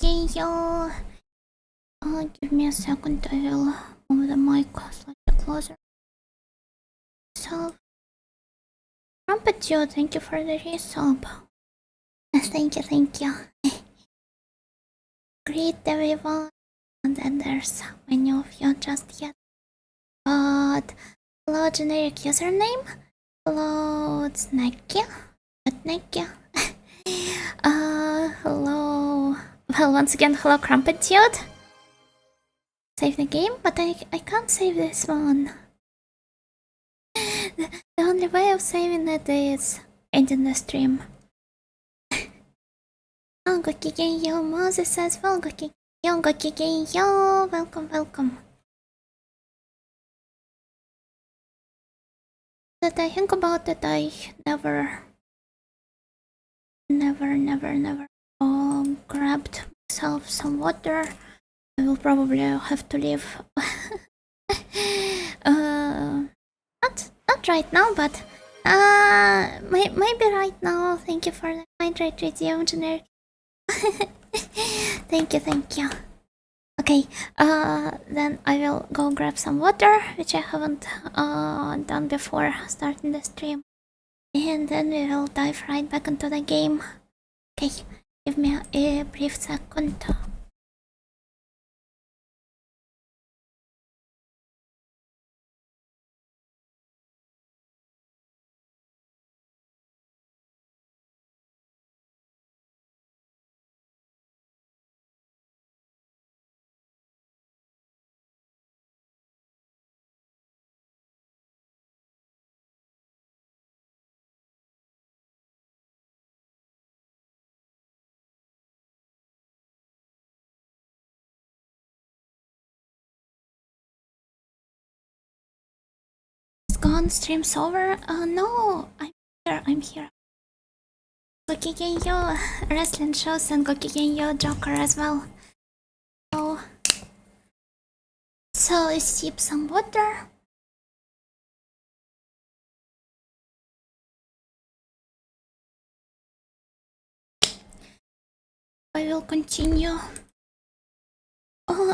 Yo. Give me a second, I will move the mic slightly closer. So, Trumpet Joe, thank you for the resub. Thank you. Greet everyone. And then there's many of you just yet. But hello, generic username. Hello, it's Neki. Hello. Well, once again, hello, Crumpet Dude. Save the game, but I can't save this one. The only way of saving it is ending the stream. Yo, Moses says, well, yo, welcome. That I think about it, I never grabbed myself some water. I will probably have to leave. Not right now, but maybe right now. Thank you for the hydrate radium generic. Thank you. Okay, then I will go grab some water, which I haven't done before starting the stream. And then we will dive right back into the game. Okay, give me a brief second. Gone, stream's over? No, I'm here. Gokigenyo wrestling shows and Gokigenyo Joker as well. So let's sip some water. I will continue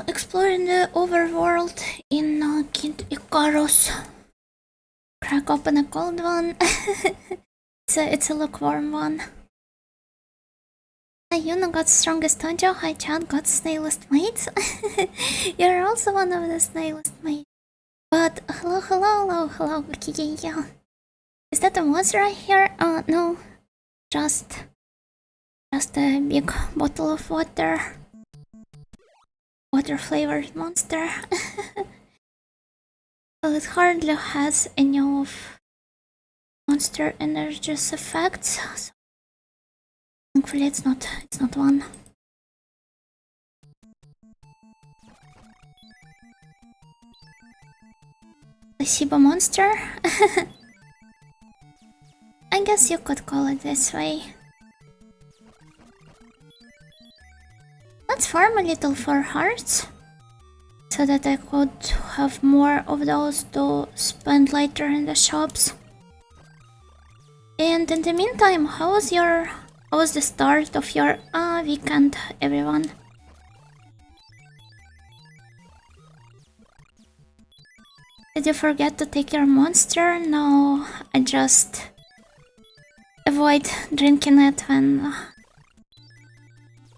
exploring the overworld in Kid Icarus. Crack open a cold one. It's a lukewarm one. Hi, Yuna got strongest Tonjo. Hi, Chad got snailest mate. You're also one of the snailest mates. But hello, Kikiya. Is that a monster I hear? No. Just a big bottle of water. Water flavored monster. Well, it hardly has any of Monster Energy's effects, so thankfully it's not one. The Shiba monster? I guess you could call it this way. Let's farm a little for hearts, so that I could have more of those to spend later in the shops. And in the meantime, how was the start of your weekend, everyone? Did you forget to take your monster? No, I just avoid drinking it when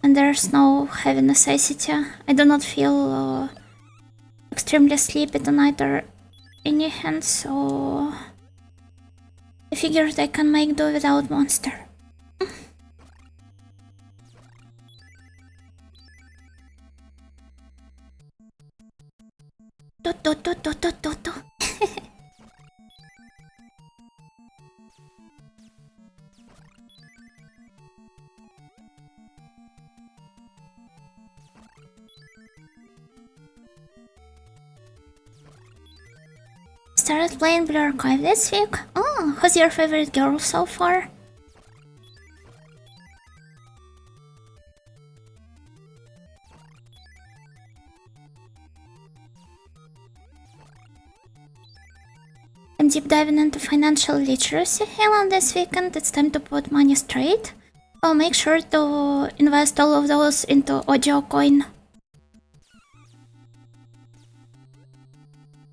there's no heavy necessity. I do not feel extremely sleepy tonight or anything, so I figured I can make do without monster. Started playing Blue Archive this week. Oh, who's your favorite girl so far? I'm deep diving into financial literacy. Hell, on this weekend it's time to put money straight. Oh, make sure to invest all of those into audio coin.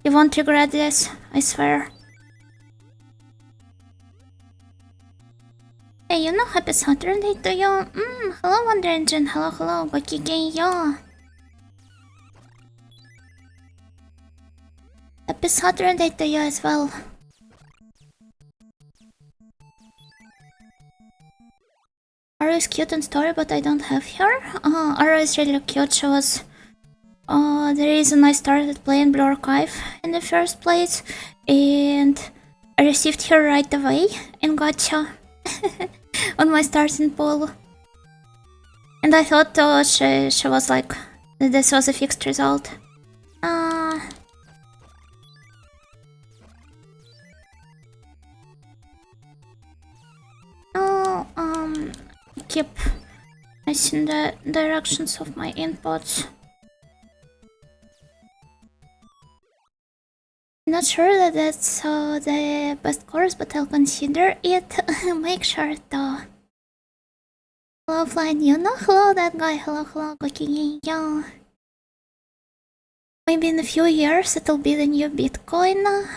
You won't regret this, I swear. Hey, you know, happy Saturday to you. Hello, Wonder Engine. Hello, hello. Gokigenyo. Happy Saturday to you as well. Aru is cute in story, but I don't have her. Aru is really cute. She was the reason I started playing Blue Archive in the first place, and I received her right away in Gacha on my starting pool. And I thought she was like, this was a fixed result. Keep missing the directions of my inputs. Not sure that that's the best course, but I'll consider it. Make sure to. Hello, Flying Yuno. Hello, that guy. Hello, hello, Gokigenyo. Maybe in a few years it'll be the new Bitcoin.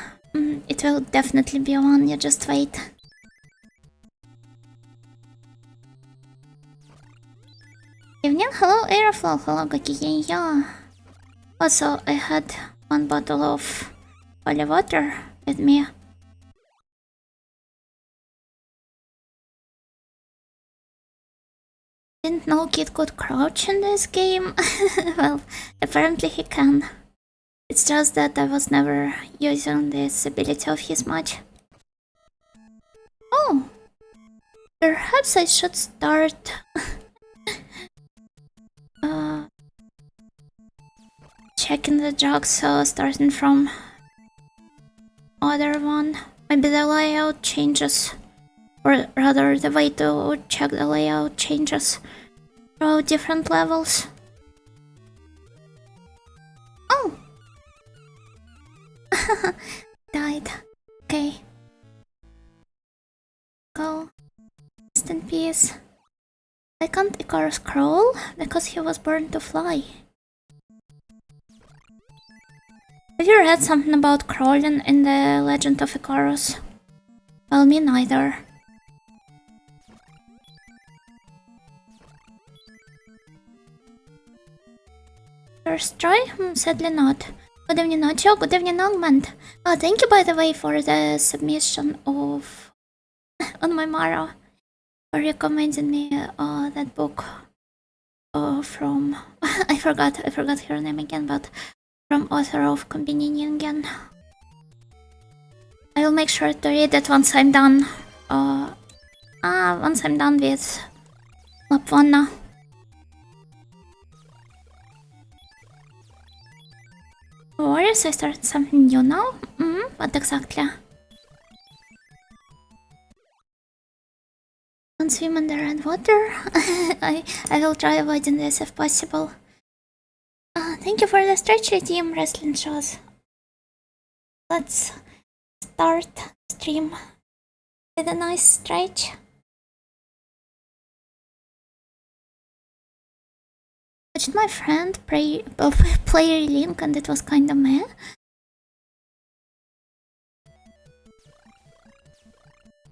It will definitely be one, you just wait. Evening, hello, Airflow. Hello, Gokigenyo. Also, I had one bottle of holy water with me. Didn't know Kid could crouch in this game. Well, apparently he can. It's just that I was never using this ability of his much. Oh! Perhaps I should start... checking the jogs, starting from other one. Maybe the layout changes, or rather the way to check the layout changes throughout different levels. Oh! Died. Okay. Go. Rest in peace. Why can't Icarus crawl? Because he was born to fly. Have you read something about crawling in the Legend of Icarus? Well, me neither. First try? Sadly not. Good evening, Nacho. Good evening, Augment. Oh, thank you, by the way, for the submission of... on my Mara. For recommending me that book from... I forgot her name again, but... from author of Kombinin. I will make sure to read it once I'm done. Once I'm done with Lapwana. Warriors, I started something new now? What exactly? Don't swim in the red water. I will try avoiding this if possible. Thank you for the stretch team wrestling shows. Let's start stream with a nice stretch. Watched my friend play Link and it was kinda meh.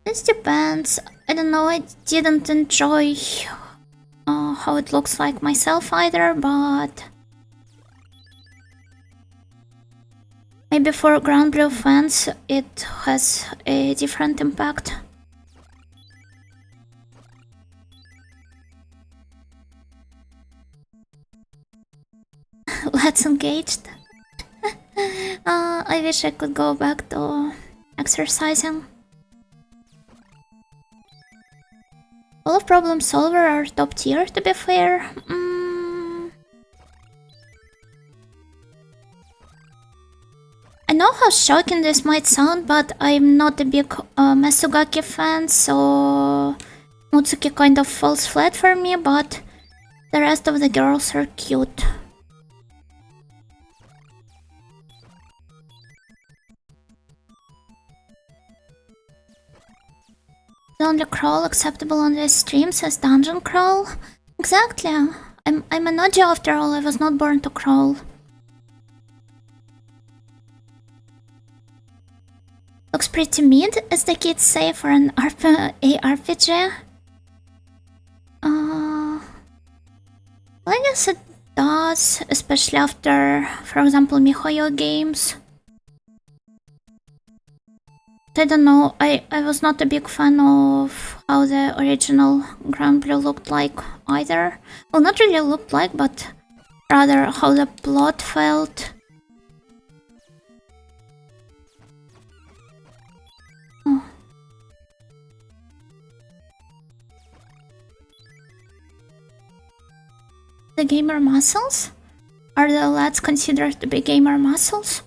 It depends. I don't know, I didn't enjoy how it looks like myself either, but... maybe for Grand Blue fans, it has a different impact. Let's engage. I wish I could go back to exercising. All of Problem Solver are top tier, to be fair. I know how shocking this might sound, but I'm not a big Mesugaki fan, so Mutsuki kind of falls flat for me, but the rest of the girls are cute. The only crawl acceptable on this stream says dungeon crawl. Exactly. I'm an OG after all. I was not born to crawl. Looks pretty mid, as the kids say, for an ARPG. I guess it does, especially after, for example, MiHoYo games. I don't know, I was not a big fan of how the original Grand Blue looked like either. Well, not really looked like, but rather how the plot felt. Oh. The gamer muscles? Are the lads considered to be gamer muscles?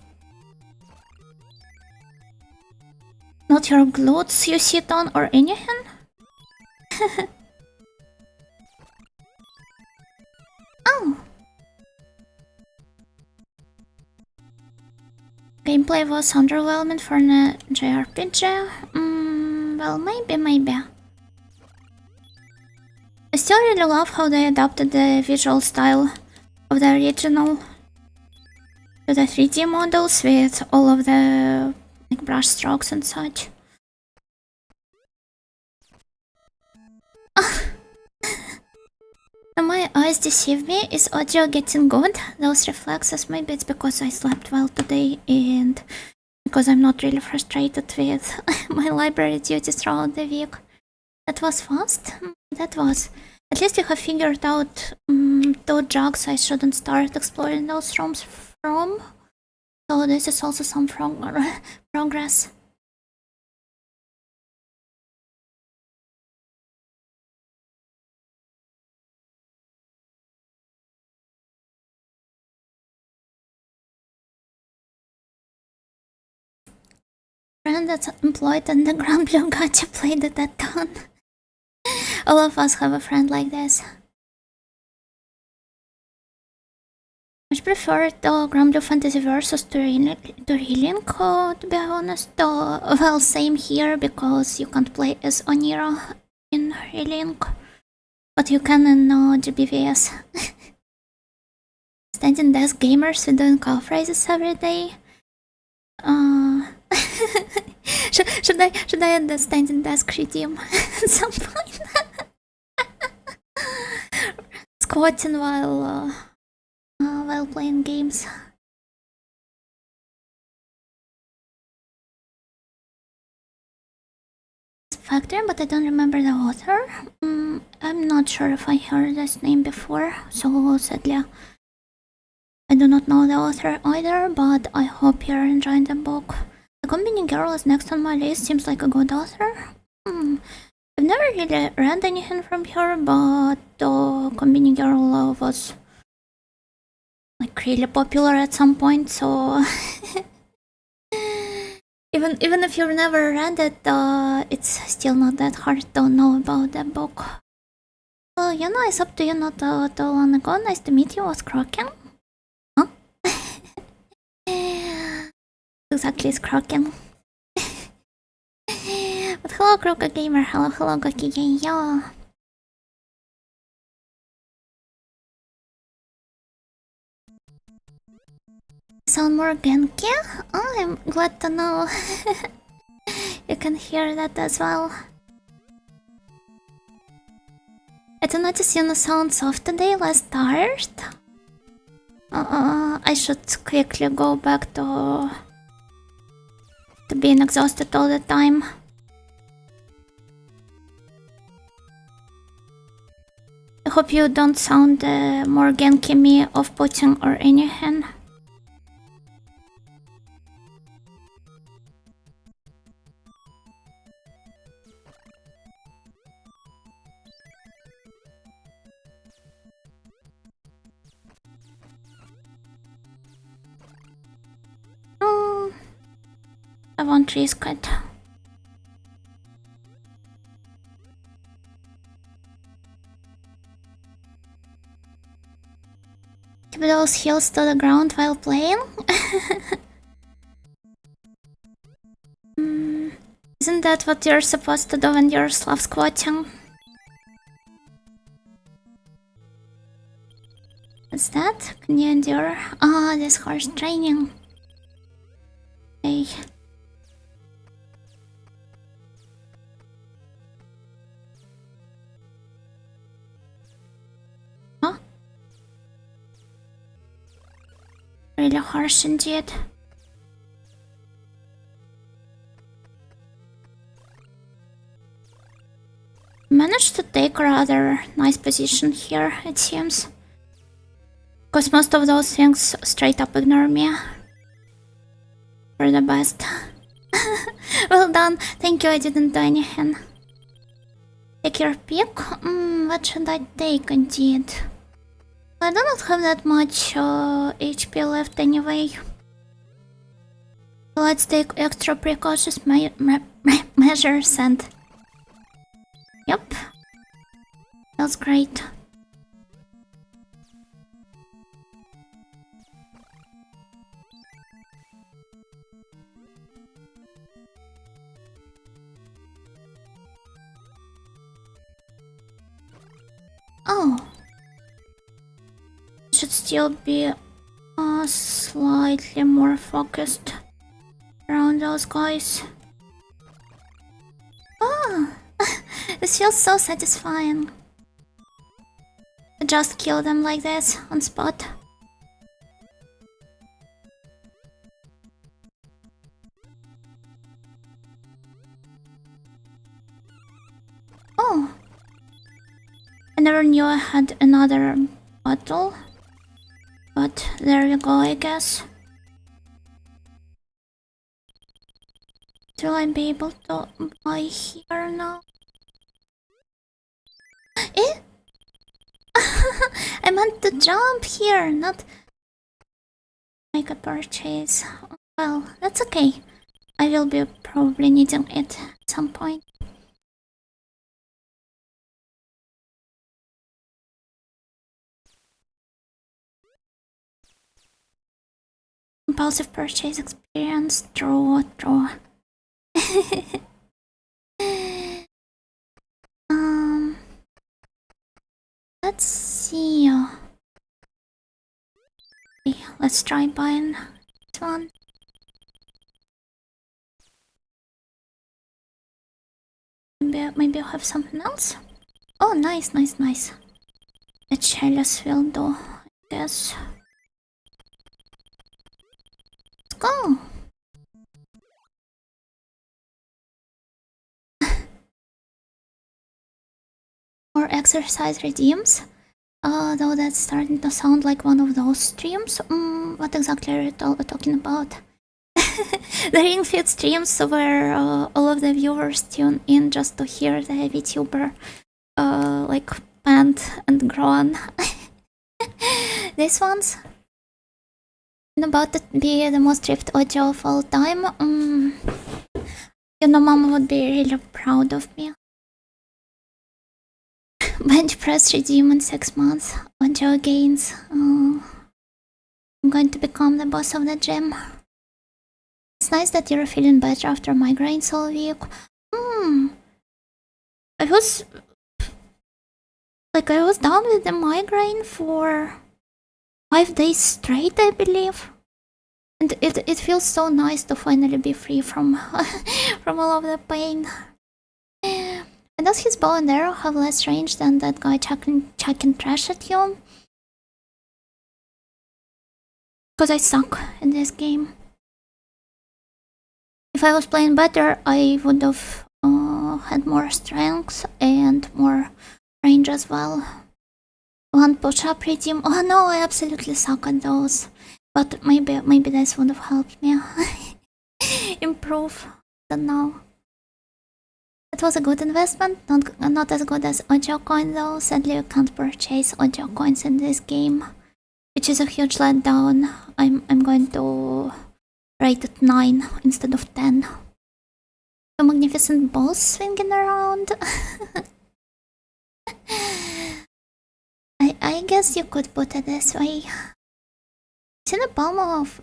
Not your glutes you sit on or anything? Oh! Gameplay was underwhelming for an JRPG? Well, maybe. I still really love how they adapted the visual style of the original to the 3D models with all of the like brush strokes and such. My eyes deceive me. Is audio getting good? Those reflexes, maybe it's because I slept well today and because I'm not really frustrated with my library duties throughout the week. That was fast? That was. At least you have figured out 2 jugs I shouldn't start exploring those rooms from. So this is also some progress. Friend that's employed in the Grand Blue Gacha played it at dawn. All of us have a friend like this. Much prefer the Grand Blue Fantasy versus to Relink, to be honest. Well, same here, because you can't play as Onira in Relink, but you can in GBVS. Standing desk gamers who doing call phrases every day. Should I add the standing desk redeem at some point? Squatting while playing games. Factor, but I don't remember the author. I'm not sure if I heard this name before, so sadly I do not know the author either, but I hope you're enjoying the book. The Combini Girl is next on my list, seems like a good author. I've never really read anything from her, but Combini Girl was like really popular at some point, so even if you've never read it, it's still not that hard to know about the book. Well, you know, it's up to you not too long ago. Nice to meet you, was Kraken? Huh? Exactly, it's Kraken. But hello, Kroka Gamer. Hello, Gokigeyo. Sound more Genki? Oh, I'm glad to know. You can hear that as well. I do notice you sound soft today, less tired. I should quickly go back to being exhausted all the time. I hope you don't sound more Genki me off-putting or anything. I won't risk it. Keep those heels to the ground while playing. Isn't Isn't that what you're supposed to do when you're Slav squatting? What's that? Can you endure? Ah, this horse training. Okay. Huh? Really harsh indeed. Managed to take a rather nice position here, it seems. Because most of those things straight up ignore me. For the best. Well done. Thank you, I didn't do anything. Take your pick. What should I take indeed? I do not have that much HP left anyway. Let's take extra precautious measures and... Yep. That's great. Oh. Should still be slightly more focused around those guys. Oh. This feels so satisfying. Just kill them like this on spot. Oh, I never knew I had another bottle, but there you go, I guess. Will I be able to buy here now? Eh? I meant to jump here, not make a purchase. Well, that's okay. I will be probably needing it at some point. Impulsive purchase experience, draw. Let's see. Okay, let's try buying this one. Maybe I'll have something else. Oh, nice. The chalice will do, I guess. Let's go. Or exercise redeems. Though that's starting to sound like one of those streams. What exactly are you talking about? The Ring Fit streams where all of the viewers tune in just to hear the Vtuber like pant and groan. These ones? I'm about to be the most ripped audio of all time. You know, Mama would be really proud of me. Bench press redeem in 6 months. Audio gains. I'm going to become the boss of the gym. It's nice that you're feeling better after migraines all week. I was down with the migraine for 5 days straight, I believe. And it feels so nice to finally be free from from all of the pain. And does his bow and arrow have less range than that guy chucking trash at you? Because I suck in this game. If I was playing better, I would have had more strength and more range as well. One push-up redeem. Oh no, I absolutely suck at those. But maybe this would have helped me improve. Don't know. It was a good investment, not as good as audio coin though. Sadly, you can't purchase audio coins in this game, which is a huge letdown. I'm going to rate it 9 instead of 10. The magnificent balls swinging around. I guess you could put it this way. It's in a palm of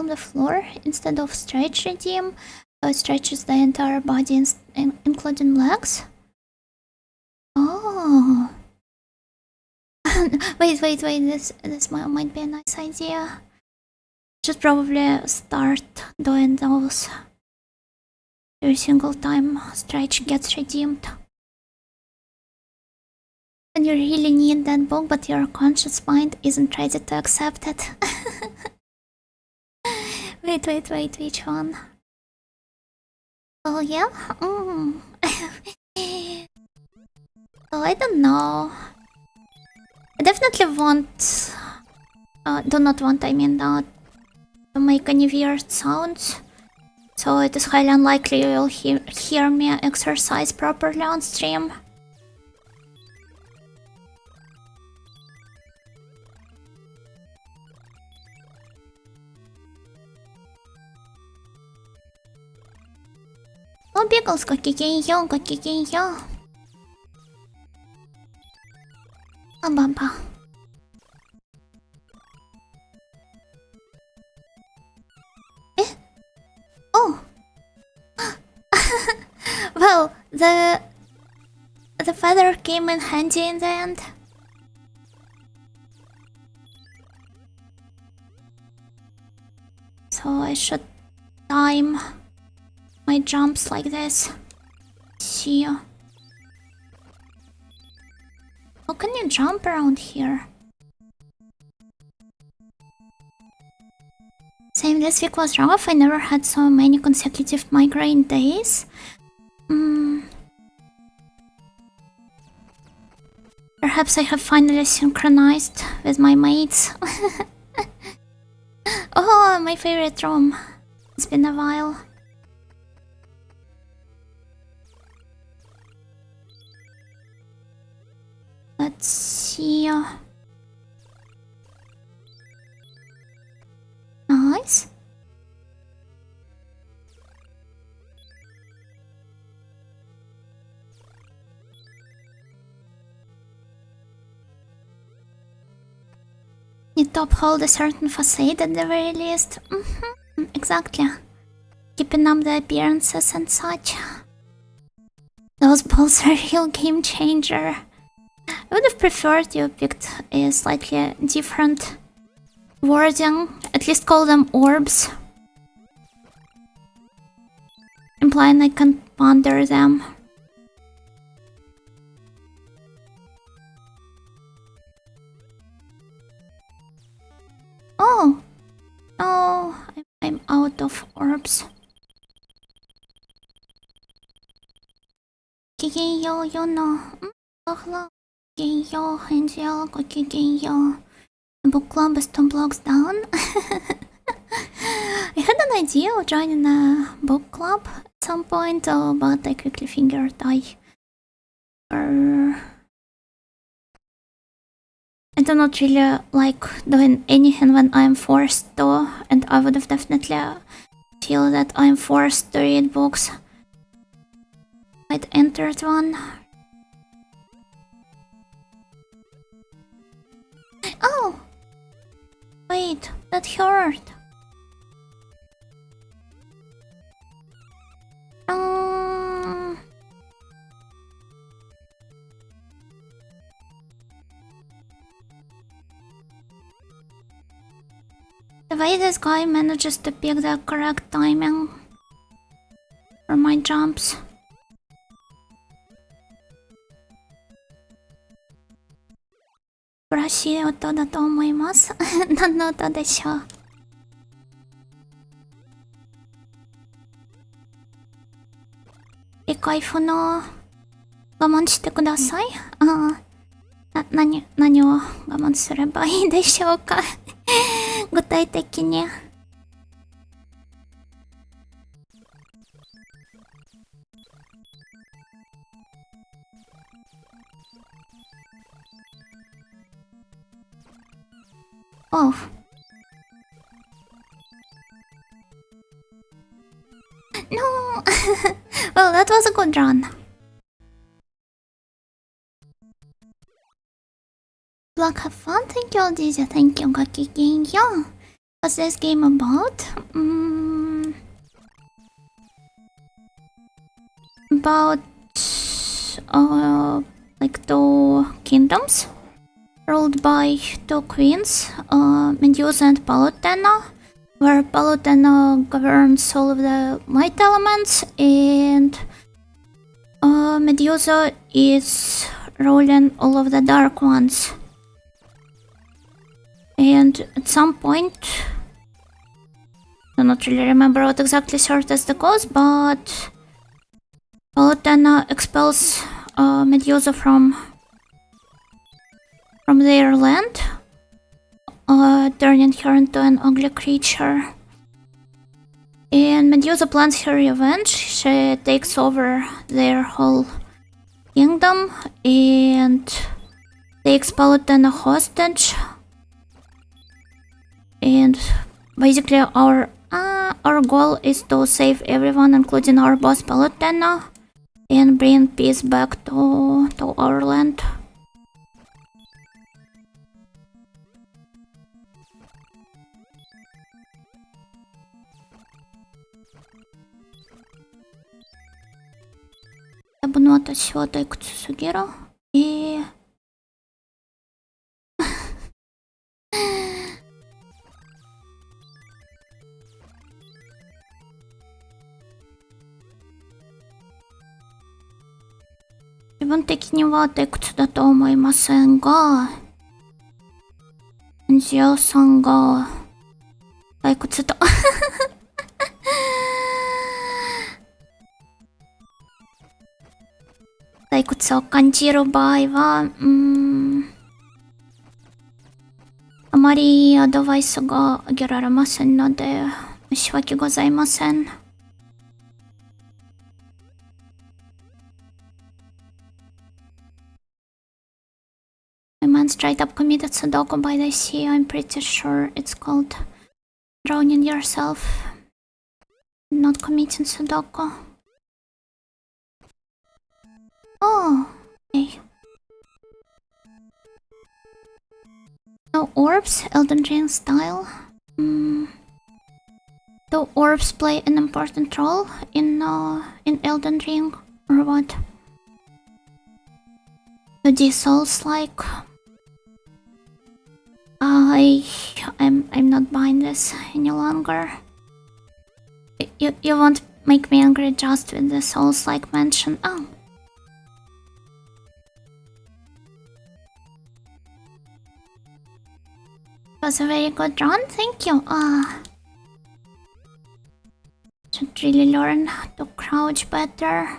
the floor instead of stretch redeem. So it stretches the entire body, including legs. Oh. wait, this might be a nice idea. Should probably start doing those every single time stretch gets redeemed. And you really need that book, but your conscious mind isn't ready to accept it. wait, which one? Oh yeah? Oh, I don't know. I definitely want... do not want, I mean, to make any weird sounds. So it is highly unlikely you will hear me exercise properly on stream. Oh, Pickles, go kicking yo. Oh, Baba. Eh? Oh. Well, the feather came in handy in the end. So I should time my jumps like this. See. How can you jump around here? Same, this week was rough. I never had so many consecutive migraine days. Perhaps I have finally synchronized with my mates. Oh, my favorite room. It's been a while. Let's see. Nice. Need to uphold a certain facade at the very least. Exactly. Keeping up the appearances and such. Those balls are a real game changer. I would have preferred you picked a slightly different wording. At least call them orbs. Implying I can ponder them. Oh! No, I'm out of orbs. Kigeyo, you know. Hello. Kigeyo, Angel, Kigeyo. Book club is 2 blocks down. I had an idea of joining a book club at some point, but I quickly figured I do not really like doing anything when I'm forced to, and I would have definitely feel that I'm forced to read books. I'd entered one. Oh! Wait, that hurt. The way this guy manages to pick the correct timing for my jumps. Brushい音だと思います。何の音でしょう。理解不能。我慢してください。何を我慢すればいいでしょうか。具体的に。Oh. No! Well, that was a good run. Black, have fun. Thank you, DJ. Thank you, Gakigenyo. What's this game about? about like 2 kingdoms ruled by 2 queens, Medusa and Palutena, where Palutena governs all of the light elements and Medusa is ruling all of the dark ones. And at some point, I do not really remember what exactly served as the cause, but Palutena expels Medusa from their land, turning her into an ugly creature. And Medusa plans her revenge. She takes over their whole kingdom and takes Palutena hostage. And basically our goal is to save everyone, including our boss Palutena, and bring peace back to our land. Табунуата всего тайкуцу сугиру и... Зибун теки ни wa taikutsu da to omoimasen ga, Anjio-san ga taikutsu to 退屈を感じる場合は、あまりアドバイスがあげられませんので、申し訳ございません。My man straight up committed Sudoku by the sea. I'm pretty sure it's called drowning yourself, not committing Sudoku. Oh, okay. No orbs, Elden Ring style. Do orbs play an important role in Elden Ring or what? Do these souls like? I'm not buying this any longer. You won't make me angry just with the souls like mention. Oh. It was a very good run, thank you. Should really learn to crouch better.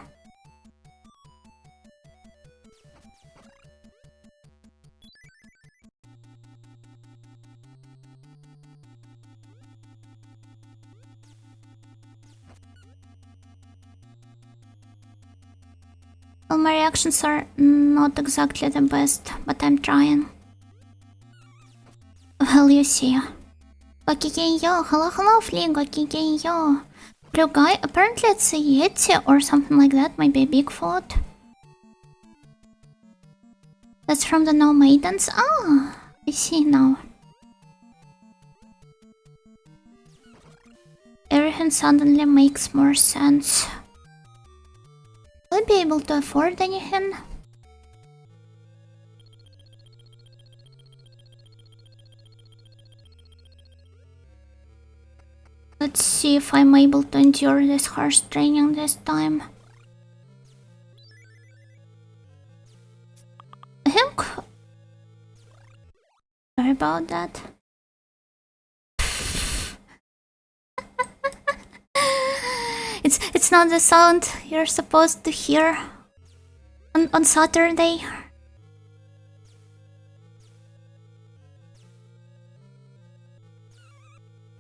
Well, my reactions are not exactly the best, but I'm trying. Well, you see. Gokigenyo, hello Flea, Gokigenyo. Blue guy, apparently it's a Yeti or something like that, maybe a Bigfoot. That's from the No Maidens? Ah, I see now. Everything suddenly makes more sense. Will I be able to afford anything? Let's see if I'm able to endure this harsh training this time. I think... Sorry about that. It's not the sound you're supposed to hear on Saturday.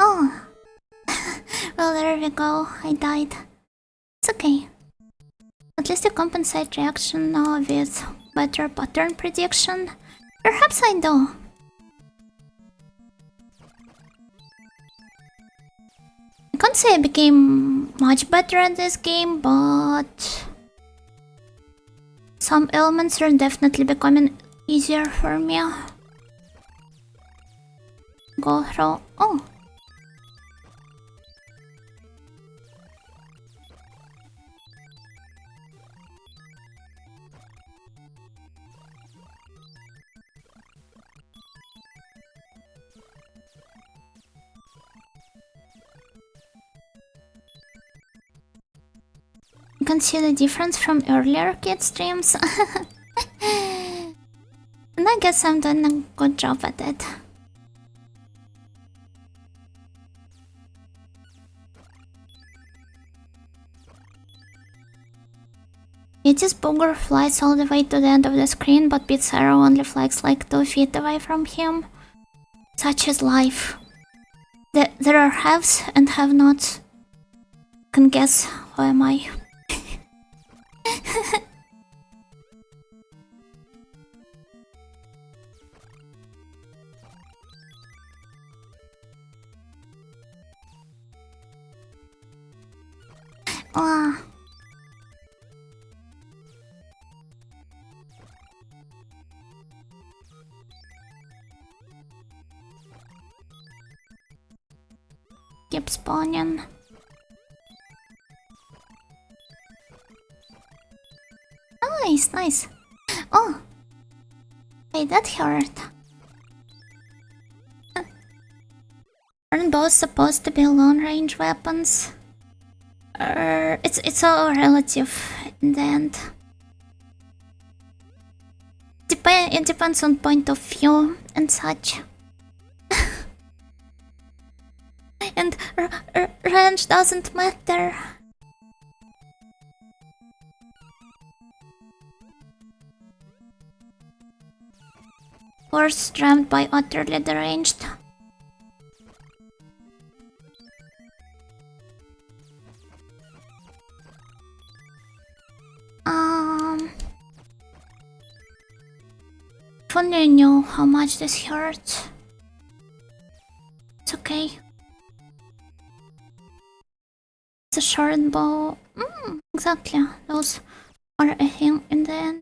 Oh. Well, there we go. I died. It's okay. At least you compensate reaction now with better pattern prediction. Perhaps I do. I can't say I became much better at this game, but some elements are definitely becoming easier for me. Go through. Oh. You can see the difference from earlier kid streams. And I guess I'm doing a good job at it. Yeti's booger flies all the way to the end of the screen, but Pete's arrow only flies like 2 feet away from him. Such is life. There are haves and have-nots. Can guess who am I? Keep spawning. Nice. Oh! Hey, that hurt. Aren't both supposed to be long-range weapons? It's all relative in the end. It depends on point of view and such. And range doesn't matter. Horse rammed by utterly deranged. If only I knew how much this hurts. It's okay. It's a short bow. Exactly. Those are a thing in the end.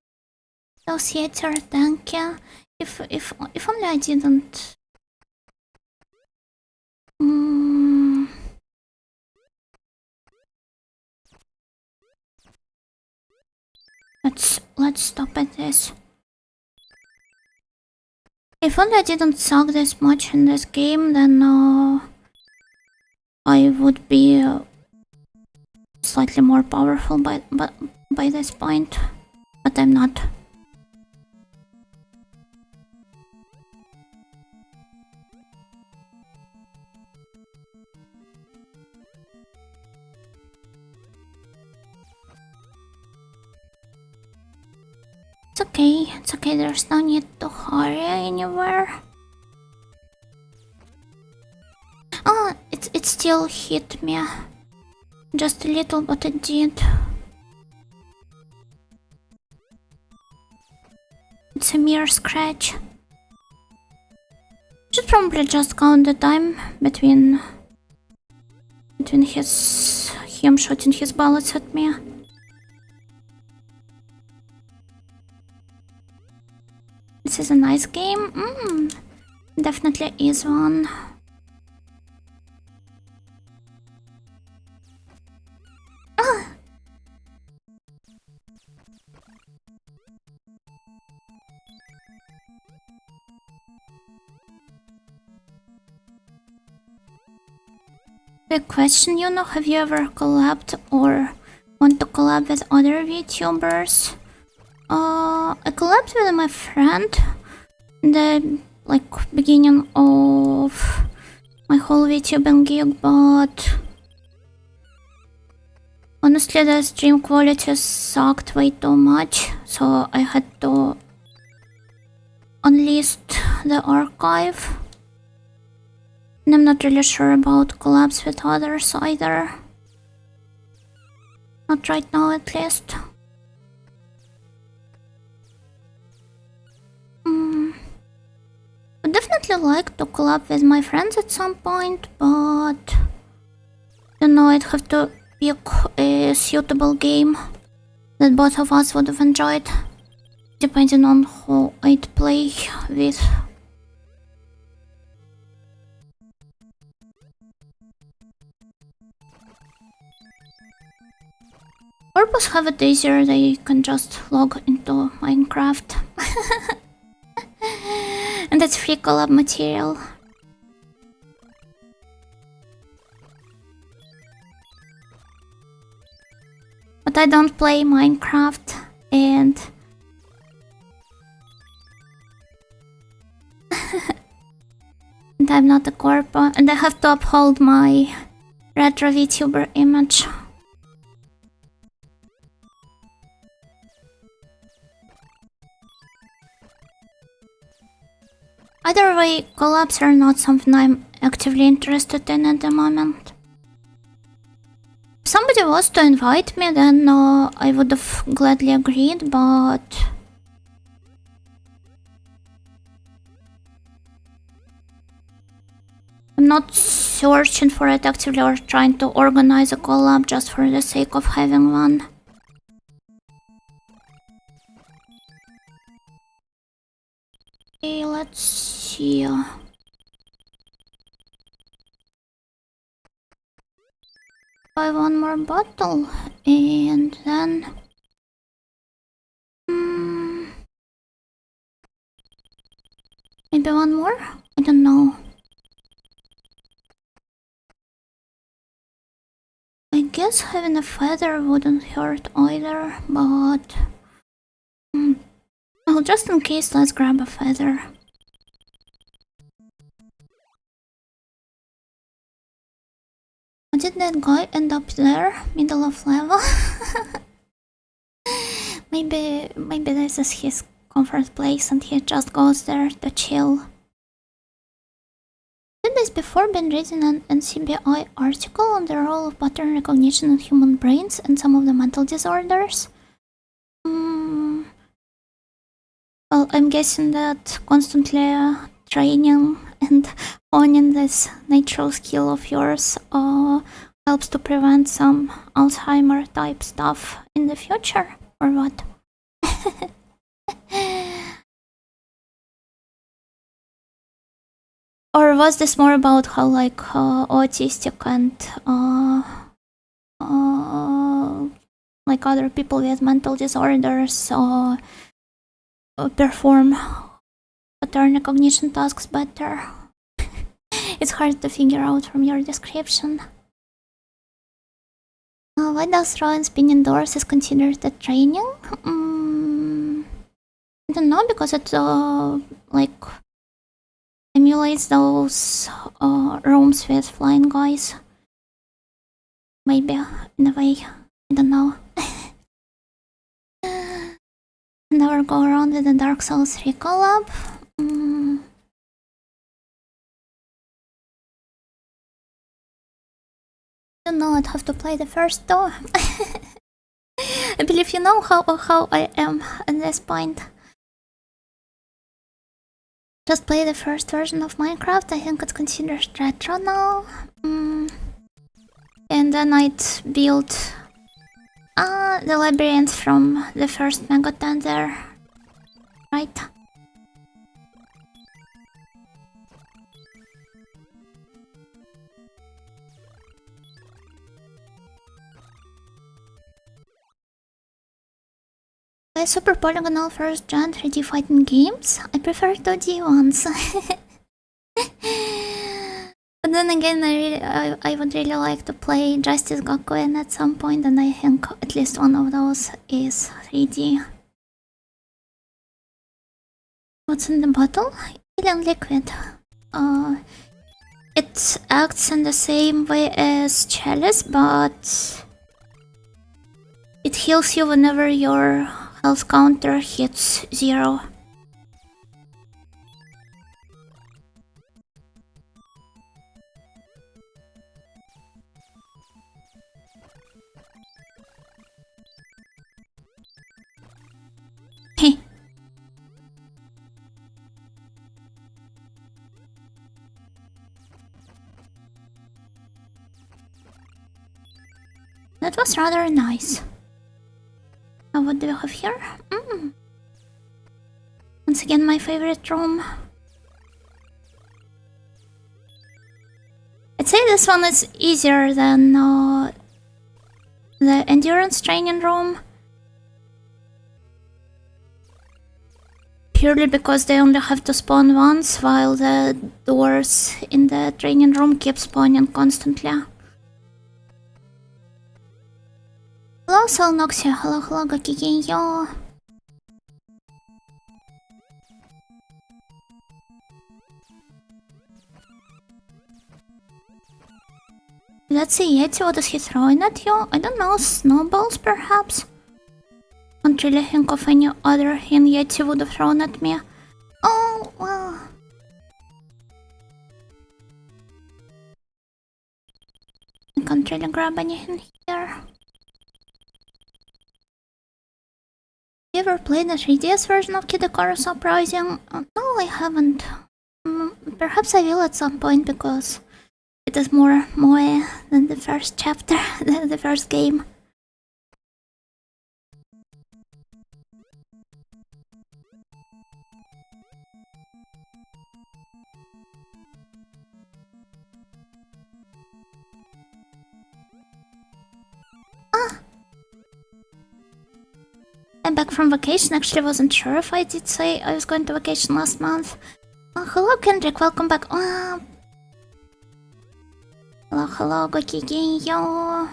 Those Yeti are tanky. If only I didn't. Let's stop at this. If only I didn't suck this much in this game, then I would be slightly more powerful by this point, but I'm not. It's okay, there's no need to hurry anywhere. Oh, it still hit me. Just a little, but it did. It's a mere scratch. Should probably just count the time between him shooting his bullets at me. This is a nice game. Definitely is one. Big question, have you ever collabed or want to collab with other VTubers? I collabed with my friend in the beginning of my whole VTubing gig, but honestly the stream quality sucked way too much, so I had to unlist the archive. And I'm not really sure about collabs with others either. Not right now at least. Would definitely like to collab with my friends at some point, but I'd have to pick a suitable game that both of us would have enjoyed, depending on who I'd play with. Purpose have it easier, they can just log into Minecraft. And that's free collab material. But I don't play Minecraft, and and I'm not a corpo, and I have to uphold my retro VTuber image. Either way, collabs are not something I'm actively interested in at the moment. If somebody was to invite me, then I would have gladly agreed, but I'm not searching for it actively or trying to organize a collab just for the sake of having one. Okay, let's see. Buy one more bottle and then maybe one more? I don't know. I guess having a feather wouldn't hurt either, but well, just in case, let's grab a feather. How did that guy end up there? Middle of level? Maybe this is his comfort place and he just goes there to chill. Did this before been reading an NCBI article on the role of pattern recognition in human brains and some of the mental disorders? Well, I'm guessing that constantly training and honing this natural skill of yours helps to prevent some Alzheimer type stuff in the future, or what? Or was this more about how like autistic and like other people with mental disorders perform pattern recognition tasks better? It's hard to figure out from your description. Why does throwing spinning doors is considered a training? I don't know, because it like emulates those rooms with flying guys. Maybe, in a way. I don't know. Never go around with the Dark Souls 3 collab. I don't know, I'd have to play the first though. I believe you know how I am at this point. Just play the first version of Minecraft. I think it's considered retro now. And then I'd build the labyrinth from the first Megaton there. Right? Play super polygonal first gen 3D fighting games. I prefer 2D ones. But then again, I would really like to play Justice Gakuen at some point, and I think at least one of those is 3D. What's in the bottle? Alien liquid. It acts in the same way as chalice, but it heals you whenever your health counter hits 0. That was rather nice. Now what do we have here? Once again, my favorite room. I'd say this one is easier than the endurance training room. Purely because they only have to spawn once, while the doors in the training room keep spawning constantly. Hello hello, Solnoxia. Hello, hello, Gokigenyo. Let's see, Yeti, what is he throwing at you? I don't know, snowballs perhaps? Can't really think of any other thing Yeti would have thrown at me. Oh, well. I can't really grab anything here. You ever played the 3DS version of Kid Icarus Uprising? No, I haven't. Perhaps I will at some point because it is more moe than the first chapter, the first game. I'm back from vacation. Actually, wasn't sure if I did say I was going to vacation last month. Hello, Kendrick. Welcome back. Hello, hello, Gokigenyo.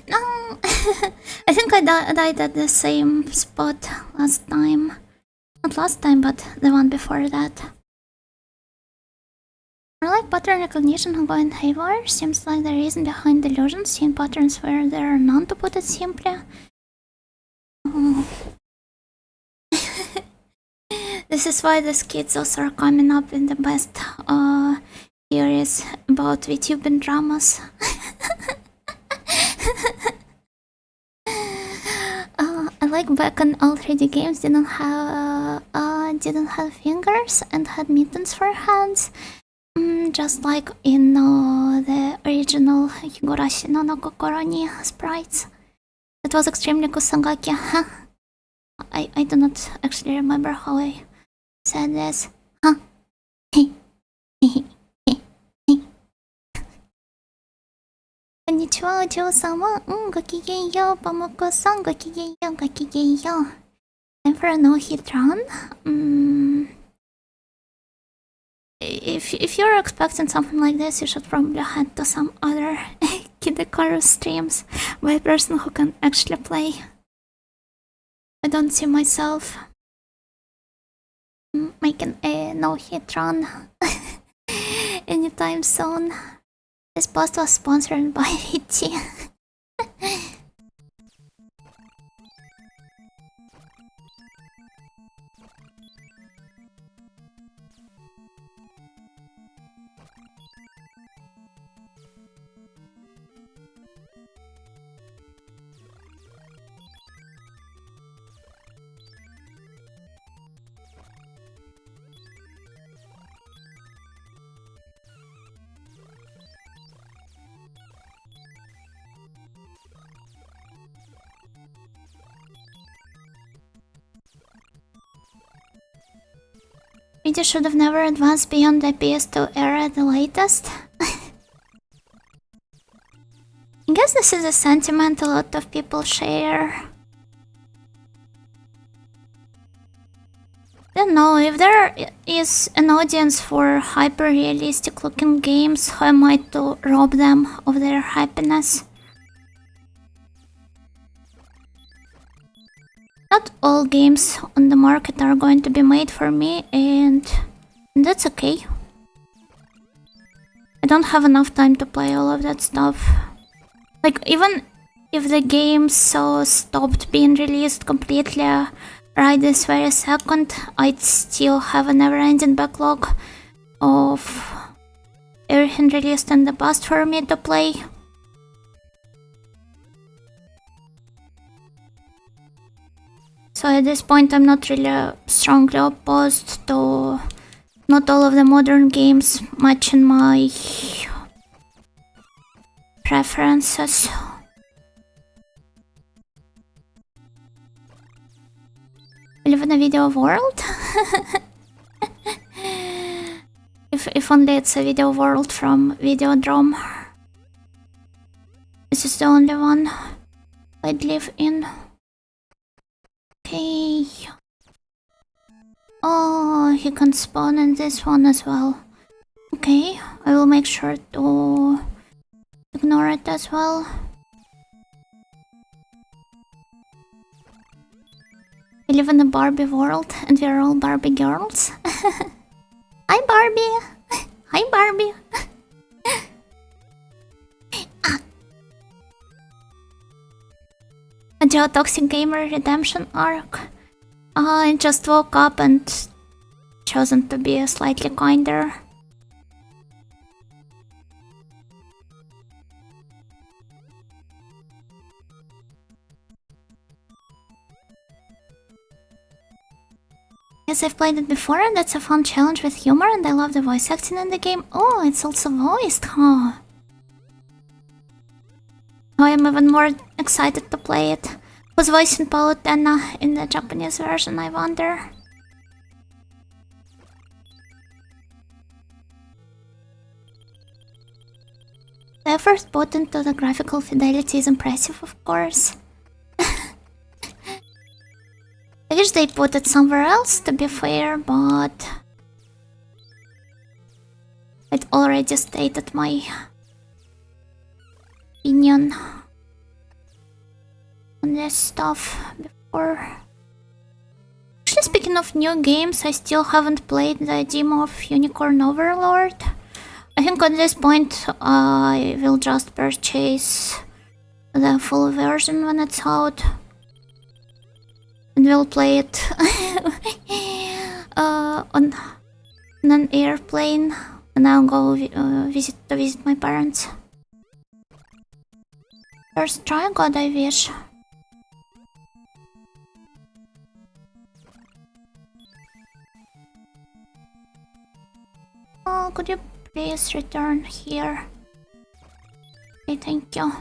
No, I think I died at the same spot last time. Not last time, but the one before that. I like pattern recognition going haywire. Seems like the reason behind delusions, seeing patterns where there are none, to put it simply. Oh. This is why the schizos are coming up in the best theories about Vtuber dramas. I like back on all 3D games didn't have fingers and had mittens for hands. Just like in the original Higurashi no Kokoro ni sprites. It was extremely kusangaki. I do not actually remember how I said this. Konnichiwa, Ojo-sama. Gokigenyo, Pomoko-san. Gokigenyo, Gokigenyo. Time for a no-hit run. If you're expecting something like this, you should probably head to some other Kid Icarus streams by a person who can actually play. I don't see myself making a no-hit run anytime soon. This post was sponsored by Ichi. Video should have never advanced beyond the PS2 era at the latest. I guess this is a sentiment a lot of people share. I don't know, if there is an audience for hyper-realistic looking games, how am I to rob them of their happiness? Not all games on the market are going to be made for me, and that's okay. I don't have enough time to play all of that stuff. Like, even if the game stopped being released completely right this very second, I'd still have a never-ending backlog of everything released in the past for me to play. So at this point I'm not really strongly opposed to not all of the modern games matching my preferences. I live in a video world? if only it's a video world from Videodrome. This is the only one. I'd live in. Okay. Oh, he can spawn in this one as well. Okay, I will make sure to ignore it as well. We live in a Barbie world and we are all Barbie girls. Hi Barbie! Hi Barbie! A Geotoxic Gamer Redemption arc. I just woke up and chosen to be slightly kinder. Yes, I've played it before and it's a fun challenge with humor and I love the voice acting in the game. Oh, it's also voiced, huh? Oh, I'm even more excited to play it. Who's voicing Palutena in the Japanese version, I wonder? The effort put into the graphical fidelity is impressive, of course. I wish they put it somewhere else, to be fair, but I'd already stated my opinion on this stuff before. Actually, speaking of new games, I still haven't played the demo of Unicorn Overlord. I think at this point I will just purchase the full version when it's out. And we'll play it on an airplane and I'll go visit my parents. First try, God, I wish. Oh, could you please return here? Okay, thank you.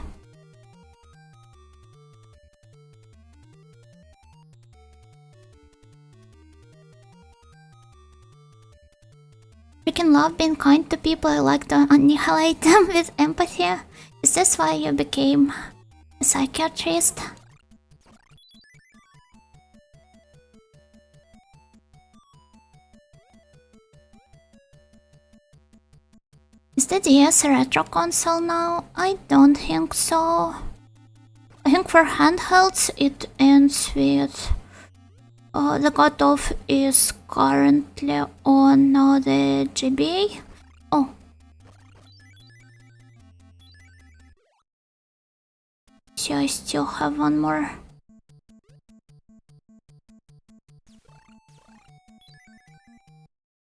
Freaking love being kind to people. I like to annihilate them with empathy. Is this why you became a psychiatrist? Is the DS a retro console now? I don't think so. I think for handhelds it ends with... the cutoff is currently on the GBA. Oh. So I still have one more.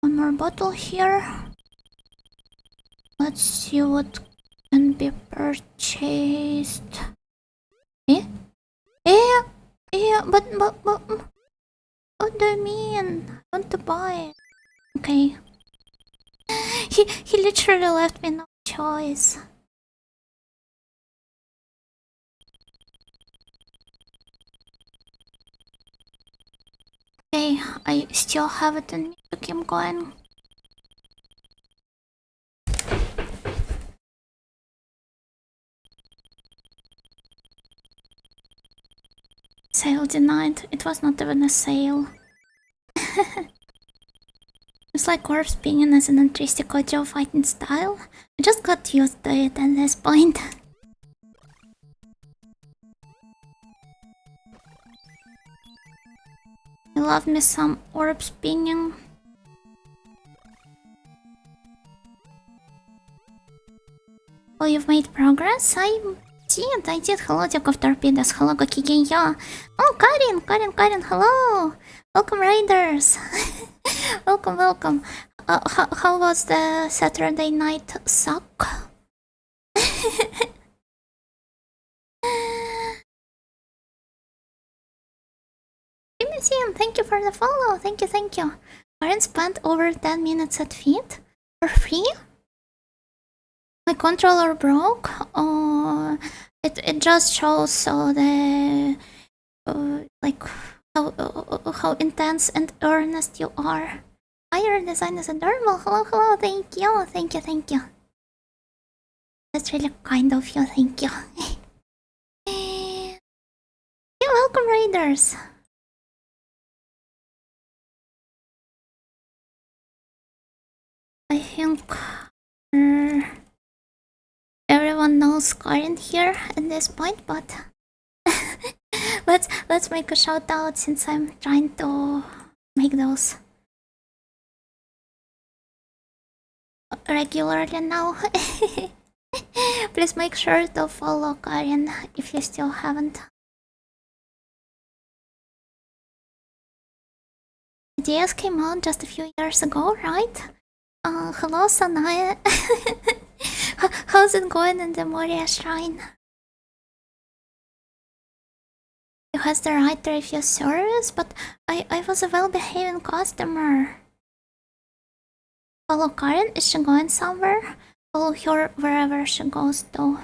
One more bottle here. Let's see what can be purchased. Eh? But what do you mean? I want to buy it. Okay. He literally left me no choice. Okay, I still have it in me to keep going. Sale denied. It was not even a sale. It's like corpse pinging as an intrinsic audio fighting style. I just got used to it at this point. I love me some orb spinning. Oh, you've made progress? I did. Hello, Jack of Torpedoes. Hello, Gokigenyo. Oh, Karin, hello. Welcome, Raiders. welcome. How was the Saturday night suck? Museum, thank you for the follow. Thank you. Karin spent over 10 minutes at feet for free. My controller broke. It just shows the like how intense and earnest you are. Your design is adorable. Hello. Thank you. That's really kind of you. Thank you. Raiders. I think everyone knows Karin here at this point, but let's make a shout out since I'm trying to make those regularly now. Please make sure to follow Karin if you still haven't. DS came out just a few years ago, right? Hello Sanaya. How's it going in the Moria Shrine? You has the right to refuse service, but I was a well-behaving customer. Follow Karin, is she going somewhere? Follow her wherever she goes to.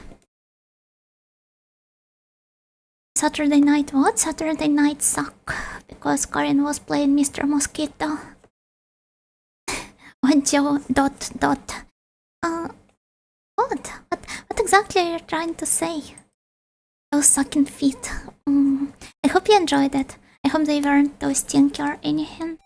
Saturday night what? Saturday night suck. Because Karin was playing Mr. Mosquito. Joe ... What exactly are you trying to say? Those sucking feet. I hope you enjoyed it. I hope they weren't too stinky or anything.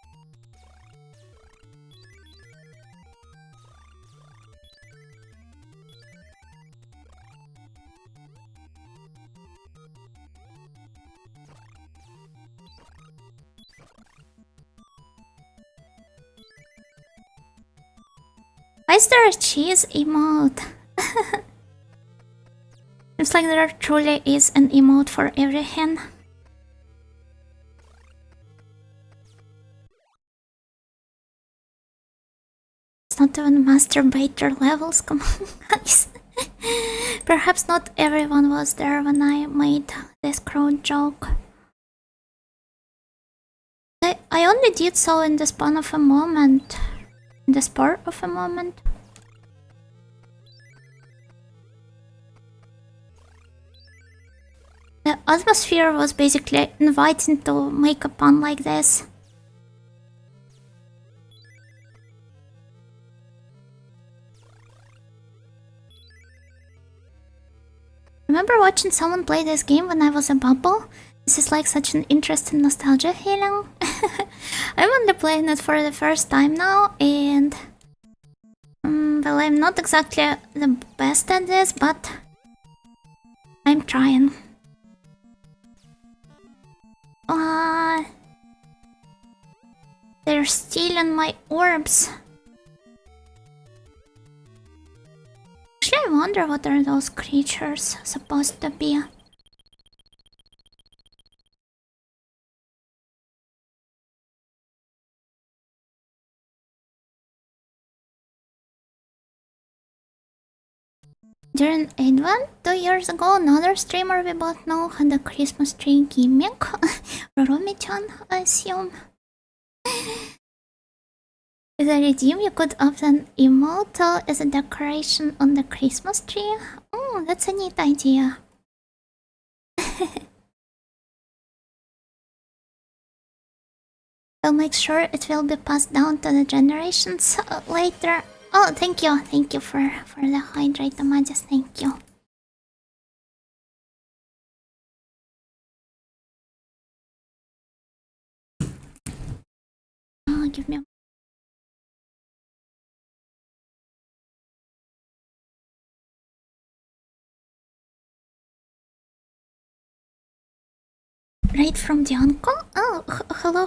Why is there a cheese emote? Seems like there truly is an emote for everything. It's not even masturbator levels, come on guys. Perhaps not everyone was there when I made this crowd joke. I only did so in the span of a moment. In the spur of a moment. The atmosphere was basically inviting to make a pun like this. Remember watching someone play this game when I was a bubble? This is like such an interesting nostalgia feeling. I'm only playing it for the first time now, and well, I'm not exactly the best at this, but I'm trying. They're stealing my orbs. Actually, I wonder what are those creatures supposed to be. During Advent 2 years ago, another streamer we both know had a Christmas tree gimmick. Rorumi-chan, I assume. With a redeem, you could open emote as a decoration on the Christmas tree. Oh, that's a neat idea. I'll make sure it will be passed down to the generations later. Oh, thank you for the hydrate, Amadis, thank you. Oh, give me a... Right from the uncle? Oh, hello.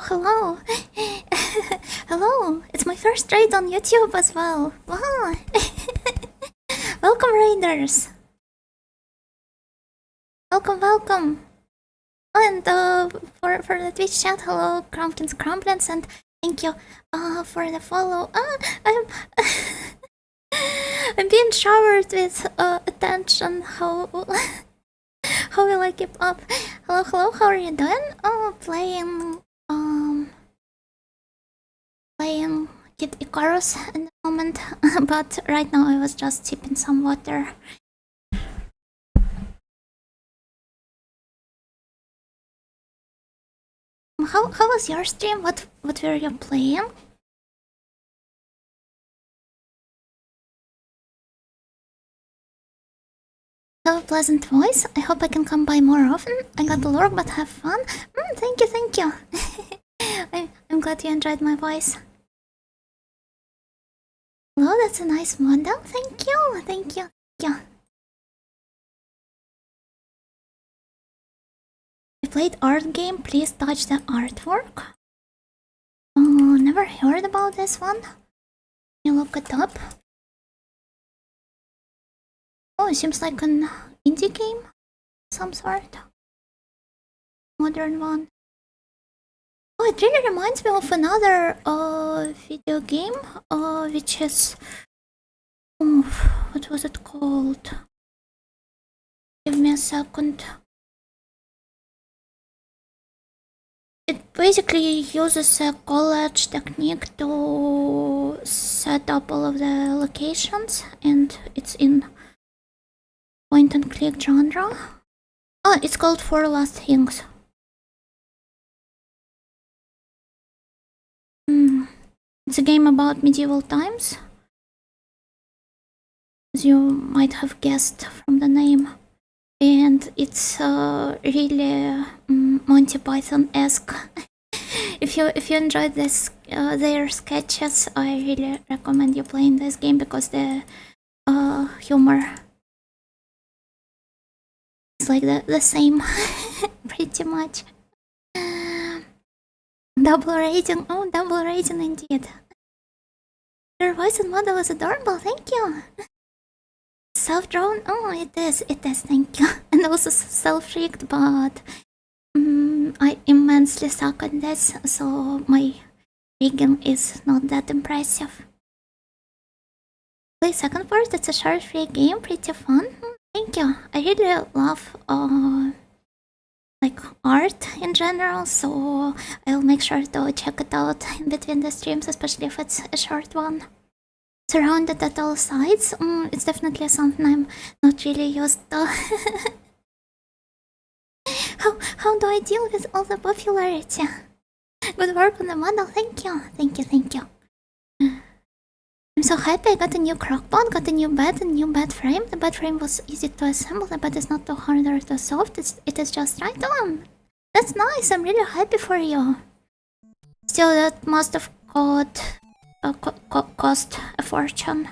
Hello, it's my first raid on YouTube as well. Wow. Welcome, raiders. Welcome. And for the Twitch chat, hello, Crumpkins, and thank you for the follow. I'm being showered with attention. How will I keep up? Hello, how are you doing? Oh, playing Kid Icarus in the moment, but right now I was just sipping some water. How was your stream? What were you playing? Have a pleasant voice. I hope I can come by more often. I got to lurk but have fun. Thank you, thank you. I'm glad you enjoyed my voice. Hello, that's a nice model. Thank you, thank you, thank you. I played art game. Please touch the artwork. Oh, never heard about this one. You look it up. Oh, it seems like an indie game of some sort. Modern one. Oh, it really reminds me of another video game, which is... what was it called? Give me a second. It basically uses a collage technique to set up all of the locations, and it's in point and click genre. Oh, it's called Four Last Things. It's a game about medieval times, as you might have guessed from the name, and it's really Monty Python-esque. If you enjoyed this their sketches, I really recommend you playing this game because the humor is like the same, pretty much. Double rating. Oh, double rating indeed. Your voice and model is adorable. Thank you. Self-drawn. Oh, it is. Thank you. And also self-rigged, but I immensely suck at this, so my rigging is not that impressive. Play second part. It's a short free game. Pretty fun. Thank you. I really love like art in general, so I'll make sure to check it out in between the streams, especially if it's a short one. Surrounded at all sides. It's definitely something I'm not really used to. How do I deal with all the popularity? Good work on the model. Thank you. I'm so happy I got a new crockpot, got a new bed, and new bed frame. The bed frame was easy to assemble, the bed is not too hard or too soft, it is just right on. That's nice, I'm really happy for you. Still, that must have cost a fortune.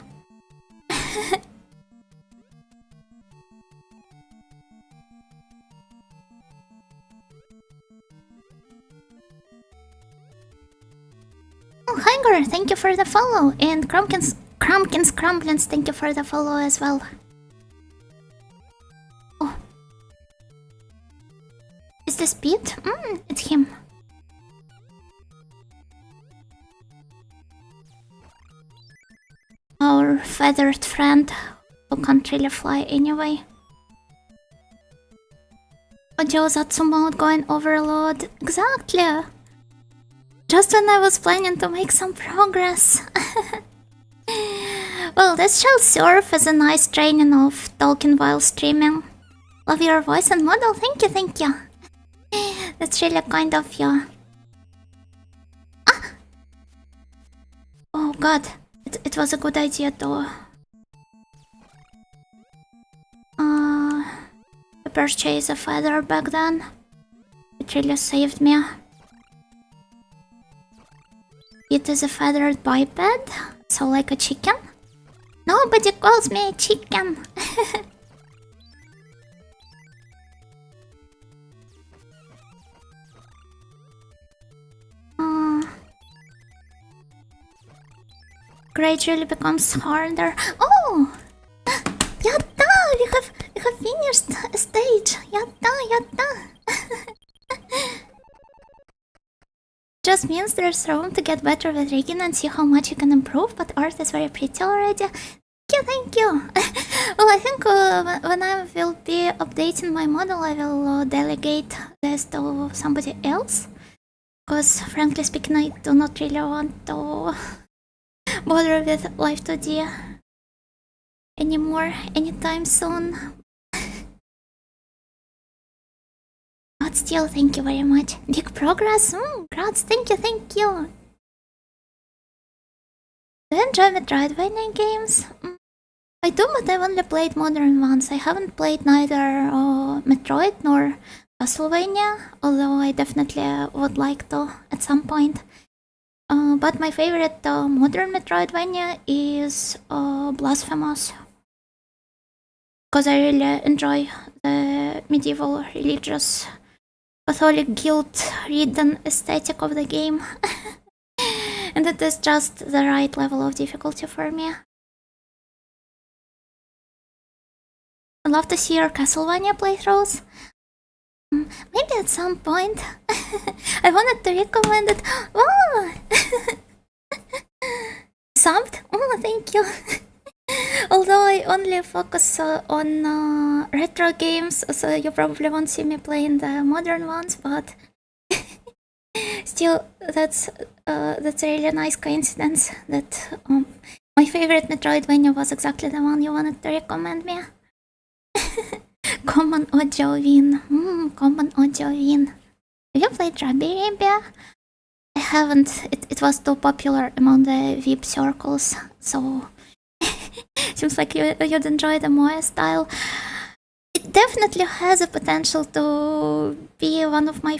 Oh, Hanger, thank you for the follow, and Crumpkins Crumblins, thank you for the follow as well. Oh, is this Pete? It's him. Our feathered friend who can't really fly anyway. Audio Zatsu mode going overload. Exactly! Just when I was planning to make some progress. Well, this shall serve as a nice training of talking while streaming. Love your voice and model. Thank you. That's really kind of you. Ah! Oh god, it was a good idea to purchase a feather back then. It really saved me. It is a feathered biped, so like a chicken. Nobody calls me a chicken. Gradually becomes harder. Oh! Yatta! We have finished a stage. Yatta! Just means there's room to get better with rigging and see how much you can improve, but art is very pretty already. Thank you! Well, I think when I will be updating my model, I will delegate this to somebody else. Because, frankly speaking, I do not really want to bother with Live 2D anymore anytime soon. But still, thank you very much. Big progress. Congrats. Thank you. Do you enjoy Metroidvania games? I do, but I've only played modern ones. I haven't played neither Metroid nor Castlevania, although I definitely would like to at some point. But my favorite modern Metroidvania is Blasphemous, because I really enjoy the medieval religious Catholic guilt-ridden aesthetic of the game. And it is just the right level of difficulty for me. I'd love to see your Castlevania playthroughs. Maybe at some point. I wanted to recommend it. Oh! Subbed? Oh, thank you. Although I only focus on retro games, so you probably won't see me playing the modern ones, but still, that's a really nice coincidence that my favorite Metroidvania was exactly the one you wanted to recommend me. Common audio win. Common audio win. Have you played Rabbi Rabia? I haven't. It was too popular among the VIP circles, so seems like you'd enjoy the Moe style. It definitely has a potential to be one of my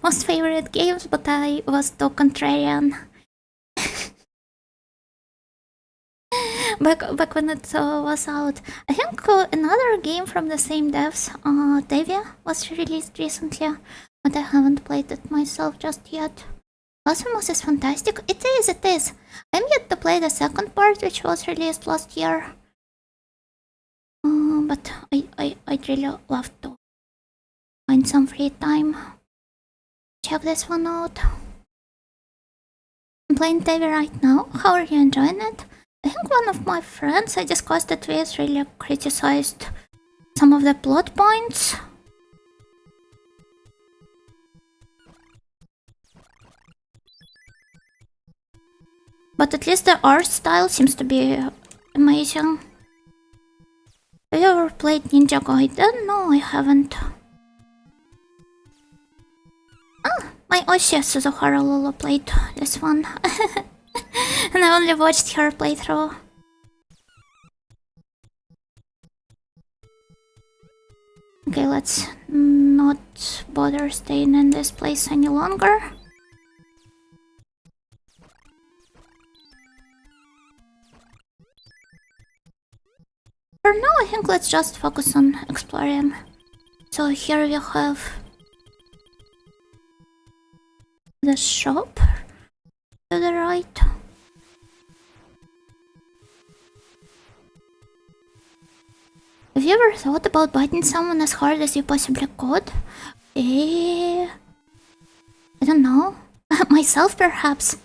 most favorite games, but I was too contrarian. Back when it was out. I think another game from the same devs, Devia, was released recently, but I haven't played it myself just yet. Blasphemous is fantastic. It is. I'm yet to play the second part, which was released last year. But I'd really love to find some free time. Check this one out. I'm playing Devia right now. How are you enjoying it? I think one of my friends I discussed it with really criticized some of the plot points. But at least the art style seems to be amazing. Have you ever played Ninja Gaiden? No, I haven't. My Oshia Suzuhara Lolo played this one. And I only watched her playthrough. Okay, let's not bother staying in this place any longer. For now, I think let's just focus on exploring. So here we have the shop to the right. Have you ever thought about biting someone as hard as you possibly could? I don't know. Myself, perhaps.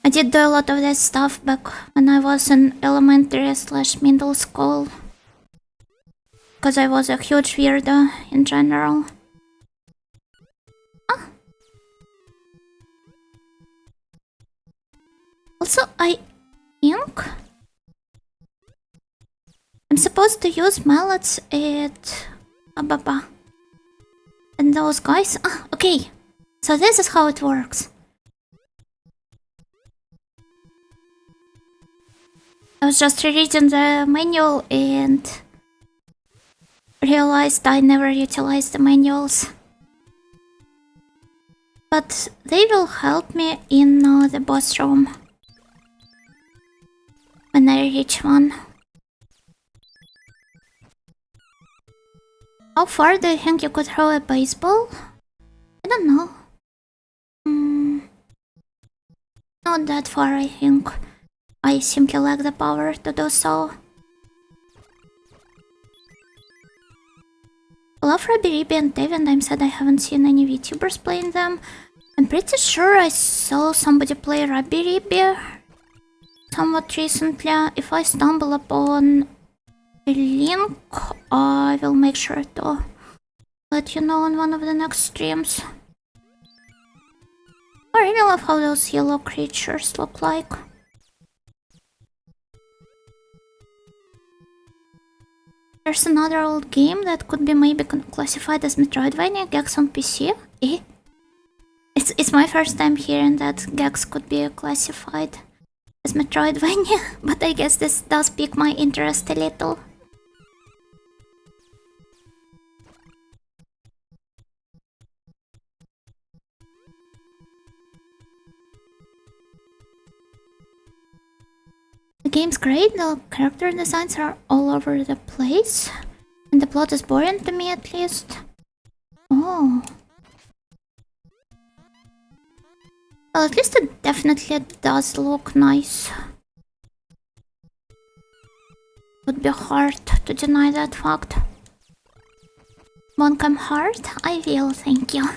I did do a lot of that stuff back when I was in elementary/middle school. Because I was a huge weirdo in general. Also, I think I'm supposed to use mallets at Ababa. And those guys. Okay. So this is how it works. I was just reading the manual and realized I never utilized the manuals. But they will help me in the boss room when I reach one. How far do you think you could throw a baseball? I don't know. Not that far, I think. I simply lack the power to do so. I love Rabbi and Dave, and I'm sad I haven't seen any VTubers playing them. I'm pretty sure I saw somebody play Rabbi somewhat recently. If I stumble upon a link, I will make sure to let you know on one of the next streams. I really love how those yellow creatures look like. There's another old game that could be maybe classified as Metroidvania, Gex on PC. It's my first time hearing that Gex could be classified as Metroidvania, but I guess this does pique my interest a little. The game's great, the character designs are all over the place, and the plot is boring to me at least. Oh. Well, at least it definitely does look nice. Would be hard to deny that fact. Won't come hard? I will, thank you.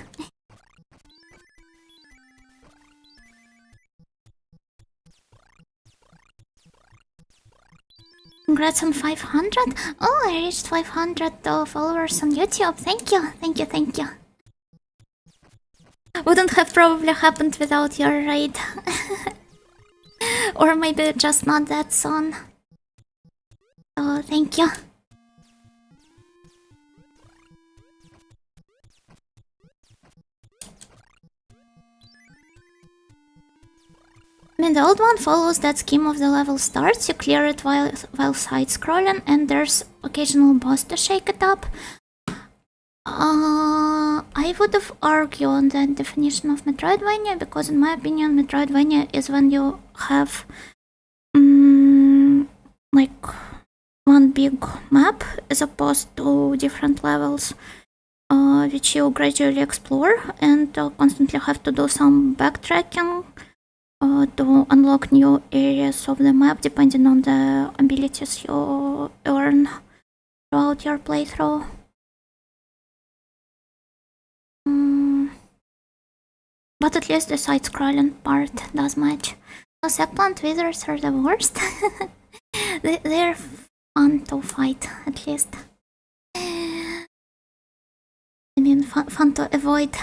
Congrats on 500? Oh, I reached 500 followers on YouTube. Thank you, thank you, thank you. Wouldn't have probably happened without your raid. Or maybe just not that soon. So, thank you. I mean, the old one follows that scheme of the level starts, you clear it while side-scrolling, and there's occasional boss to shake it up. I would have argued on that definition of Metroidvania, because in my opinion, Metroidvania is when you have like one big map as opposed to different levels, which you gradually explore and constantly have to do some backtracking to unlock new areas of the map depending on the abilities you earn throughout your playthrough. But at least the side-scrolling part does match. Those eggplant wizards are the worst. They're fun to fight, at least. I mean, fun to avoid.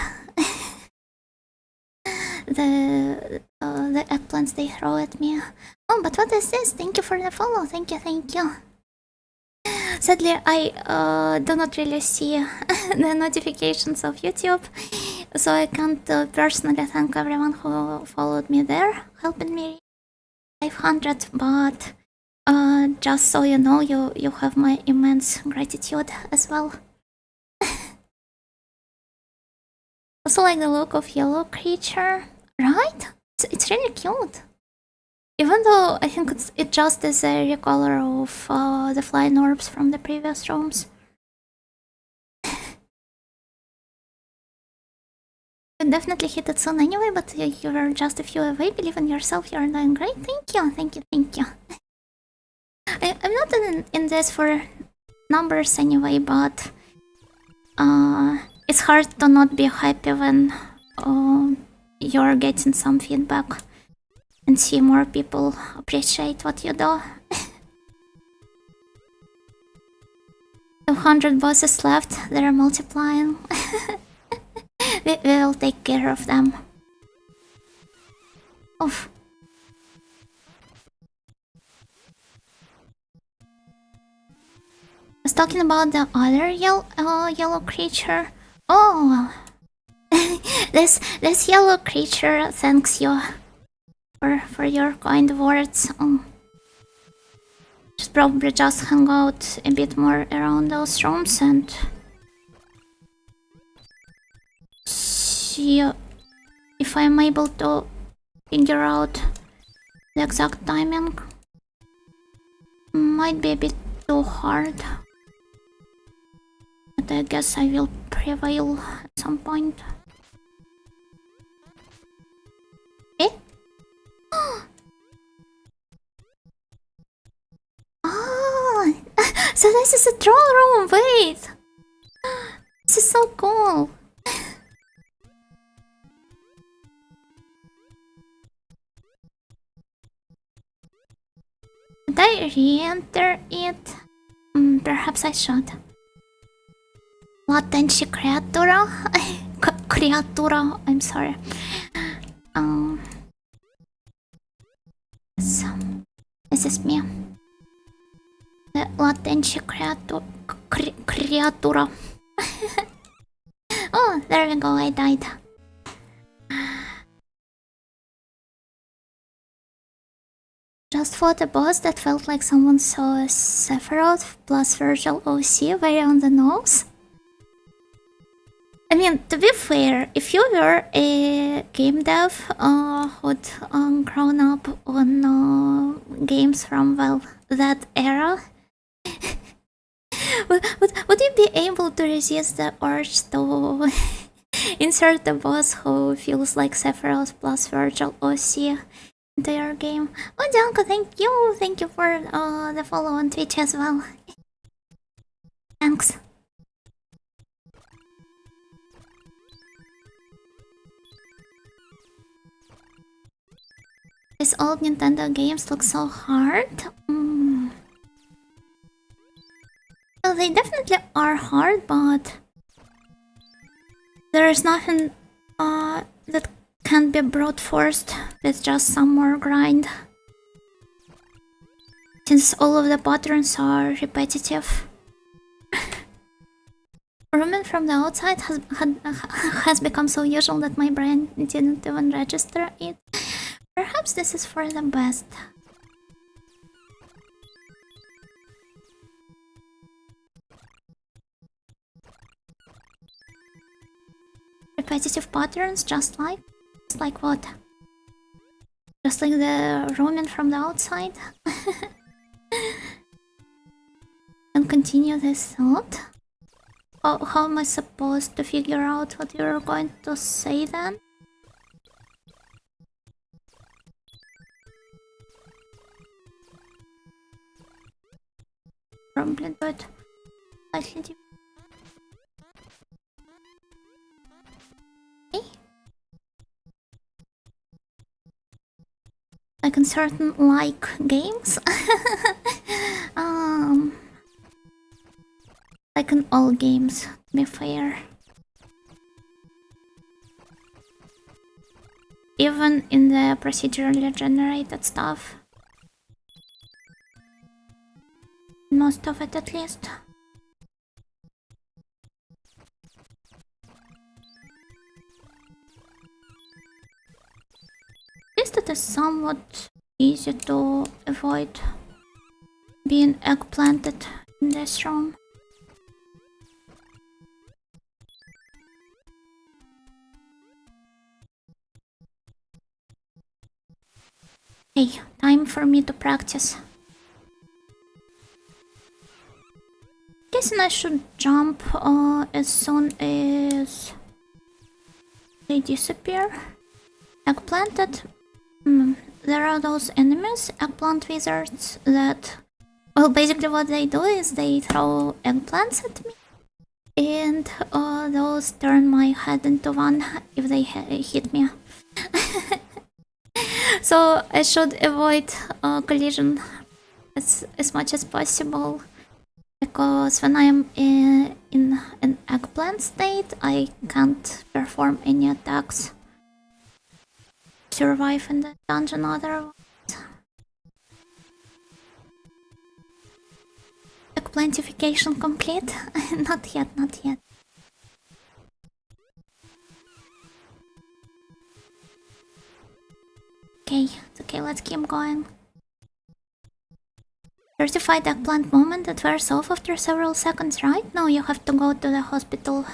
The eggplants they throw at me. Oh, but what is this? Thank you for the follow. Thank you, thank you. Sadly, I do not really see the notifications of YouTube, so I can't personally thank everyone who followed me there, helping me reach 500, but just so you know, you have my immense gratitude as well. Also like the look of yellow creature, right? It's really cute. Even though I think it just is a recolor of the flying orbs from the previous rooms. You definitely hit it soon anyway, but you were just a few away. Believe in yourself, you're doing great. Thank you, thank you, thank you. I'm not in this for numbers anyway, but it's hard to not be happy when you're getting some feedback and see more people appreciate what you do. 200 bosses left, they're multiplying. we will take care of them. Oof. I was talking about the other yellow creature. Oh, this yellow creature thanks you for your kind words. Should probably just hang out a bit more around those rooms and see if I'm able to figure out the exact timing. Might be a bit too hard, but I guess I will prevail at some point. Eh? Oh, so this is a troll room. Wait, this is so cool. Did I re-enter it? Perhaps I should. Latency creatura? Creatura, I'm sorry. So, this is me. The latency creatura. Oh, there we go, I died. just fought a boss that felt like someone saw a Sephiroth plus Virgil OC very on the nose. I mean, to be fair, if you were a game dev who'd grown up on games from, well, that era, would you be able to resist the urge to insert the boss who feels like Sephiroth plus Virgil OC into your game? Oh, Janko, thank you! Thank you for the follow on Twitch as well. Thanks. These old Nintendo games look so hard. Well, they definitely are hard, but there is nothing that can be brute forced with just some more grind. Since all of the patterns are repetitive. Rooming from the outside has become so usual that my brain didn't even register it. Perhaps this is for the best. Repetitive patterns, just like what? Just like the rooming from the outside? And continue this thought. How am I supposed to figure out what you're going to say then? Probably but slightly different. Okay. Like in certain games. Like in all games, to be fair. Even in the procedurally generated stuff. Most of it, at least. At least it is somewhat easy to avoid being eggplanted in this room. Hey, time for me to practice. Guessing I should jump as soon as they disappear. Eggplanted. There are those enemies, eggplant wizards, that... Well, basically what they do is they throw eggplants at me. And those turn my head into one if they hit me. So I should avoid collision as much as possible. Because when I am in an eggplant state, I can't perform any attacks. Survive in the dungeon otherwise. Eggplantification complete? Not yet, not yet. Okay, let's keep going. Certified eggplant moment that wears off after several seconds, right? No, you have to go to the hospital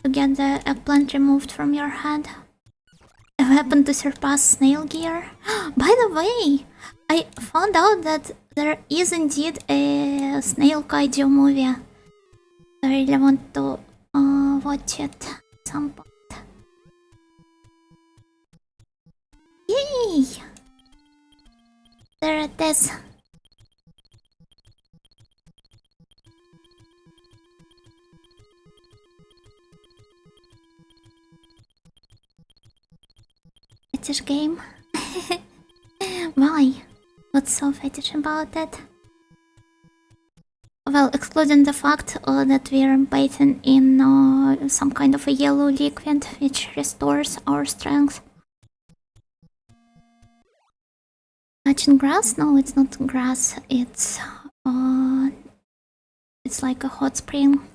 to get the eggplant removed from your head. A weapon to surpass snail gear. By the way, I found out that there is indeed a snail kaiju movie. I really want to watch it at some point. Yay! There it is. Fetish game? Why? What's so fetish about it? Well, excluding the fact that we're bathing in some kind of a yellow liquid which restores our strength. Touching grass? No, it's not grass. It's like a hot spring.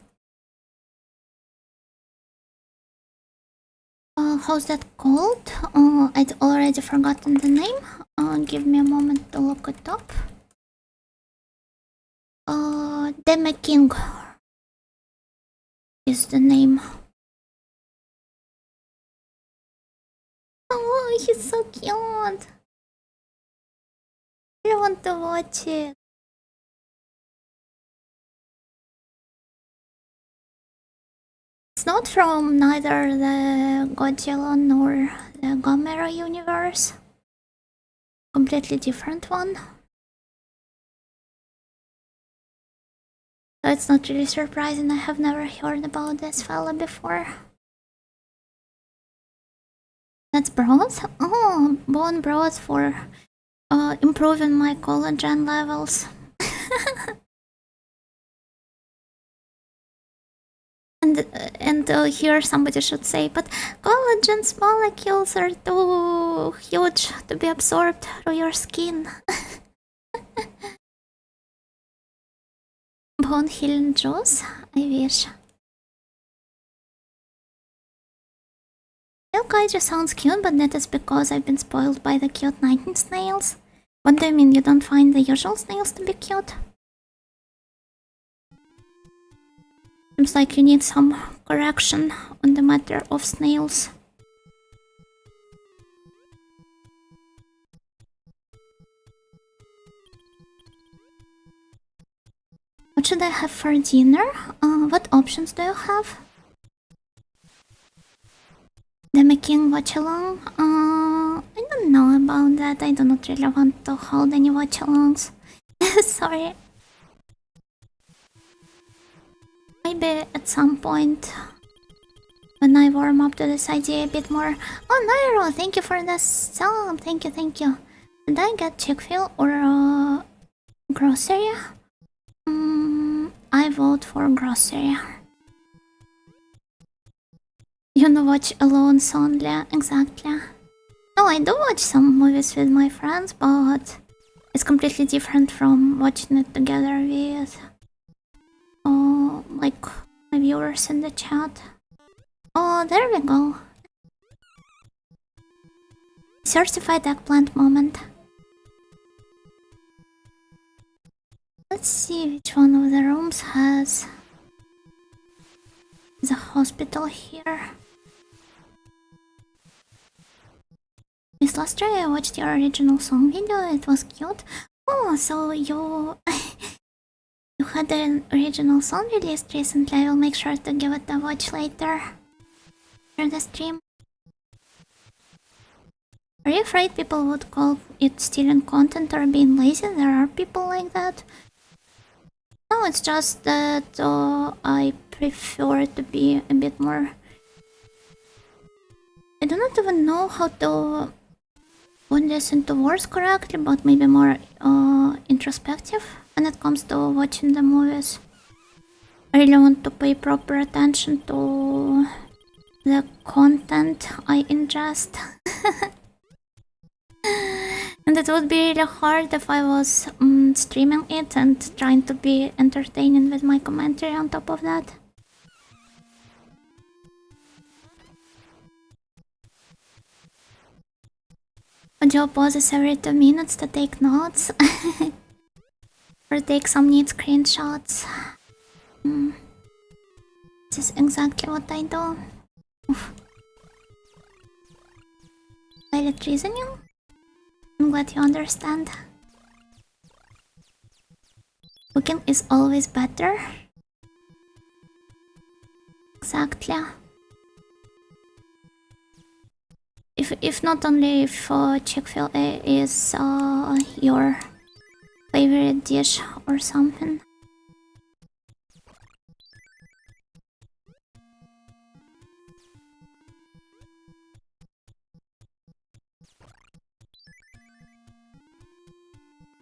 How's that called? I'd already forgotten the name. Give me a moment to look it up. Deme King is the name. Oh, he's so cute. I want to watch it. It's not from neither the Godzilla nor the Gamera universe. Completely different one. So it's not really surprising. I have never heard about this fella before. That's broth? Oh, bone broth for improving my collagen levels. And here somebody should say, but collagen's molecules are too huge to be absorbed through your skin. Bone healing juice? I wish. Kaiju sounds cute, but that is because I've been spoiled by the cute nighting snails. What do you mean, you don't find the usual snails to be cute? Seems like you need some correction on the matter of snails. What should I have for dinner? What options do you have? The making watch along? I don't know about that. I do not really want to hold any watch alongs. Sorry. Maybe at some point when I warm up to this idea a bit more. Oh, Nairo, thank you for the sub. Thank you, thank you. Did I get Chick-fil or grocery? I vote for grocery. You know, watch alone only, exactly. No, I do watch some movies with my friends, but it's completely different from watching it together with like my viewers in the chat. Oh, there we go. Certified eggplant moment. Let's see which one of the rooms has the hospital here. This last try I watched your original song video, it was cute. Oh, so you you had an original song released recently. I will make sure to give it a watch later after the stream. Are you afraid people would call it stealing content or being lazy? There are people like that. No, it's just that I prefer to be a bit more... I do not even know how to put this into words correctly, but maybe more introspective when it comes to watching the movies. I really want to pay proper attention to the content I ingest. And it would be really hard if I was streaming it and trying to be entertaining with my commentary on top of that. Audio pauses every 2 minutes to take notes. Or take some neat screenshots. This is exactly what I do. Oof. Pilot reasoning? I'm glad you understand. Cooking is always better. Exactly. If not only if Chick-fil-A is your favorite dish or something.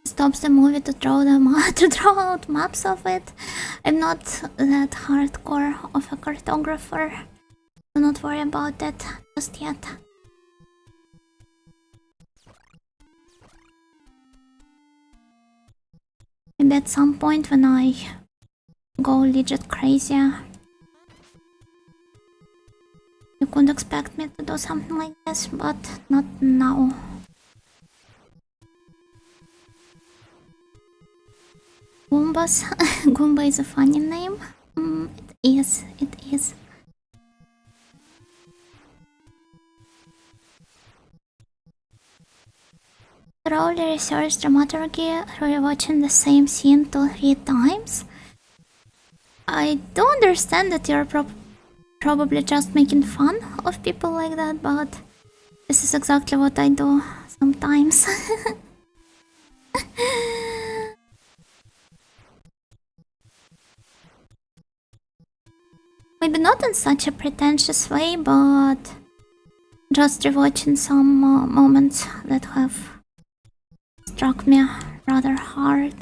Stops the movie to draw out maps of it. I'm not that hardcore of a cartographer. Do not worry about it just yet. Maybe at some point when I go legit crazy, you could expect me to do something like this, but not now. Goombas. Goomba is a funny name. It is. Thoroughly researched dramaturgy through rewatching the same scene 2-3 times. I do understand that you're probably just making fun of people like that, but this is exactly what I do sometimes. Maybe not in such a pretentious way, but just rewatching some moments that have struck me rather hard.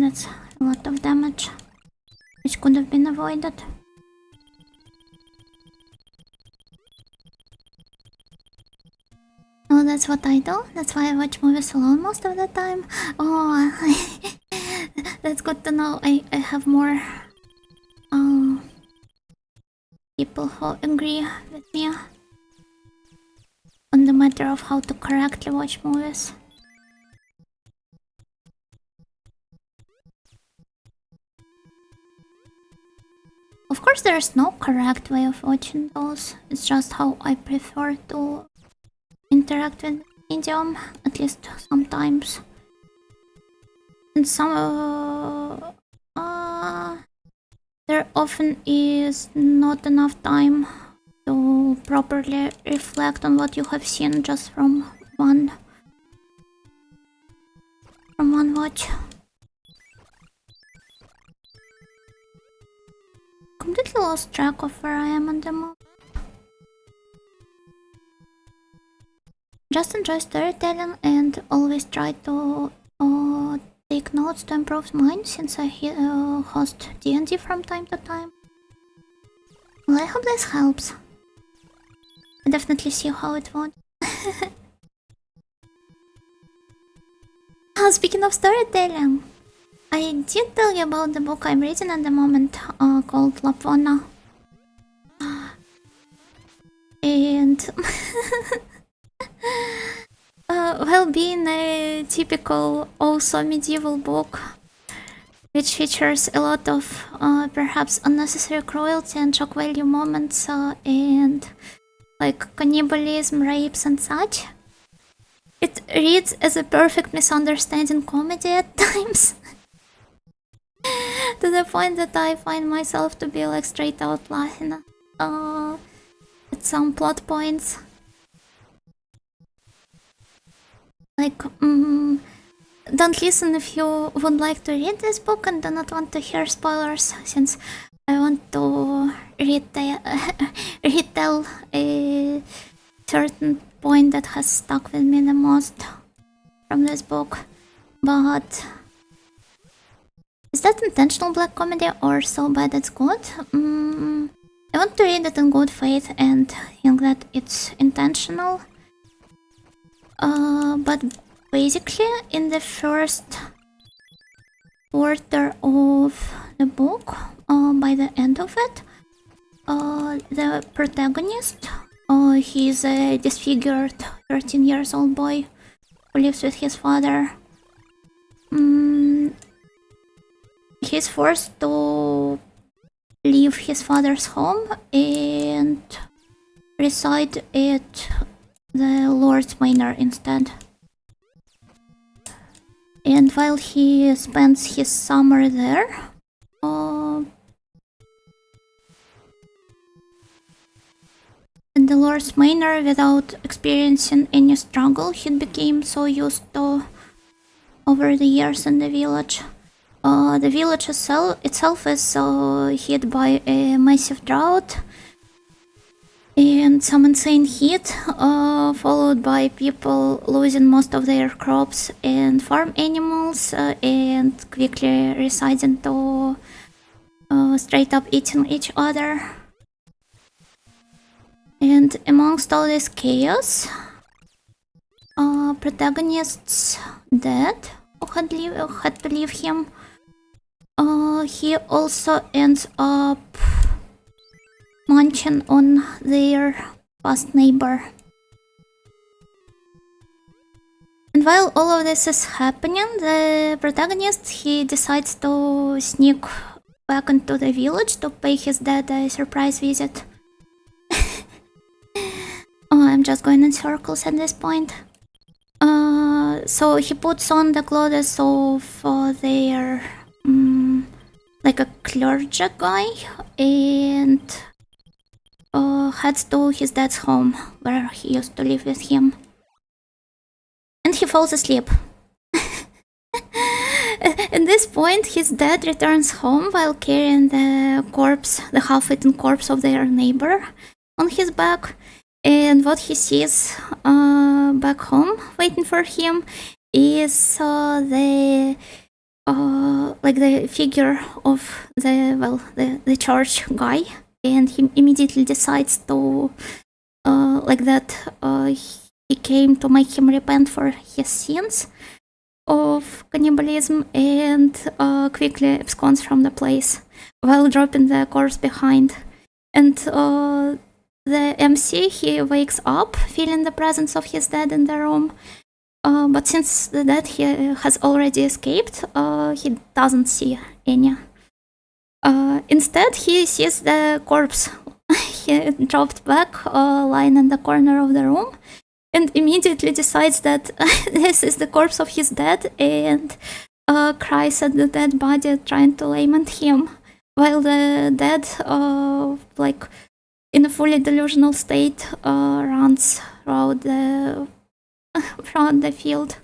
That's a lot of damage, which could have been avoided. Oh, that's what I do. That's why I watch movies alone most of the time. Oh, that's good to know. I have more people who agree with me on the matter of how to correctly watch movies. Of course, there's no correct way of watching those. It's just how I prefer to interact with the medium, at least sometimes. And there often is not enough time to properly reflect on what you have seen just from one watch. Completely lost track of where I am on the map. Just enjoy storytelling and always try to take notes to improve mine, since I host D&D from time to time. Well, I hope this helps. I definitely see how it would. Speaking of storytelling, I did tell you about the book I'm reading at the moment, called Lapvona. And well, being a typical also medieval book, which features a lot of perhaps unnecessary cruelty and shock value moments, and like cannibalism, rapes and such, it reads as a perfect misunderstanding comedy at times. To the point that I find myself to be like straight out laughing at some plot points. Like, don't listen if you would like to read this book and do not want to hear spoilers, since I want to retell a certain point that has stuck with me the most from this book. But is that intentional black comedy or so bad it's good? I want to read it in good faith and think that it's intentional. But basically, in the first quarter of the book, by the end of it, the protagonist, he's a disfigured 13 years old boy who lives with his father. He's forced to leave his father's home and reside at the Lord's Manor instead. And while he spends his summer there, in the Lord's Manor, without experiencing any struggle he became so used to over the years in the village. The village itself is hit by a massive drought and some insane heat, followed by people losing most of their crops and farm animals, and quickly residing to straight up eating each other. And amongst all this chaos, protagonist's dad, who had to leave him, he also ends up munching on their past neighbor. And And while all of this is happening, the protagonist, he decides to sneak back into the village to pay his dad a surprise visit. Oh, I'm just going in circles at this point. So he puts on the clothes of their like a clergy guy and heads to his dad's home where he used to live with him. And he falls asleep. At this point, his dad returns home while carrying the corpse, the half-eaten corpse of their neighbor, on his back. And what he sees back home, waiting for him, is the figure of the church guy, and he immediately decides to he came to make him repent for his sins of cannibalism and quickly absconds from the place while dropping the corpse behind. And the MC, he wakes up feeling the presence of his dad in the room, but since the dad has already escaped, he doesn't see any. Instead, he sees the corpse he dropped back lying in the corner of the room, and immediately decides that this is the corpse of his dad, and cries at the dead body, trying to lament him, while the dad, in a fully delusional state, runs throughout the field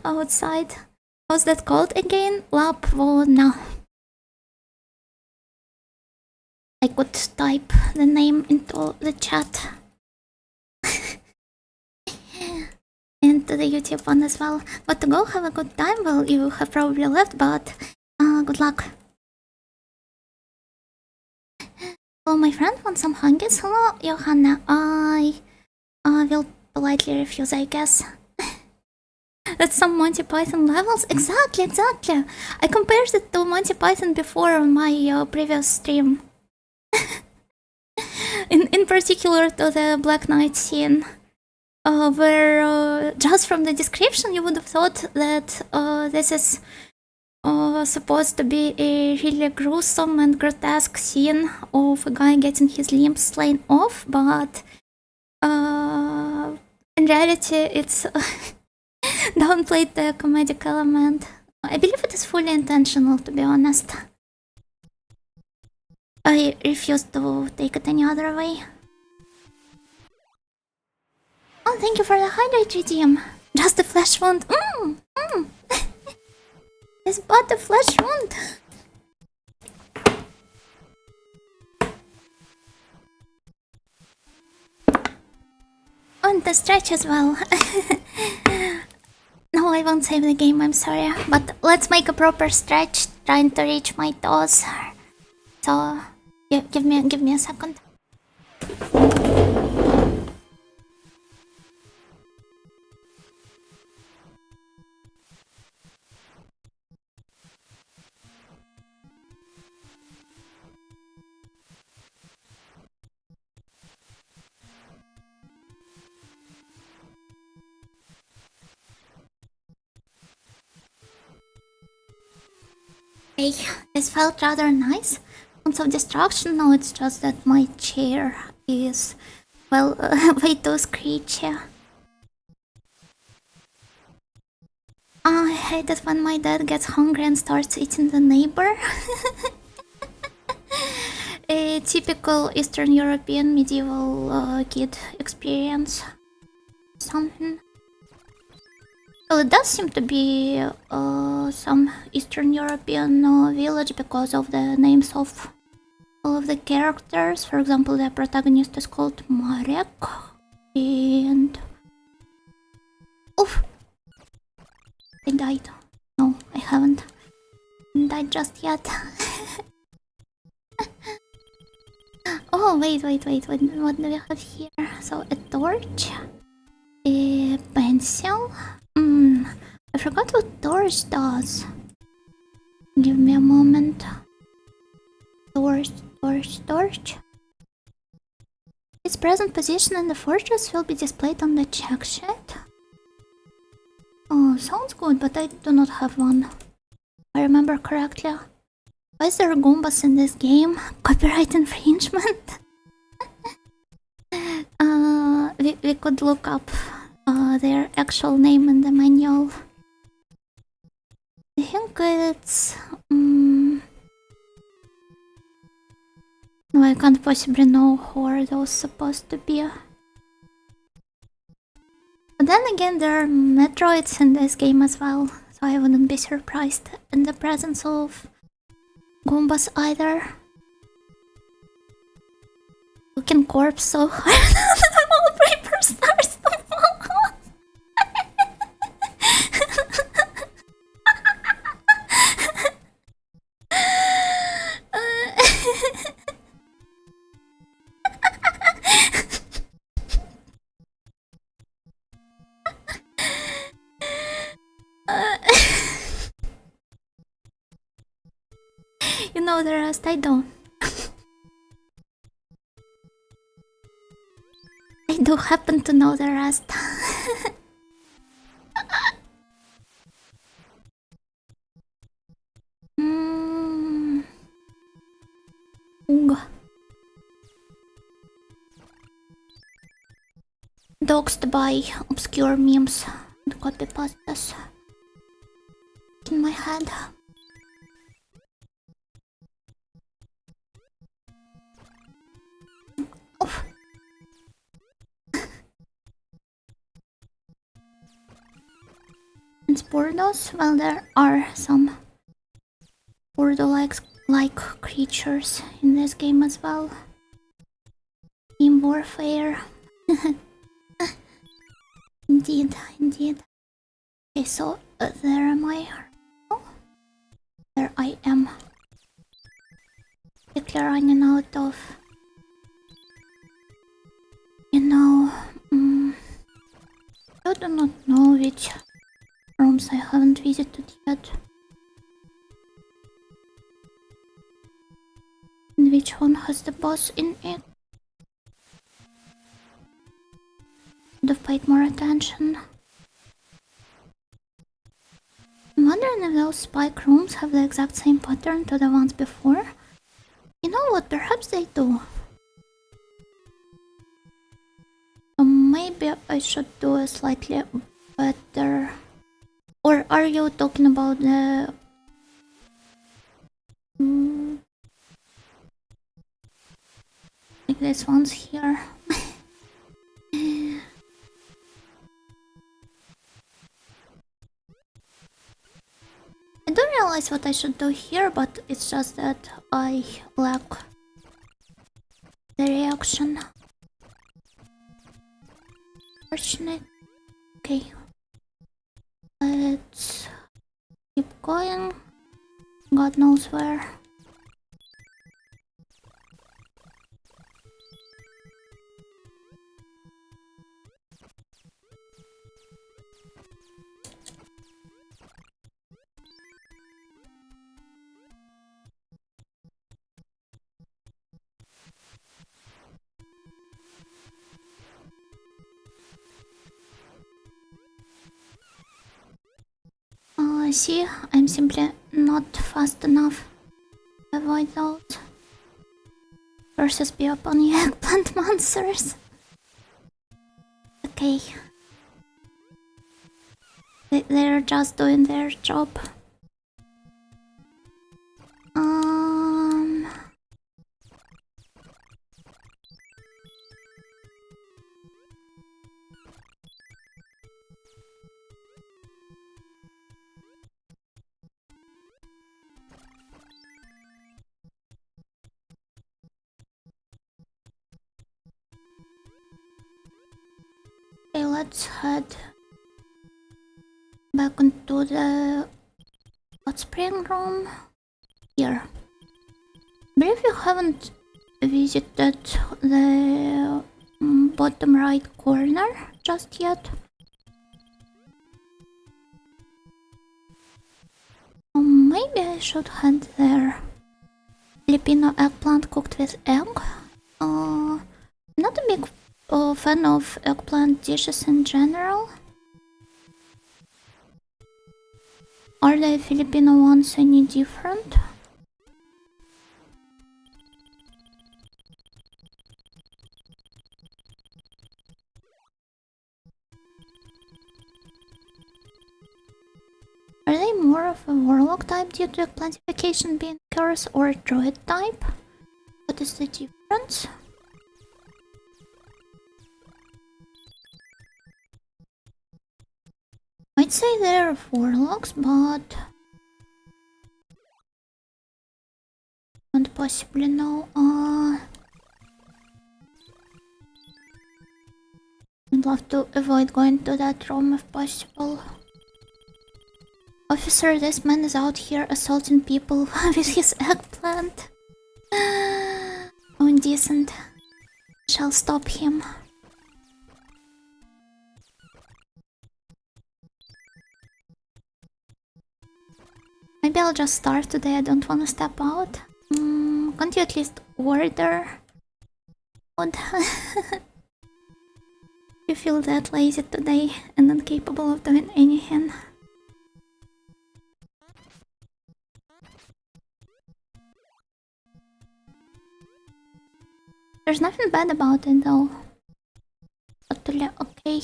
outside. How's that called again? Lapvona. I could type the name into the chat. And to the YouTube one as well. But to go have a good time, well, you have probably left, but good luck. Hello, my friend, want some huggies? Hello, Johanna. I will politely refuse, I guess. That's some Monty Python levels? Exactly. I compared it to Monty Python before on my previous stream. in particular to the Black Knight scene, where just from the description you would have thought that this is supposed to be a really gruesome and grotesque scene of a guy getting his limbs slain off, but in reality it's downplayed the comedic element. I believe it is fully intentional, to be honest. I refuse to take it any other way. Oh, thank you for the hydrate redeem. Just a flesh wound. It's but a flesh wound. And the stretch as well. No, I won't save the game, I'm sorry. But let's make a proper stretch, trying to reach my toes. So, give me a second. Hey, this felt rather nice. Tons of destruction? No, it's just that my chair is, well, way too screechy. I hate it when my dad gets hungry and starts eating the neighbor. A typical Eastern European medieval kid experience. Something. Well, it does seem to be some Eastern European village because of the names of all of the characters. For example, the protagonist is called Marek, and oof, I died. No, I haven't died just yet. Oh, wait, what do we have here? So, a torch, a pencil. I forgot what torch does. Give me a moment. Torch. Its present position in the fortress will be displayed on the check sheet. Sounds good, but I do not have one. I remember correctly. Why is there Goombas in this game? Copyright infringement? We could look up their actual name in the manual. I think it's... No, I can't possibly know who are those supposed to be. But then again, there are Metroids in this game as well, so I wouldn't be surprised in the presence of Goombas either. Looking corpse so hard. All paper stars to fall. You know the rest, I don't. I do happen to know the rest. Ugh. Doxed by obscure memes and copypastas in my head. And Spordos, well, there are some Spordo-like creatures in this game as well. Team warfare. Indeed, indeed. Okay, so there am I. Oh, there I am. Quickly running out of... You know... I do not know which rooms I haven't visited yet. And which one has the boss in it? Should have paid more attention. I'm wondering if those spike rooms have the exact same pattern to the ones before. You know what, perhaps they do. So maybe I should do a slightly better... Or are you talking about the... like this one's here? I don't realize what I should do here, but it's just that I lack the reaction. Fortunate. Okay. Let's keep going. God knows where. See, I'm simply not fast enough to avoid those. Versus be up on the eggplant monsters. Okay. They're just doing their job. Okay, let's head back into the hot spring room here. I believe you haven't visited the bottom right corner just yet. Maybe I should head there. Filipino eggplant cooked with egg. Not a big fan of eggplant dishes in general. are the Filipino ones any different? Are they more of a warlock type due to classification being Icarus or a druid type? What is the difference? I'd say they're warlocks, but don't possibly know. I'd love to avoid going to that room if possible. Officer, this man is out here assaulting people with his eggplant. How indecent. Shall stop him. Maybe I'll just starve today, I don't wanna step out. Can't you at least order food? You feel that lazy today and incapable of doing anything. There's nothing bad about it though. Totally okay.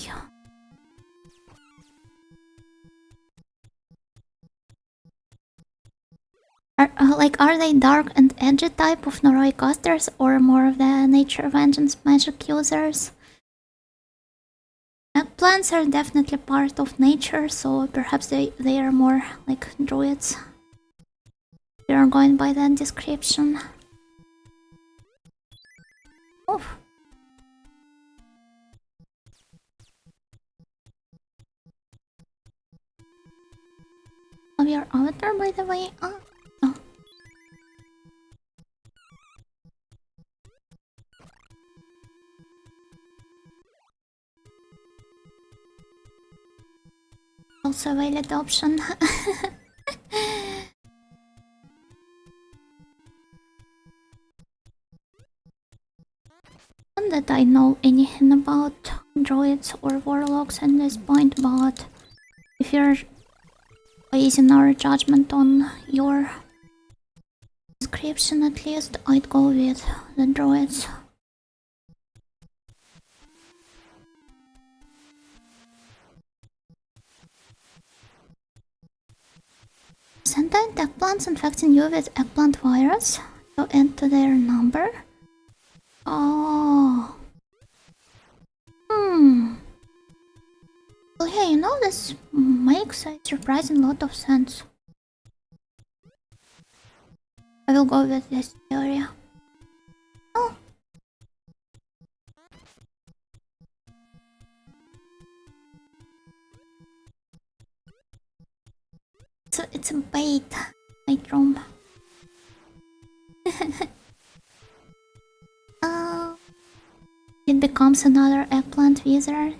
Are they dark and edgy type of Noroi casters or more of the nature vengeance magic users? Plants are definitely part of nature, so perhaps they are more like druids. We are going by that description. Oof. Of your avatar, by the way? Oh. Also a valid option. Not that I know anything about druids or warlocks at this point, but if you're basing our judgment on your description at least, I'd go with the druids. Sentient eggplants infecting you with eggplant virus to add to their number? Oh. Well, hey, you know, this makes a surprising lot of sense. I will go with this theory. Oh. It's a bait. Night room. It becomes another eggplant wizard.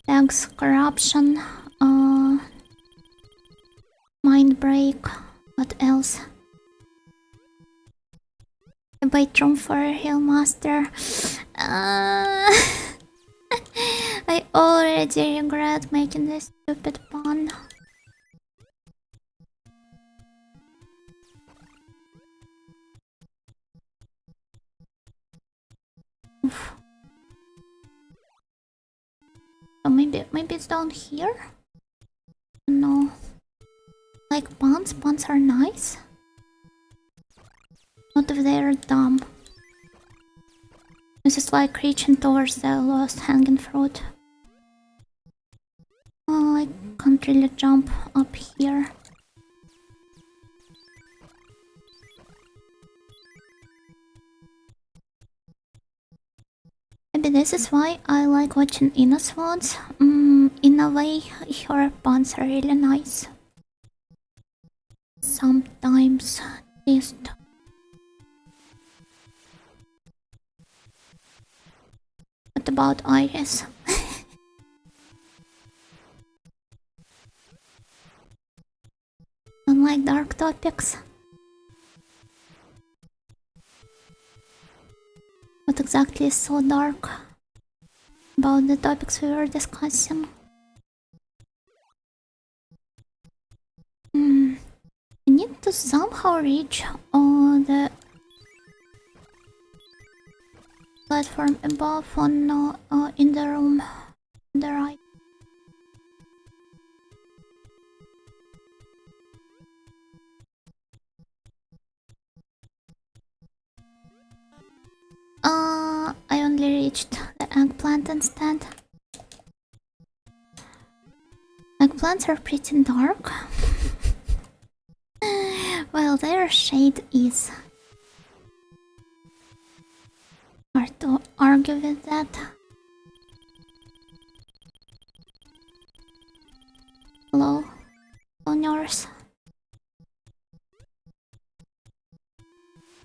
Tags corruption. Mind break. What else? A bait room for a hill master. I already regret making this stupid pun. Oof. So maybe it's down here? No. Like puns are nice. Not if they're dumb. This is like reaching towards the lowest hanging fruit. Oh, I can't really jump up here. Maybe this is why I like watching Ina's VODs. In a way, her puns are really nice. Sometimes, at least. What about Iris? Don't like dark topics. What exactly is so dark? about the topics we were discussing. I need to somehow reach the platform above on in the room on the right. I only reached the eggplant instead. Eggplants are pretty dark. Well, their shade is hard to argue with that. Hello, nurse.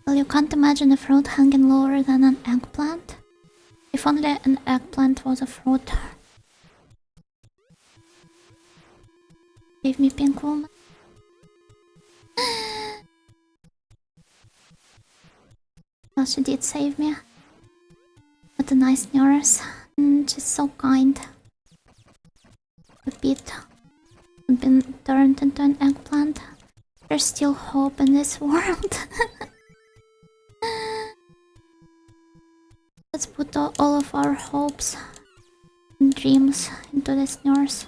Well, you can't imagine a fruit hanging lower than an eggplant. If only an eggplant was a fruit. Give me pink woman. Well, she did save me. What a nice nurse. She's so kind. A bit had been turned into an eggplant. There's still hope in this world. Let's put all of our hopes and dreams into this nurse.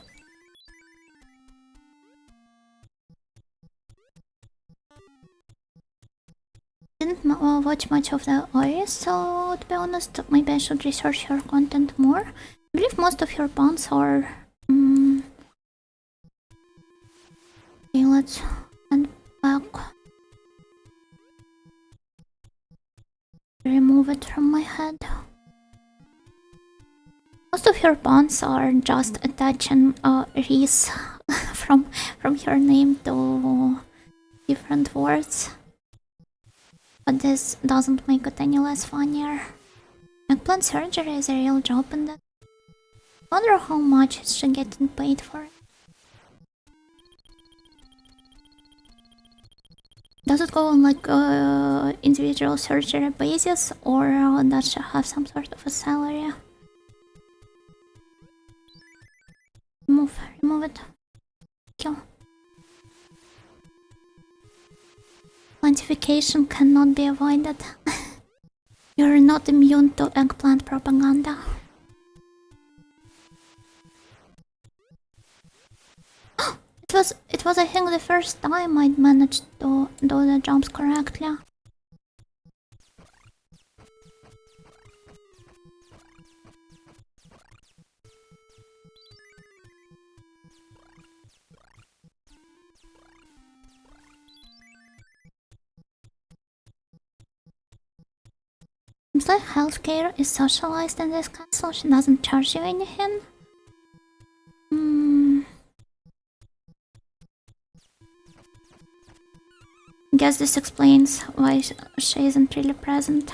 Didn't watch much of the OIS, so to be honest, maybe I should research her content more. I believe most of her puns are... Okay, let's head back. Remove it from my head. Most of her puns are just attaching Reese from her name to different words. But this doesn't make it any less funnier. Eggplant surgery is a real job in that. I wonder how much is she getting paid for it. Does it go on like individual surgery basis, or does she have some sort of a salary? Remove it. Kill. Quantification cannot be avoided. You're not immune to eggplant propaganda. It was I think the first time I'd managed to do the jumps correctly. Seems like healthcare is socialized in this castle. She doesn't charge you anything. Guess this explains why she isn't really present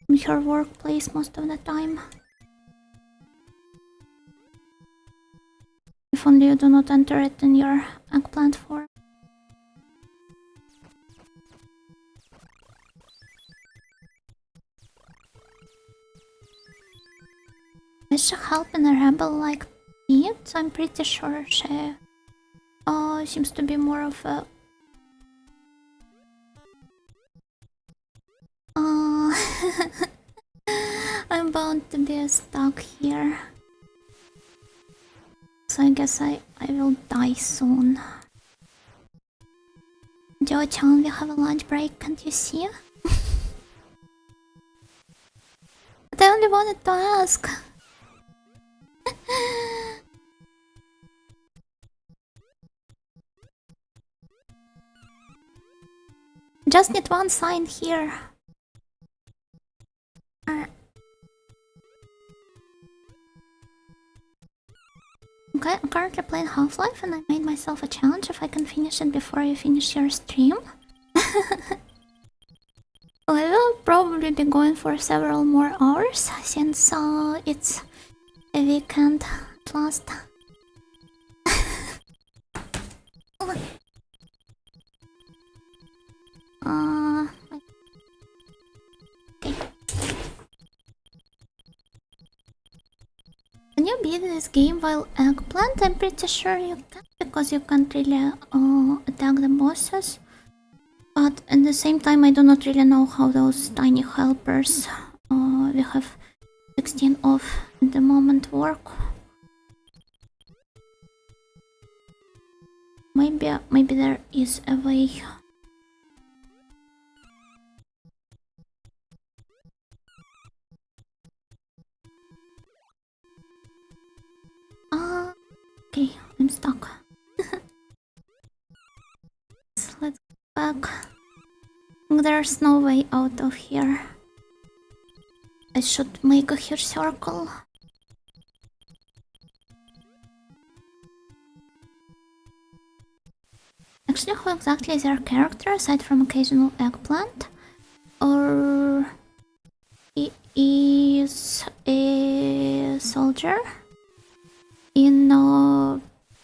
in her workplace most of the time. If only you do not enter it in your eggplant form. Is she helping a rebel like me? So I'm pretty sure she seems to be more of a I'm bound to be stuck here. So I guess I will die soon. Joe-chan, we have a lunch break, can't you see? But I only wanted to ask. Just need one sign here. Okay, I'm currently playing Half-Life and I made myself a challenge if I can finish it before you finish your stream. Well, I will probably be going for several more hours since it's a weekend at last. Okay. Can you beat this game while eggplant? I'm pretty sure you can't because you can't really attack the bosses. But at the same time, I do not really know how those tiny helpers we have 16 of at the moment work. Maybe there is a way. Okay, I'm stuck. So let's go back. There's no way out of here. I should make a huge circle. Actually, who exactly is their character aside from occasional eggplant? Or he is a soldier in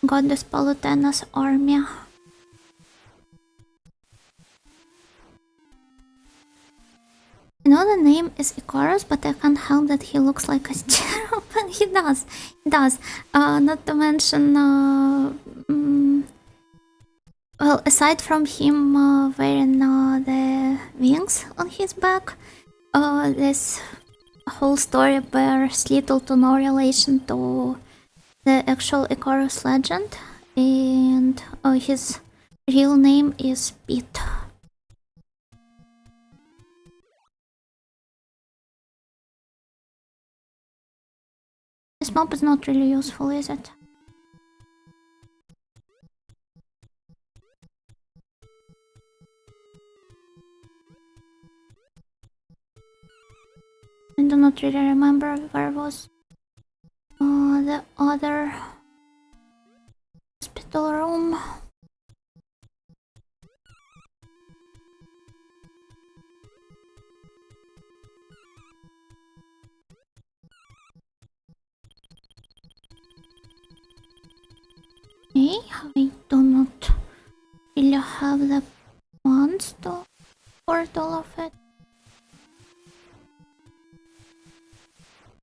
Goddess Palutena's army. I know the name is Icarus, but I can't help that he looks like a cherub. He does. Not to mention, well, aside from him wearing the wings on his back, this whole story bears little to no relation to the actual Icarus legend, and his real name is Pete. This map is not really useful, is it? I do not really remember where was the other hospital room. Okay, I do not really have the funds to afford all of it.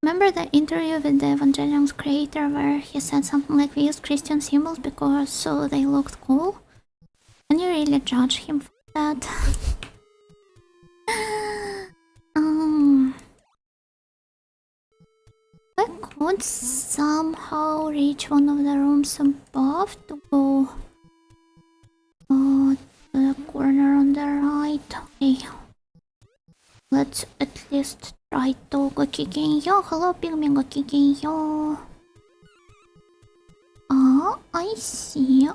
Remember the interview with the Evangelion's creator where he said something like we used Christian symbols because so they looked cool? Can you really judge him for that? I could somehow reach one of the rooms above to go to the corner on the right. Okay. Let's at least try to go kigenyo. Hello, pygmy, go kigenyo. Ah, I see.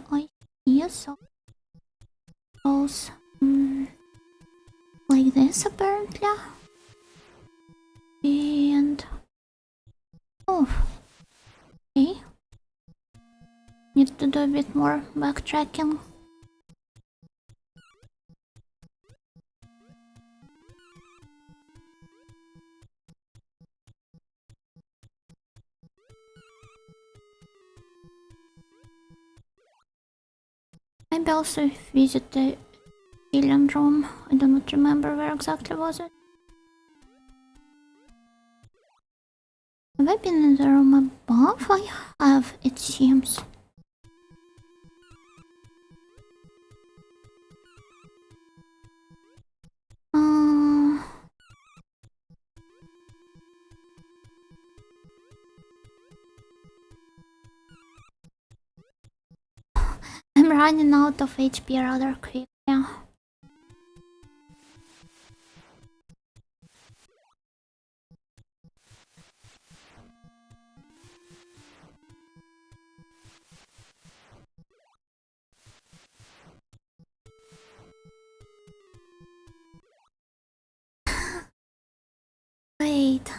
So those like this apparently. And oh, okay. Need to do a bit more backtracking. Maybe also visit the alien room. I do not remember where exactly was it. Have I been in the room above? I have, it seems. I'm running out of HP rather quick, yeah. Wait.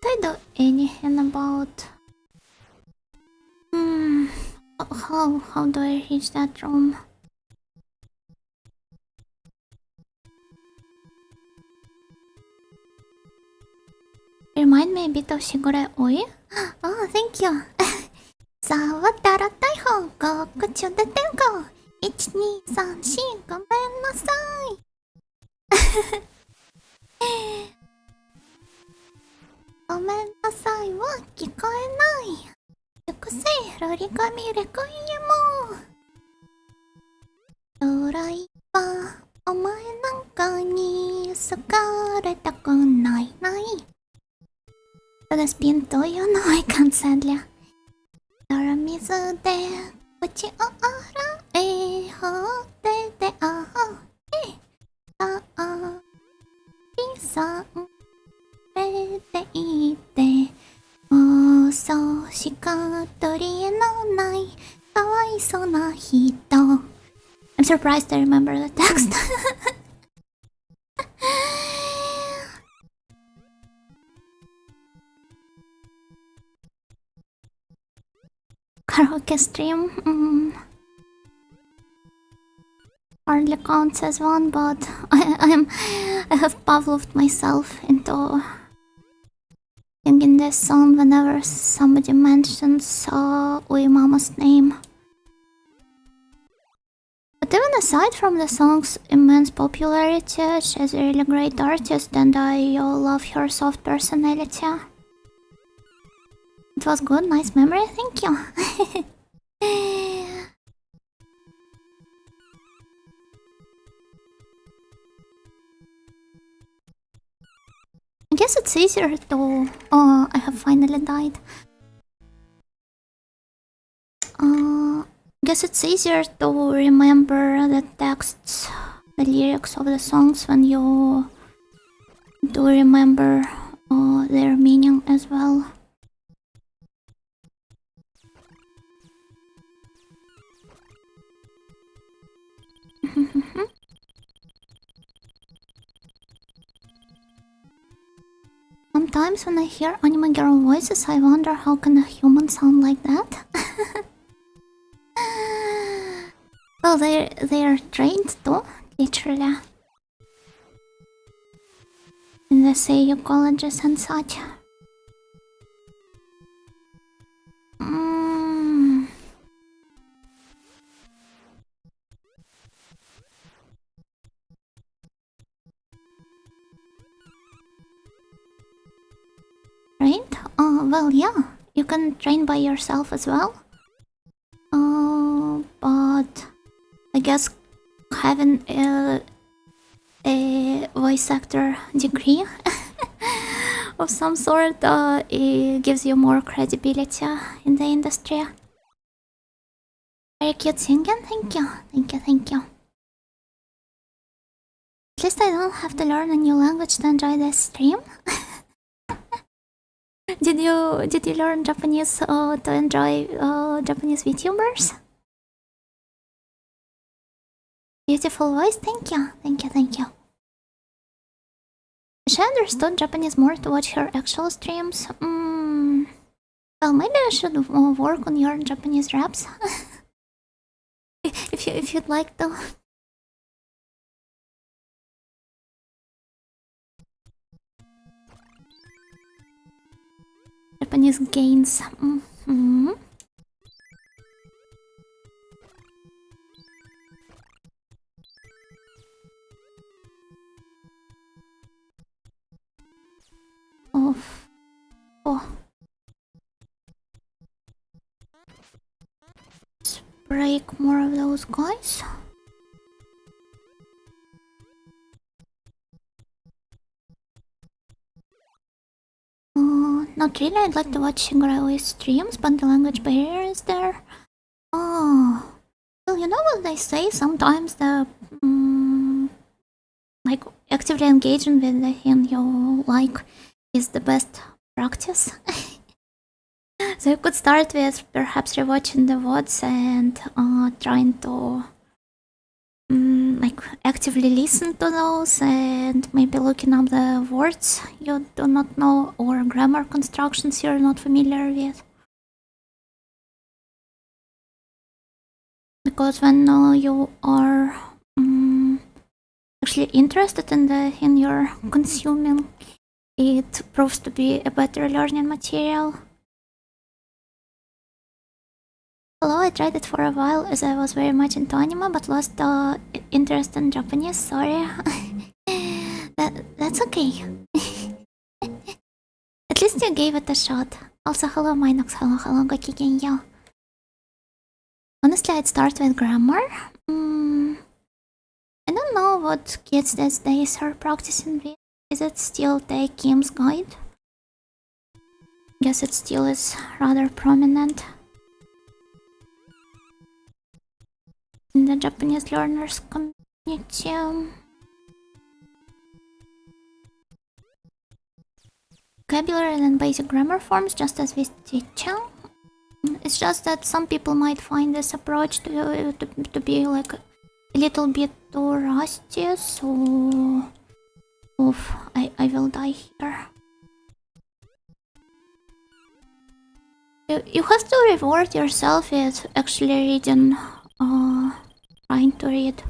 Did I do anything about... How do I reach that room? Remind me a bit of Shigure Oi? Oh, thank you. さあ、わたら逮捕ごくちょでてんこ 1,2,3,4 ごめんなさいごめんないは聞こえない。熟成ロリガミレコイエも。ドライバー、お前なんかに好かれたくないない。So the spin to you know I can't sadly. 泥水で口を洗え、ほってであえ、ああ、ピさん、れていて、もうそうしか取り柄のないかわいそうな人。I'm surprised I remember the text. Karaoke stream hardly counts as one, but I have Pavloved myself into singing this song whenever somebody mentions Uy Mama's name. But even aside from the song's immense popularity, she's a really great artist and I love her soft personality. It was good, nice memory, thank you. I guess it's easier to... Oh, I have finally died. I guess it's easier to remember the texts, the lyrics of the songs when you do remember their meaning as well. Sometimes when I hear anime girl voices, I wonder how can a human sound like that? Well, they're trained too, literally. In the seiyuu colleges and such. Trained? Well, yeah. You can train by yourself as well. But I guess having a voice actor degree of some sort it gives you more credibility in the industry. Very cute singing, thank you, thank you, thank you. At least I don't have to learn a new language to enjoy this stream. Did you learn Japanese to enjoy Japanese VTubers? Beautiful voice, thank you, thank you, thank you. She understood Japanese more to watch her actual streams. Well, maybe I should work on your Japanese raps. if you'd like to. Japanese gains. Oh. Let's break more of those guys. Not really, I'd like to watch Shigarawi's streams, but the language barrier is there. Oh. Well, you know what they say, sometimes the... like, actively engaging with the thing you like is the best practice. So you could start with perhaps rewatching the VODs and trying to like actively listen to those and maybe looking up the words you do not know or grammar constructions you're not familiar with. Because when you are actually interested in the thing you're consuming, it proves to be a better learning material. Hello, I tried it for a while as I was very much into anime but lost interest in Japanese, sorry. That's okay. At least least you gave it a shot. Also, hello Minox, hello Gokigenyo. Honestly, I'd start with grammar. I don't know what kids these days are practicing with. Is it still Take Kim's Guide? Guess it still is rather prominent in the Japanese learners community. Vocabulary and basic grammar forms just as with teaching. It's just that some people might find this approach to be like a little bit too rusty, so I will die here. You have to reward yourself with actually reading, trying to read.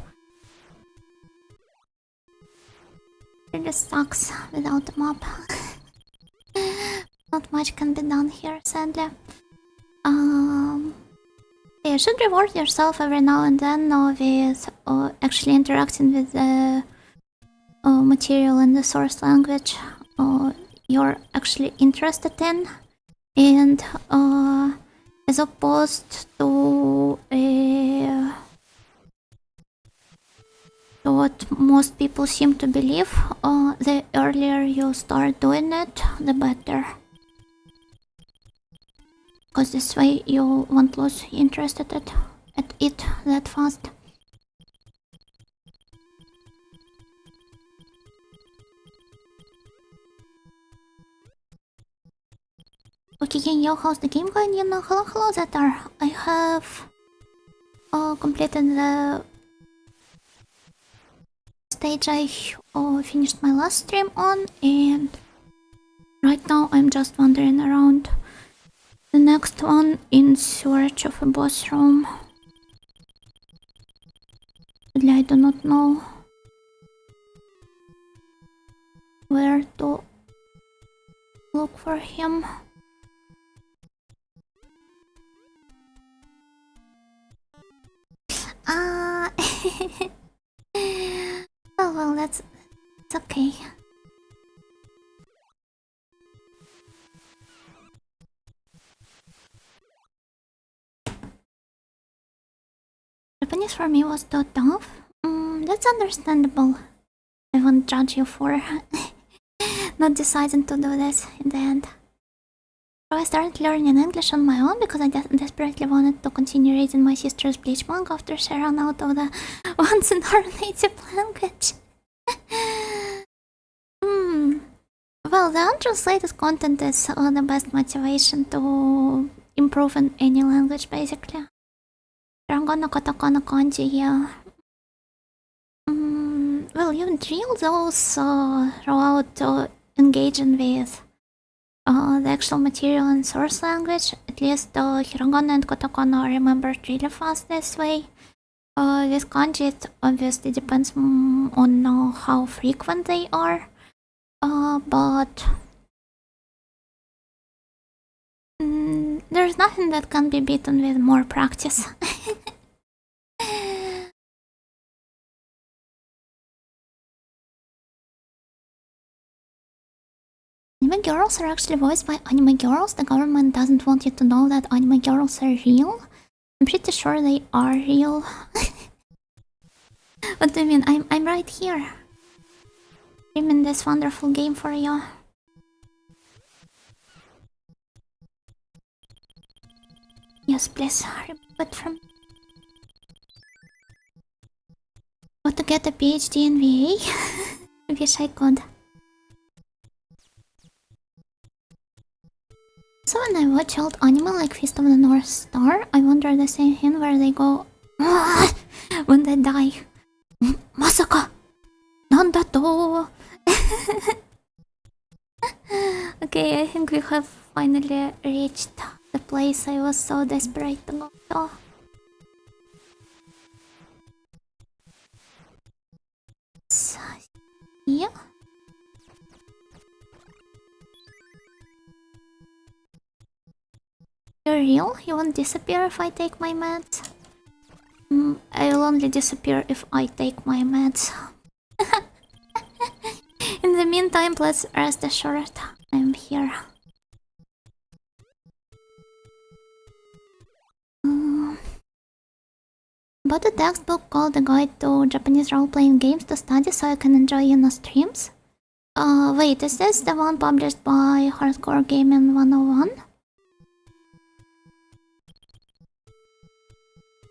It just sucks without a map. Not much can be done here, sadly. You should reward yourself every now and then with actually interacting with the material in the source language you're actually interested in, and as opposed to what most people seem to believe, the earlier you start doing it, the better. Because this way you won't lose interest at it that fast. Okay, yo, how's the game going? You know, hello, Zetar. I have completed the stage I finished my last stream on, and right now I'm just wandering around the next one in search of a boss room. Sadly, I do not know where to look for him. Oh well, it's okay. Japanese for me was too tough. That's understandable. I won't judge you for not deciding to do this in the end. So I started learning English on my own because I desperately wanted to continue reading my sister's Bleach manga after she ran out of the ones in her native language. Well, the untranslated content is the best motivation to improve in any language, basically. Hiragana, katakana, kanji, yeah. Well, you drill those throughout engaging with the actual material and source language. At least hiragana and katakana are remembered really fast this way. With kanji, it obviously depends on how frequent they are. But there's nothing that can be beaten with more practice. Anime girls are actually voiced by anime girls. The government doesn't want you to know that anime girls are real. I'm pretty sure they are real. What do you mean? I'm right here, streaming this wonderful game for you. Yes, please remove it from. How to get a PhD in VA? I wish I could. So when I watch old anime like Fist of the North Star, I wonder the same thing where they go when they die. Masaka! Nandato! Okay, I think we have finally reached the place I was so desperate to go to. So, yeah. You're real? You won't disappear if I take my meds? I'll only disappear if I take my meds. In the meantime, let's rest assured I'm here. textbook called A Guide to Japanese Role-Playing Games to Study so I can enjoy in the streams. Wait, is this the one published by Hardcore Gaming 101?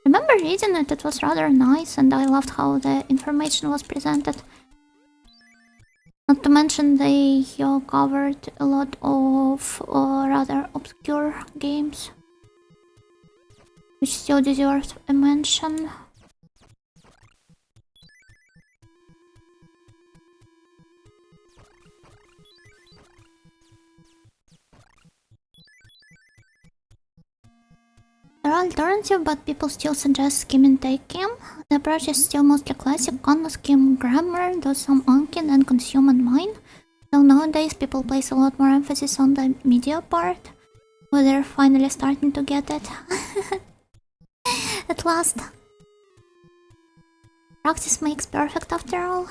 Remember reading it, it was rather nice and I loved how the information was presented. Not to mention they covered a lot of rather obscure games, which still deserves a mention. There are alternatives, but people still suggest skim and take skim. The approach is still mostly classic, con skim grammar, do some Anki, then consume and mine. Though nowadays people place a lot more emphasis on the media part, but they're finally starting to get it. At last. Practice makes perfect after all.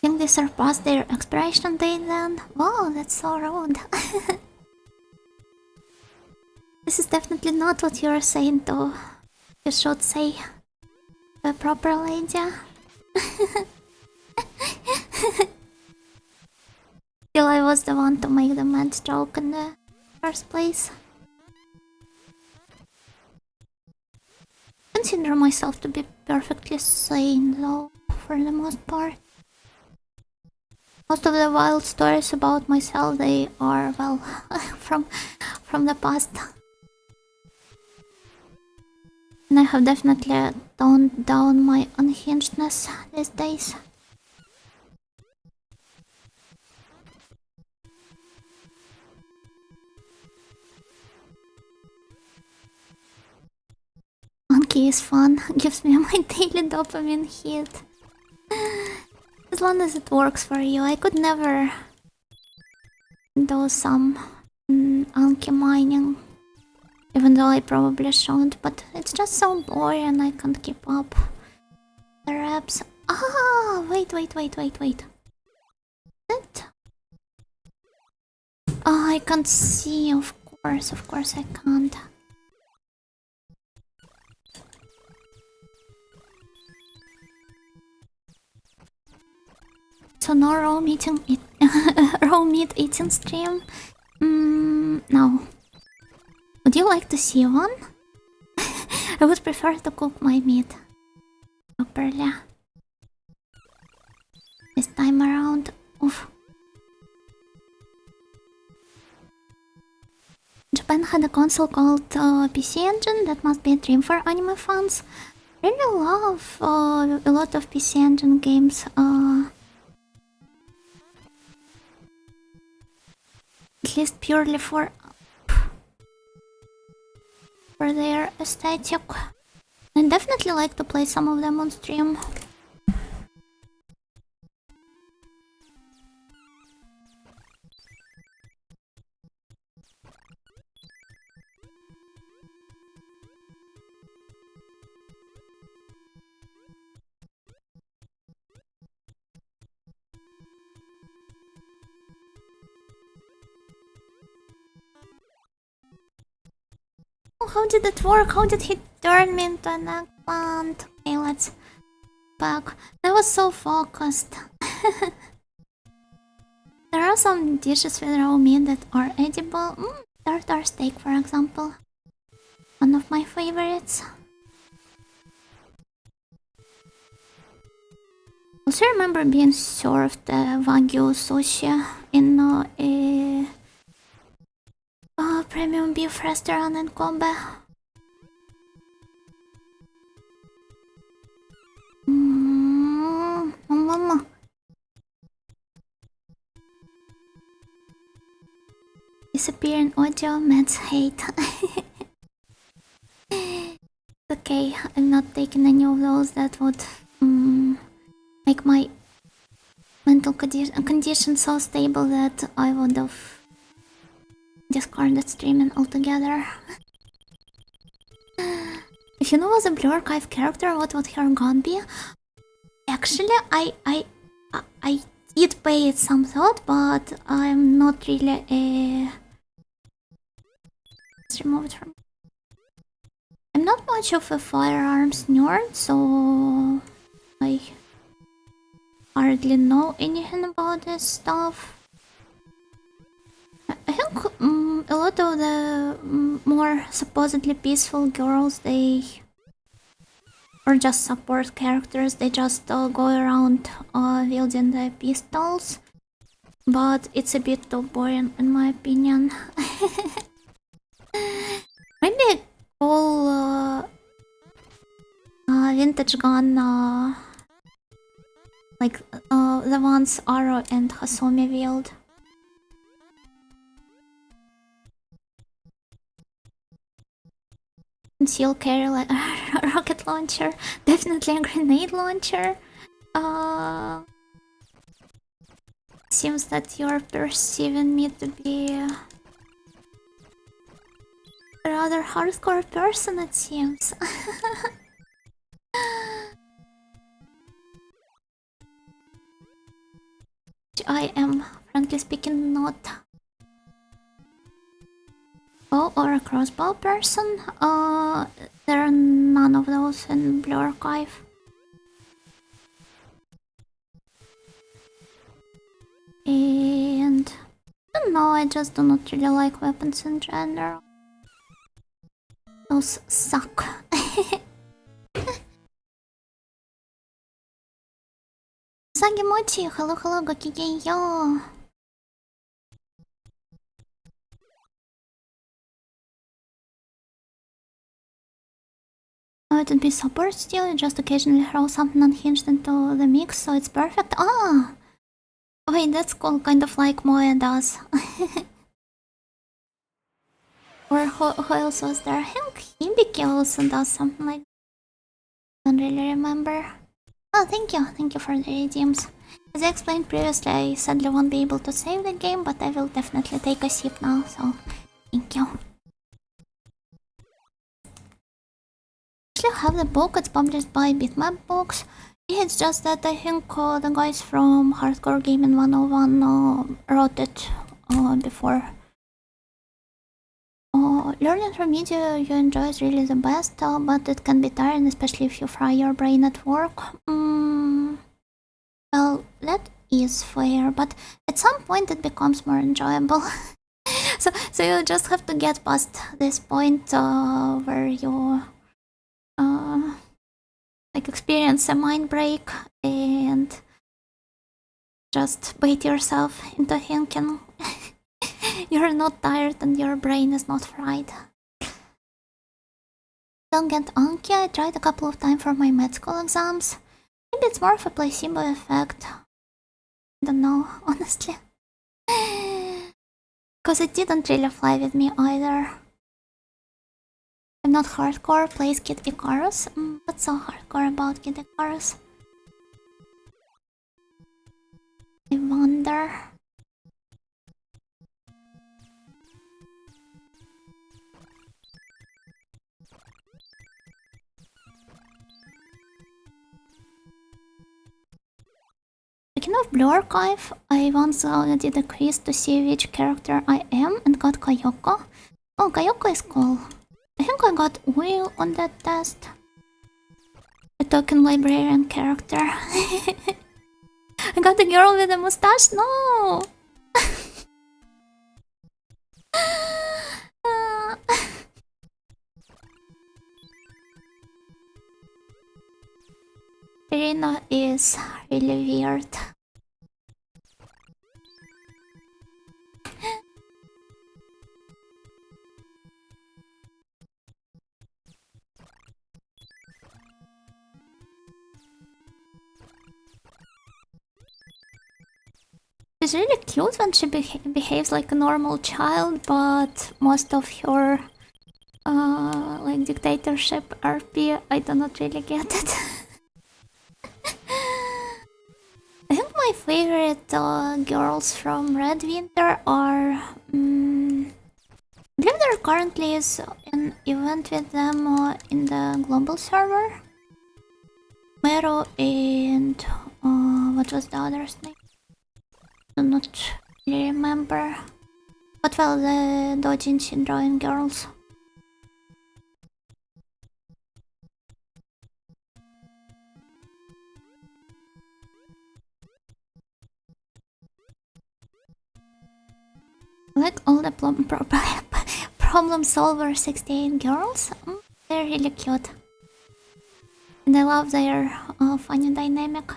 Think they surpassed their expiration date then? Wow, that's so rude. This is definitely not what you're saying though. You should say a proper lady. Still, I was the one to make the mad joke in the first place. I consider myself to be perfectly sane though, for the most part. Most of the wild stories about myself, they are, well, from the past. And I have definitely toned down my unhingedness these days. Monkey is fun, gives me my daily dopamine hit. As long as it works for you, I could never do some Anki mining. Even though I probably should, but it's just so boring, I can't keep up the reps. Ah, wait. What? Oh, I can't see, of course I can't. So no raw meat eating stream? No. Would you like to see one? I would prefer to cook my meat properly. This time around. Oof. Japan had a console called PC Engine. That must be a dream for anime fans. Really love a lot of PC Engine games. At least purely for their aesthetic. I'd definitely like to play some of them on stream. How did it work? How did he turn me into an eggplant? Okay, let's back. I was so focused. There are some dishes with raw meat that are edible. Tartar steak, for example. One of my favorites. Also remember being served Wagyu sushi in a premium beef restaurant in Kobe. Mama. Disappearing audio, Matt's hate. Okay, I'm not taking any of those that would make my mental condition so stable that I would have discarded streaming altogether. If you know was a Blue Archive character, what would her gun be? Actually, I did pay it some thought, but I'm not really a... Let's remove it from... I'm not much of a firearms nerd, so I hardly know anything about this stuff. I think a lot of the more supposedly peaceful girls, or just support characters, they just go around wielding their pistols. But it's a bit too boring in my opinion. Maybe all vintage gun, like the ones Aro and Hasumi wield. Conceal carry like rocket launcher, definitely a grenade launcher. Seems that you're perceiving me to be a rather hardcore person, it seems. I am, frankly speaking, not. Bow or a crossbow person? There are none of those in Blue Archive. And I don't know, I just do not really like weapons in general. Those suck. Sagimochi, hello, hello, gokigenyo. Oh, it would be support still, you just occasionally throw something unhinged into the mix, so it's perfect. Ah! Wait, that's cool, kind of like Moya does. Or who else was there? I think Hibiki also does something like that. Don't really remember. Oh, thank you for the redeems. As I explained previously, I sadly won't be able to save the game, but I will definitely take a sip now, so thank you. I actually have the book, it's published by Bitmap Books. It's just that I think the guys from Hardcore Gaming 101 wrote it before. Learning from media you enjoy is really the best, but it can be tiring, especially if you fry your brain at work. Well, that is fair, but at some point it becomes more enjoyable. so you just have to get past this point where you like experience a mind break and just bait yourself into thinking you're not tired and your brain is not fried. Don't get anky, I tried a couple of times for my med school exams. Maybe it's more of a placebo effect. I don't know, honestly. Cause it didn't really fly with me either. I'm not hardcore, plays Kid Icarus. What's so hardcore about Kid Icarus? I wonder. Speaking of Blue Archive, I once did a quiz to see which character I am and got Kayoko. Oh, Kayoko is cool. I think I got Will on that test. A token librarian character. I got a girl with a mustache? No! Irina is really weird. She's really cute when she behaves like a normal child, but most of her like dictatorship RP, I do not really get it. I think my favorite girls from Red Winter are... I believe there currently is an event with them in the global server. Mero and... what was the other's name? I do not really remember. But well, the doujinshi drawing girls. Like all the problem solver 68 girls. They're really cute. And I love their funny dynamic.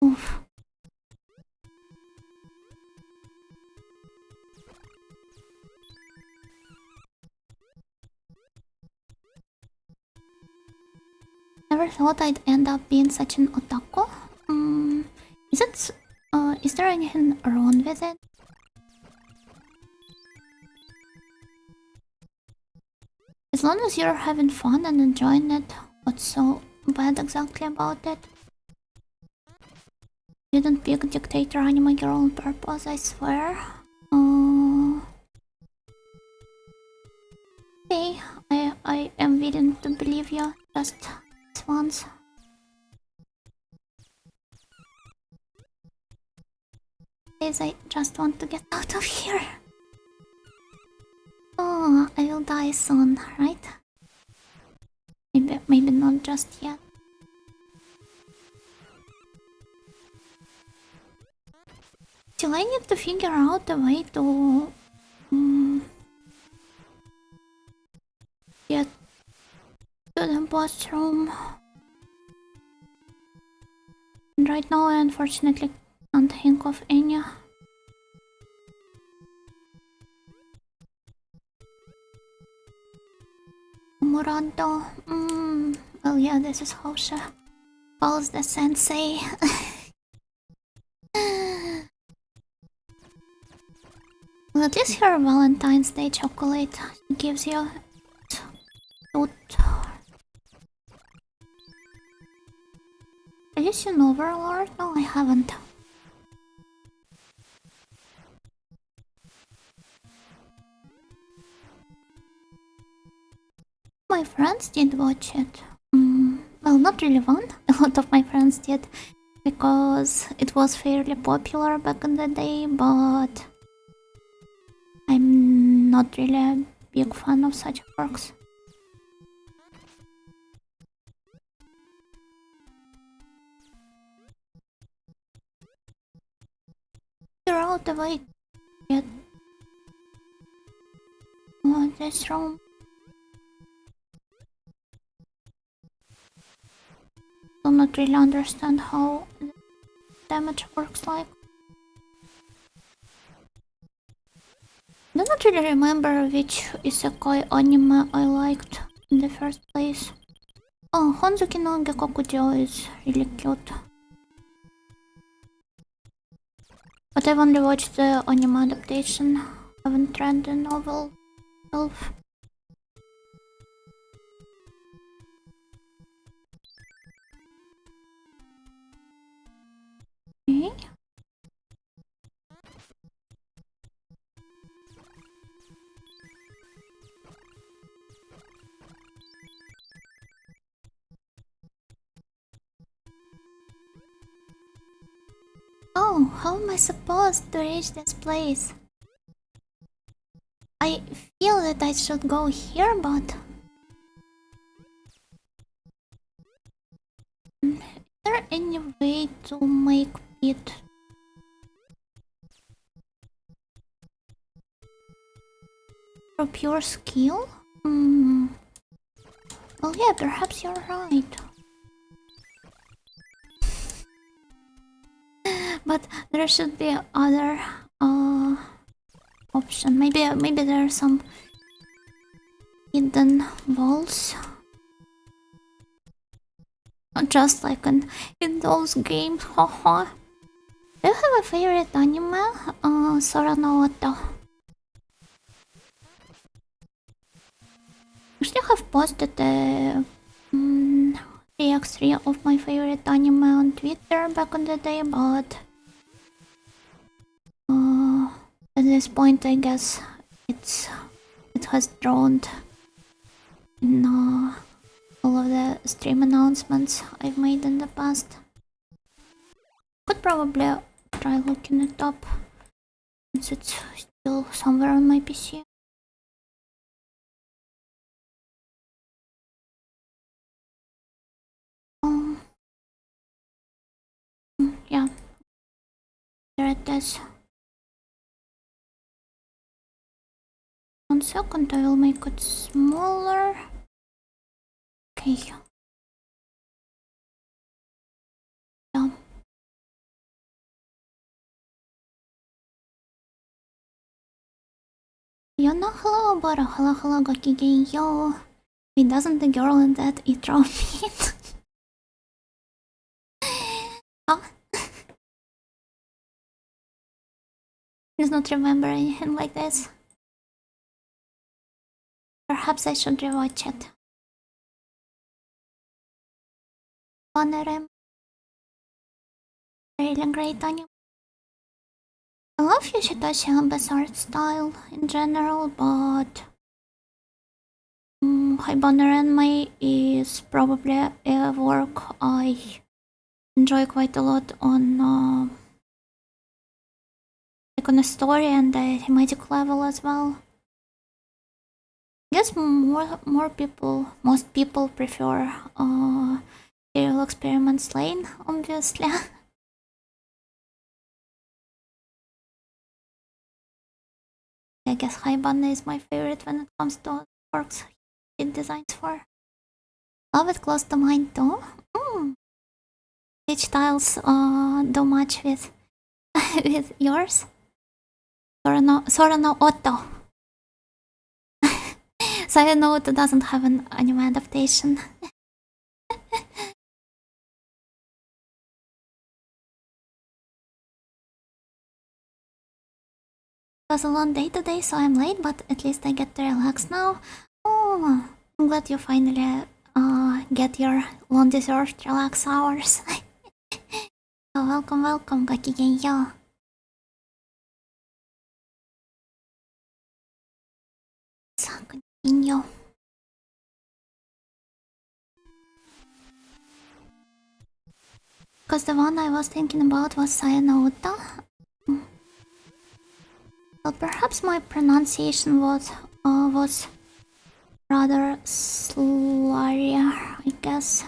Oof. Never thought I'd end up being such an otaku. Is there anything wrong with it? As long as you're having fun and enjoying it, what's so bad exactly about it? You didn't pick Dictator Anime Girl on purpose, I swear. Okay, I am willing to believe you just this once. Please, I just want to get out of here. Oh, I will die soon, right? Maybe not just yet. Still, I need to figure out a way to get to the boss room. And right now, I unfortunately can't think of any. Murado. Well, yeah, this is how she calls the sensei. Well, at least her Valentine's Day chocolate gives you fruit. Have you seen Overworld? No, I haven't. My friends did watch it. Well, not really one. A lot of my friends did, because it was fairly popular back in the day, but I'm not really a big fan of such works. Figure out the way to get this room. Do not really understand how damage works like. I do not really remember which isekai anime I liked in the first place. Oh, Honzuki no Gekkokujo is really cute. But I've only watched the anime adaptation. I haven't read the novel itself. Okay. Oh, how am I supposed to reach this place? I feel that I should go here, but... Is there any way to make it... through pure skill? Well, yeah, perhaps you're right. But there should be other option. Maybe there are some hidden walls, just like in those games. Haha. Do you have a favorite anime? Sora no Oto. Actually, I have posted a 3x3 of my favorite anime on Twitter back in the day, but at this point, I guess it has drowned in all of the stream announcements I've made in the past. Could probably try looking it up since it's still somewhere on my PC. Yeah. There it is. 1 second, I will make it smaller. Okay. Yeah. Yona, hello, Bora, hello, Gokige, yo. Wait, doesn't the girl in that intro mean? Huh? Does not remember anything like this. Perhaps I should rewatch it. Panorama. Really great anime. I love Yoshitoshi Abe's art style in general, but Hybonerenmei is probably a work I enjoy quite a lot on like on a story and a thematic level as well. I guess most people prefer serial experiments lane, obviously. I guess Haibane is my favorite when it comes to works he designs for. Love it close to mine too. Which styles do match with with yours? Sorano Otto. Sorano Otto doesn't have an anime adaptation. It was a long day today, so I'm late, but at least I get to relax now. Oh, I'm glad you finally get your long-deserved relax hours. So welcome, Gokigen-yo. Let's continue. Because the one I was thinking about was Sayano Uta. Well, perhaps my pronunciation was rather slurrier, I guess.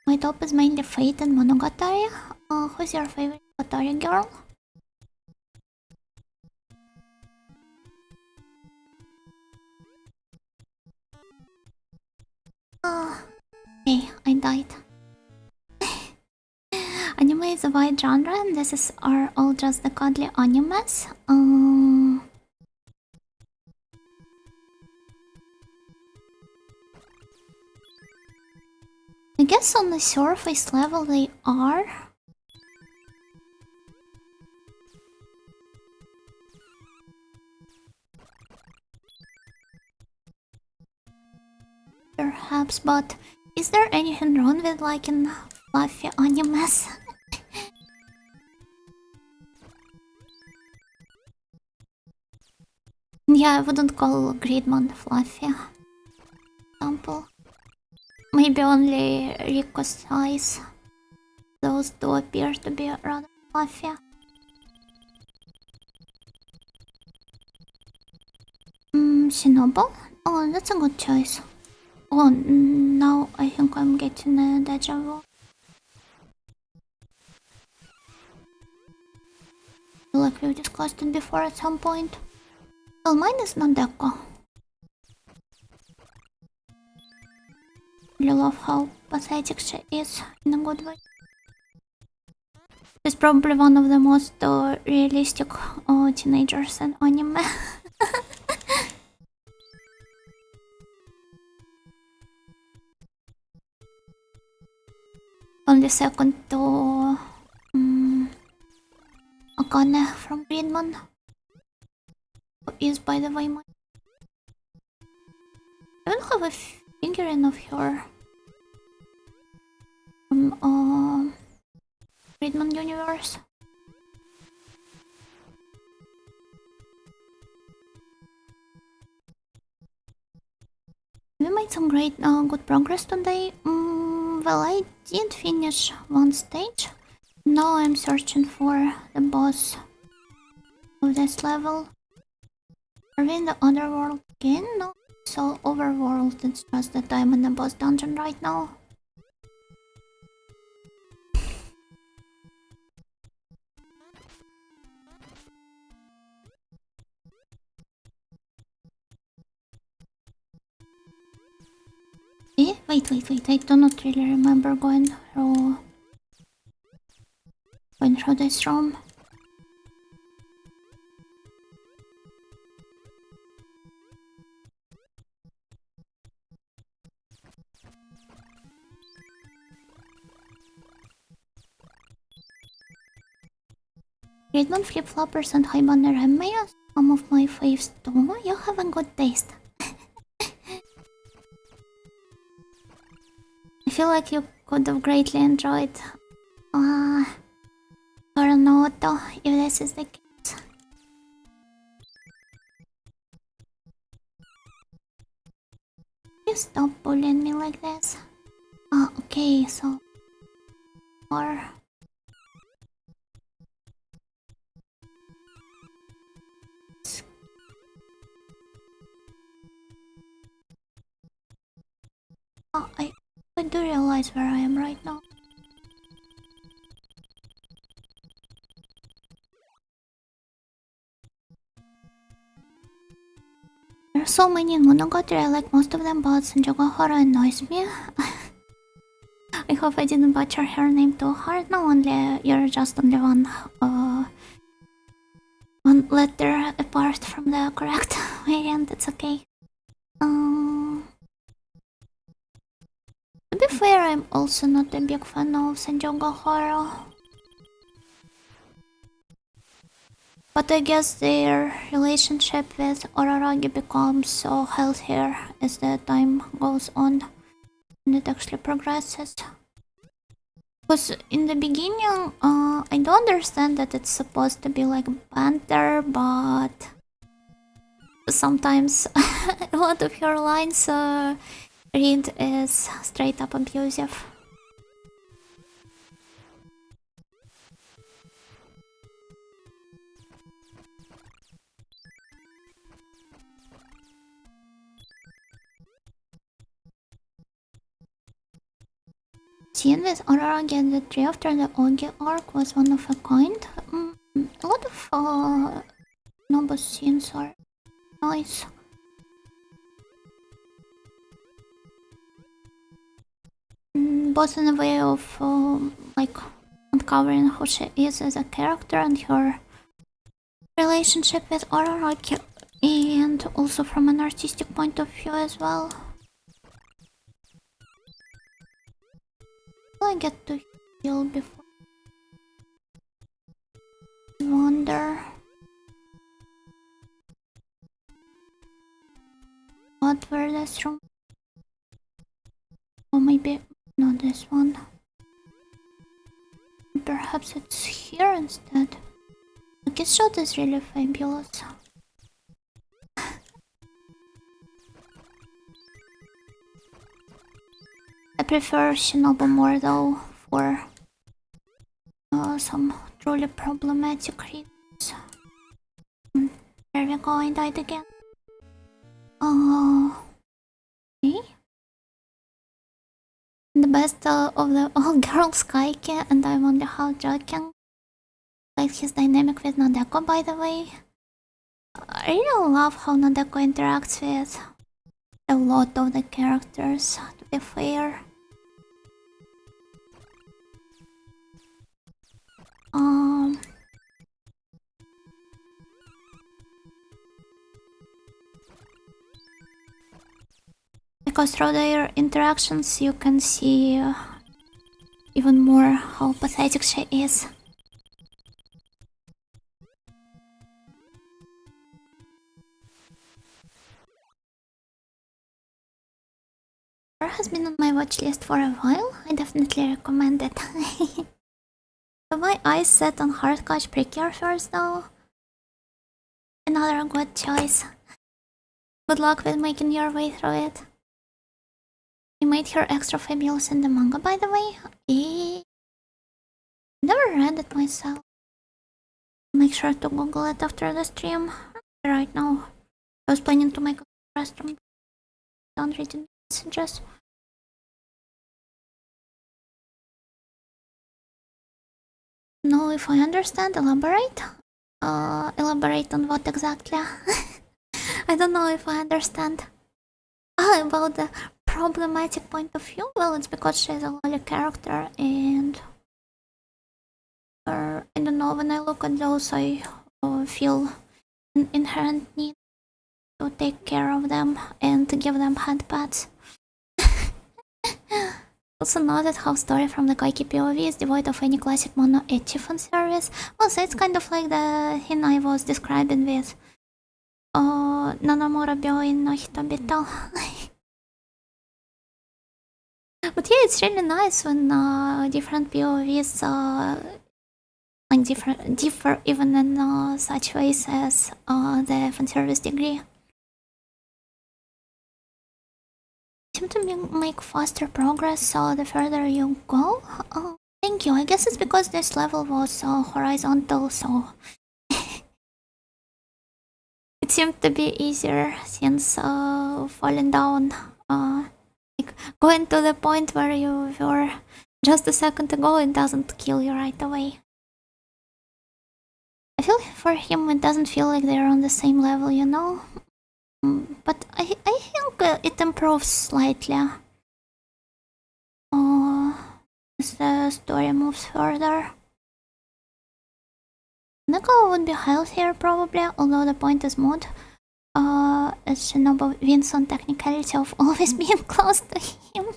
My top is mainly Fate and Monogatari. Who's your favorite Monogatari girl? Okay, I died. Anime is a wide genre, and are all just the cuddly animes. I guess on the surface level they are. Perhaps, but is there anything wrong with liking fluffy animes? Yeah, I wouldn't call Gridman fluffy. Example. Maybe only Riko's eyes. Those do appear to be rather fluffy. Shinobu? Oh, that's a good choice. Oh, now I think I'm getting a deja vu. Like we've discussed it before at some point. Well, mine is Nadeko. I love how pathetic she is in a good way. She's probably one of the most realistic teenagers in anime. Only second to Akane from Gridman, who is, by the way, my... I don't have a figurine of her from Gridman universe. We made some great good progress today. Well, I did finish one stage. Now I'm searching for the boss of this level. Are we in the Underworld again? No. So Overworld, it's just that I'm in the boss dungeon right now. Eh? Wait, I do not really remember going through this room. Grade 1 flip-floppers and high banner Mayas. Some of my faves too. You have a good taste. I feel like you could have greatly enjoyed Tornadoto if this is the case. You stop bullying me like this. Okay, so or I do realize where I am right now. There are so many in Monogatari, I like most of them, but Sanjogahara annoys me. I hope I didn't butcher her name too hard. No, you're just only one letter apart from the correct variant, it's okay. To be fair, I'm also not a big fan of Sanjogahara. But I guess their relationship with Oraragi becomes so healthier as the time goes on and it actually progresses. Because in the beginning, I do understand that it's supposed to be like banter, but sometimes a lot of your lines read is straight up abusive. Seeing with Araragi and the tree after the Ogi arc was one of a kind. A lot of noble scenes are nice. Both in a way of like uncovering who she is as a character and her relationship with Araragi, and also from an artistic point of view as well. I get to heal before I wonder what were this room? Or maybe not this one. Perhaps it's here instead. The kiss shot is really fabulous. I prefer Shinobu more though for some truly problematic reasons. There we go, I died again. Okay. The best of the all-girls Kaike, and I'm only half joking. Like his dynamic with Nadeko, by the way. I really love how Nadeko interacts with a lot of the characters, to be fair. Because through their interactions you can see even more how pathetic she is. Her has been on my watch list for a while. I definitely recommend it. So my eyes set on hard catch Precure first though. Another good choice. Good luck with making your way through it. You made her extra fabulous in the manga, by the way. Never read it myself. Make sure to Google it after the stream. Right now. I was planning to make a restroom. Don't read the messages. No, if I understand, elaborate. Elaborate on what exactly? I don't know if I understand. About the problematic point of view. Well, it's because she's a lolly character, and I don't know. When I look at those, I feel an inherent need to take care of them and to give them hand pats. Also noted how story from the Kaiki POV is devoid of any classic mono ecchi fan service. Also, it's kind of like the thing I was describing with Nanamura Byoin no Hitobito. But yeah, it's really nice when different POVs like differ even in such ways as the fanservice degree. Seem to make faster progress the further you go. Thank you. I guess it's because this level was horizontal, so it seemed to be easier since falling down, like going to the point where you were just a second ago, it doesn't kill you right away. I feel for him it doesn't feel like they're on the same level, you know? But I think it improves slightly as the story moves further. Neko would be healthier probably, although the point is mood. As Shinobu wins on technicality of always being close to him.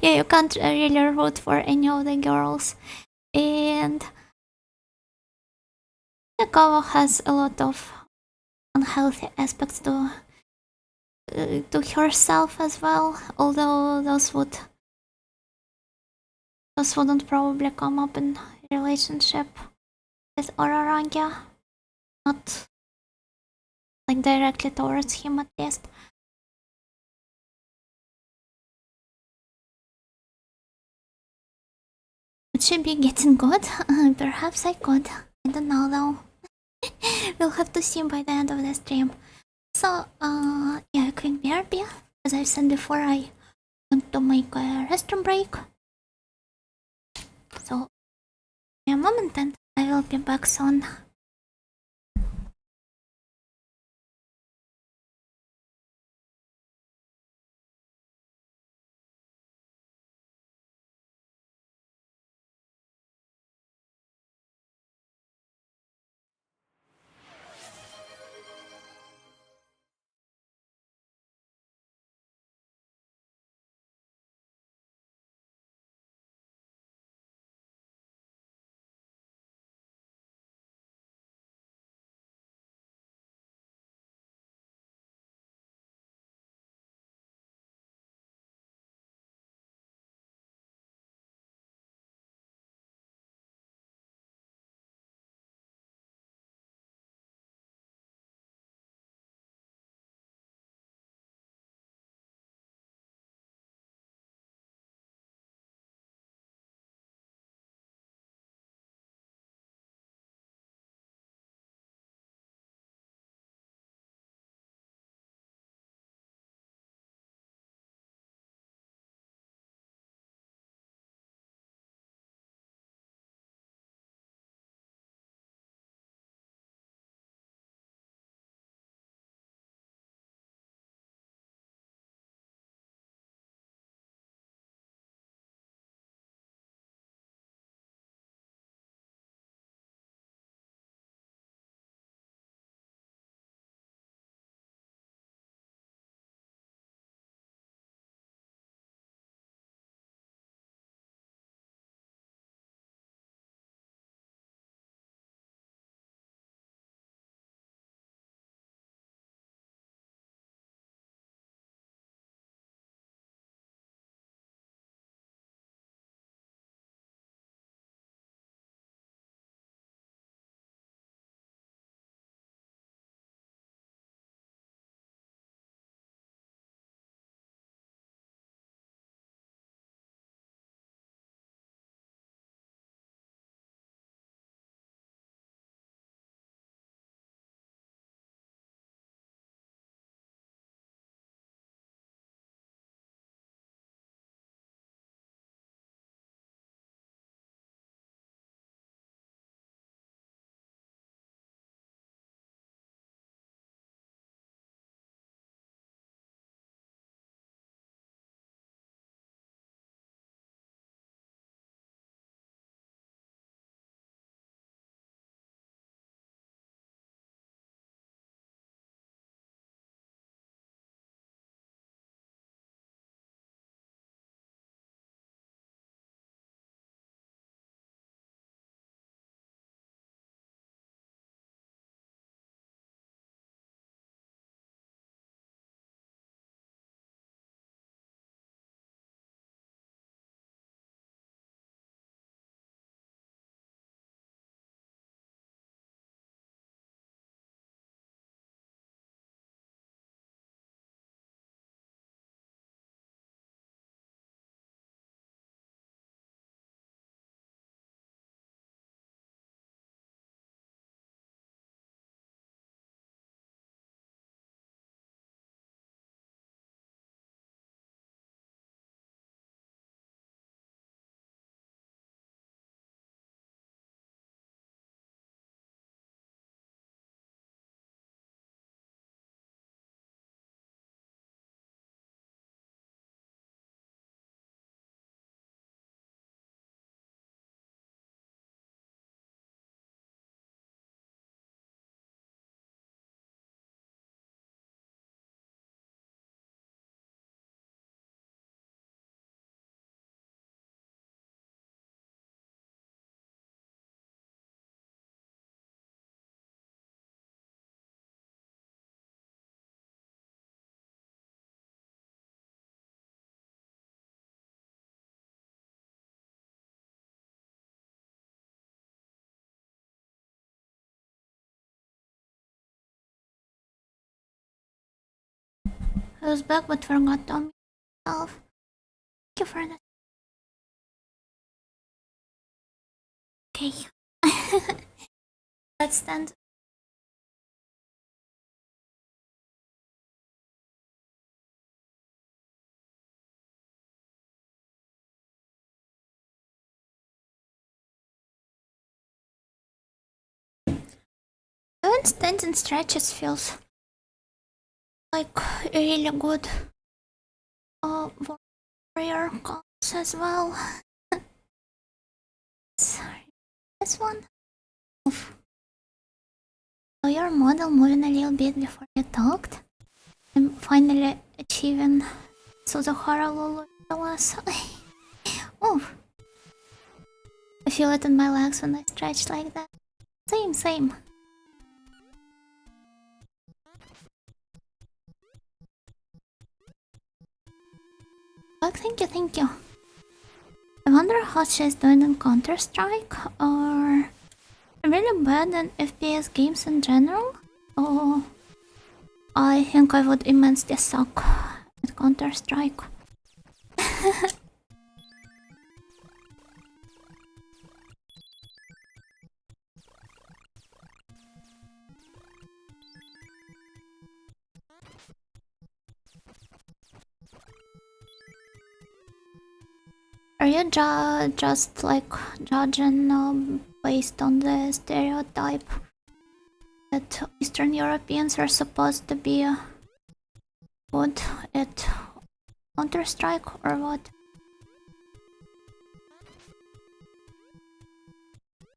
Yeah, you can't really root for any of the girls. And Nakawa has a lot of unhealthy aspects to herself as well, although those wouldn't probably come up in relationship with Orarangia. Not like directly towards him at least. Would she be getting good? Perhaps I could. I don't know though. We'll have to see by the end of the stream. So, yeah, quick BRB. As I said before, I want to make a restroom break. So, a moment and I will be back soon. was back but forgot to unmute myself. Thank you for that. Okay. Let's stand. Doing stands and stretches feels like a really good warrior calls as well. Sorry. This one. Oof. So your model moving a little bit before you talked. I'm finally achieving Suzuhara Lulu Palace. Oof. I feel it in my legs when I stretch like that. Same. Oh, thank you. I wonder how she's doing in Counter-Strike, or really bad in FPS games in general. Oh, I think I would immensely suck at Counter-Strike. Are you just like judging based on the stereotype that Eastern Europeans are supposed to be good at Counter-Strike, or what?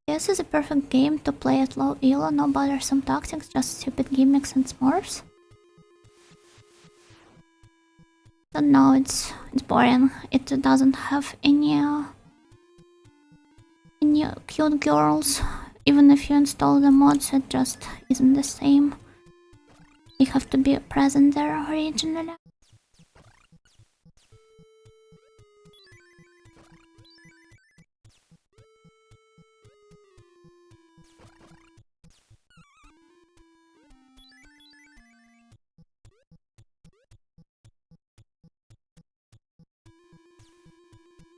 This is a perfect game to play at low elo, no bothersome tactics, just stupid gimmicks and smurfs. But no, it's boring. It doesn't have any cute girls. Even if you install the mods, it just isn't the same. They have to be present there originally.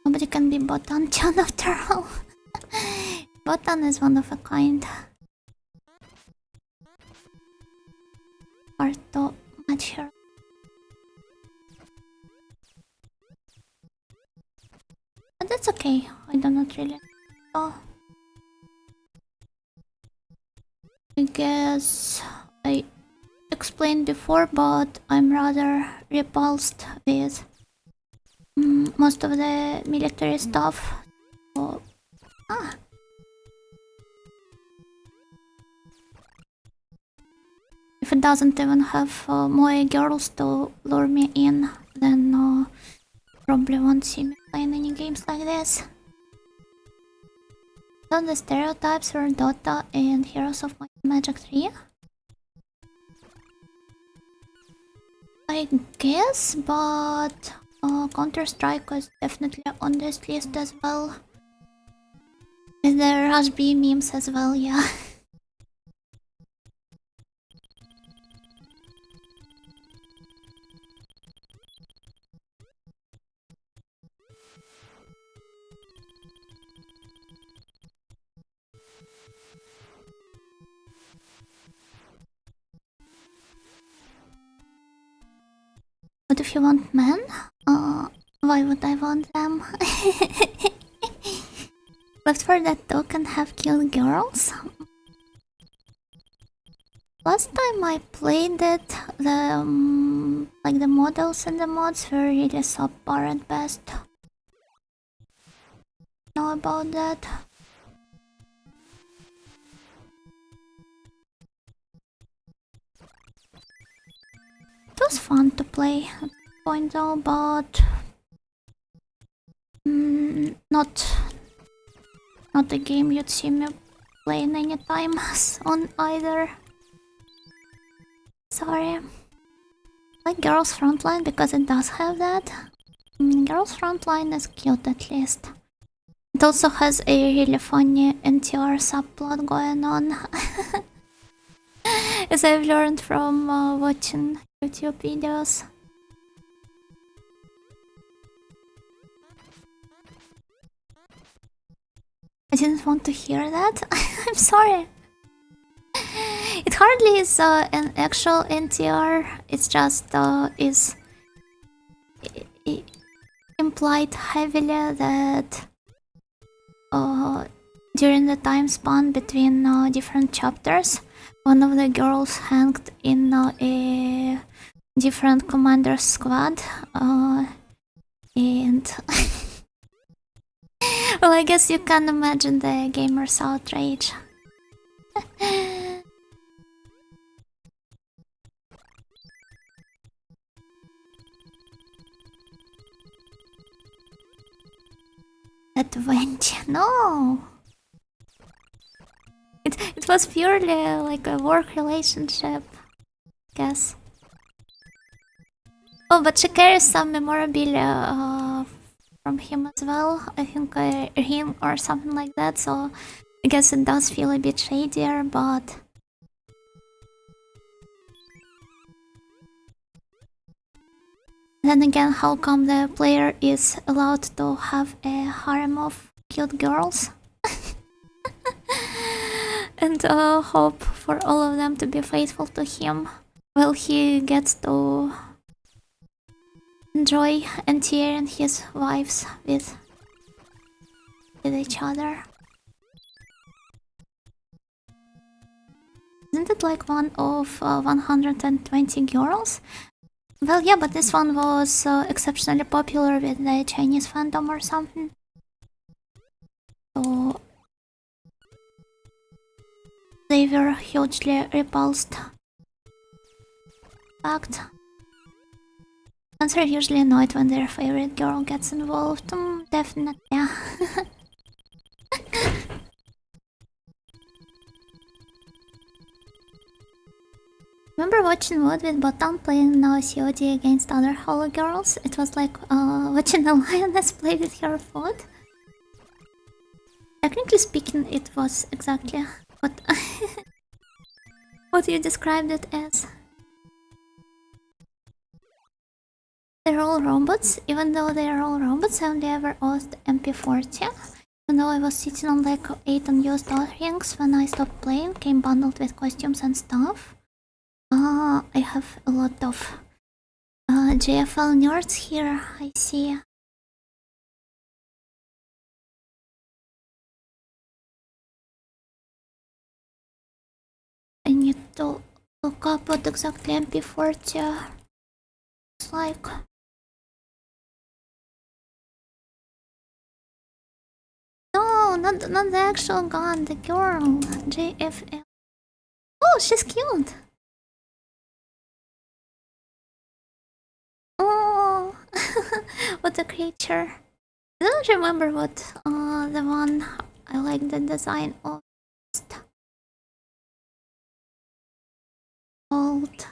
Nobody can be Botan Chan after all. Botan is one of a kind. Hard to match her. But that's okay, I do not really know. I guess I explained before, but I'm rather repulsed with most of the military stuff. So, if it doesn't even have more girls to lure me in, then probably won't see me playing any games like this. So the stereotypes were Dota and Heroes of Might and Magic 3? I guess, but Counter-Strike was definitely on this list as well. With the Rush B memes as well, yeah. But if you want men, why would I want them? But for that token have killed girls? Last time I played it, the like the models and the mods were really subpar at best. Know about that? It was fun to play at this point though, but not a game you'd see me playing anytime on either. Sorry. I like Girls Frontline because it does have that. Girls Frontline is cute at least. It also has a really funny NTR subplot going on. As I've learned from watching YouTube videos. I didn't want to hear that. I'm sorry. It hardly is an actual NTR. It's just is implied heavily that during the time span between different chapters, one of the girls hanged in a different commander's squad, and well, I guess you can imagine the gamers' outrage. Adventure, no! It was purely like a work relationship, I guess. Oh, but she carries some memorabilia from him as well. I think a ring or something like that, so I guess it does feel a bit shadier, but... Then again, how come the player is allowed to have a harem of cute girls? And hope for all of them to be faithful to him while he gets to enjoy NTR his wives with each other. Isn't it like one of 120 girls? Well, yeah, but this one was exceptionally popular with the Chinese fandom or something. So they were hugely repulsed. Fact. Fans are usually annoyed when their favorite girl gets involved. Definitely, yeah. Remember watching Wood with Botan playing COD against other Hollow girls? It was like watching a lioness play with her foot. Technically speaking, it was exactly what what you described it as. They're all robots. Even though they're all robots, I only ever owned MP40. Even though I was sitting on like 8 unused offerings when I stopped playing, came bundled with costumes and stuff. I have a lot of JFL nerds here, I see. I need to look up what exactly MP40 looks like. No, not the actual gun, the girl. JFL. Oh, she's cute. Oh, what a creature. I don't remember what the one I like the design of. Old.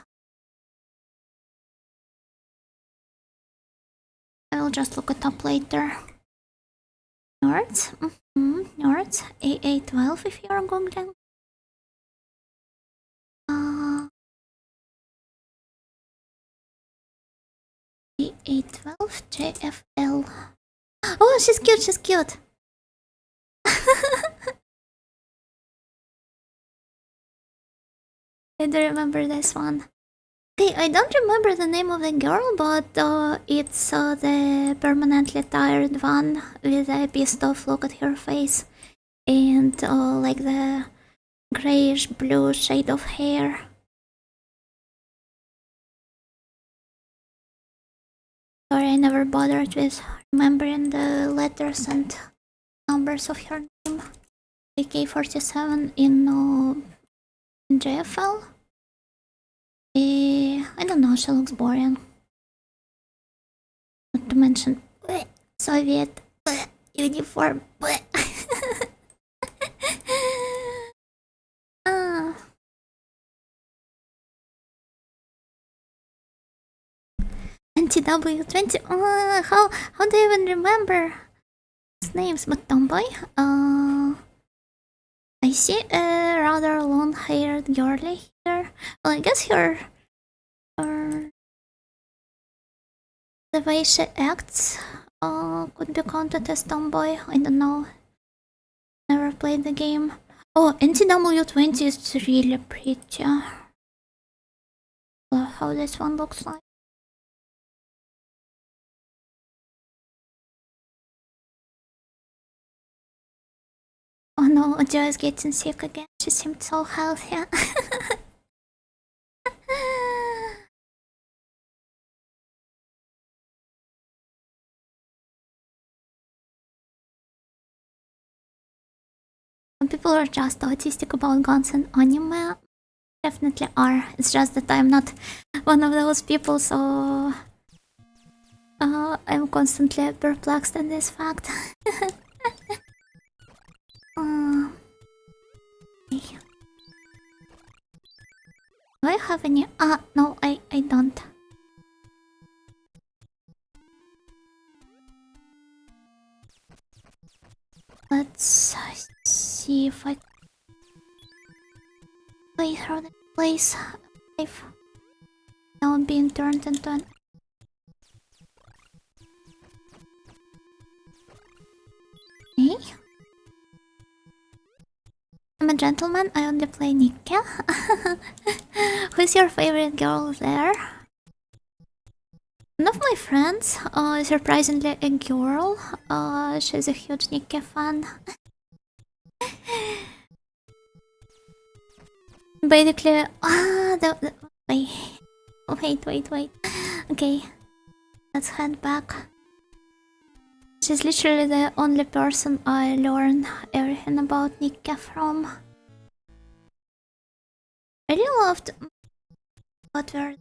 I will just look it up later. Nerds? Nerds. AA12 if you're googling. AA12 JFL. Oh, she's cute, she's cute. I do remember this one. Okay, I don't remember the name of the girl, but it's the permanently tired one with a pissed off look at her face and like the grayish blue shade of hair. Sorry, I never bothered with remembering the letters and numbers of her name. AK-47 in JFL. I don't know, she looks boring. Not to mention Soviet uniform. NTW20. How do you even remember his names? But tomboy. I see a rather long-haired girly here. Well, I guess the way she acts could be counted as tomboy. I don't know. Never played the game. Oh, NCW20 is really pretty. How this one looks like. Oh no, Joe is getting sick again. She seemed so healthy. Some people are just autistic about guns and anime. Definitely are. It's just that I'm not one of those people, so I'm constantly perplexed at this fact. Okay. Do I have any? No, I don't. Let's see if I play through the place. If now being turned into an. Okay. I'm a gentleman, I only play Nika. Who's your favorite girl there? One of my friends, surprisingly a girl. She's a huge Nika fan. Basically, wait. Okay, let's head back. She's literally the only person I learned everything about Nika from. I really loved what were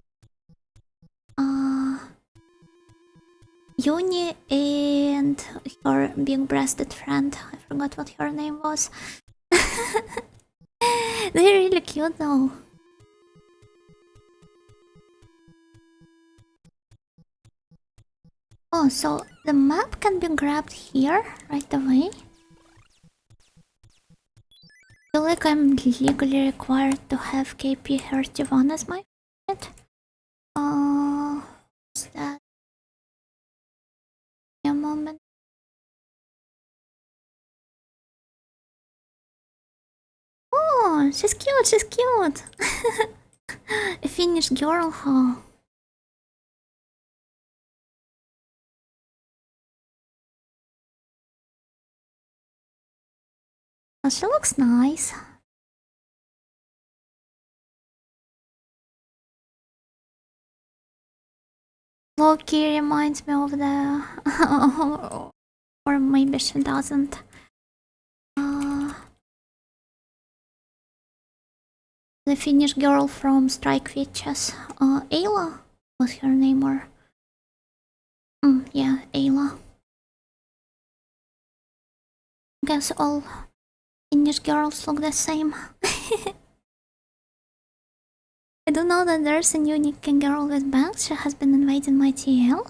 Uni and her big-breasted friend. I forgot what her name was. They're really cute though. Oh, so the map can be grabbed here right away. I feel like I'm legally required to have KP31 as my friend. What's that? A moment. Oh, she's cute. A Finnish girl, huh? Oh, she looks nice. Loki reminds me of the... or maybe she doesn't. The Finnish girl from Strike Witches. Ayla was her name, or... yeah, Ayla. Guess all Finnish girls look the same. I do know that there's a new Nika girl with bangs. She has been invading my TL.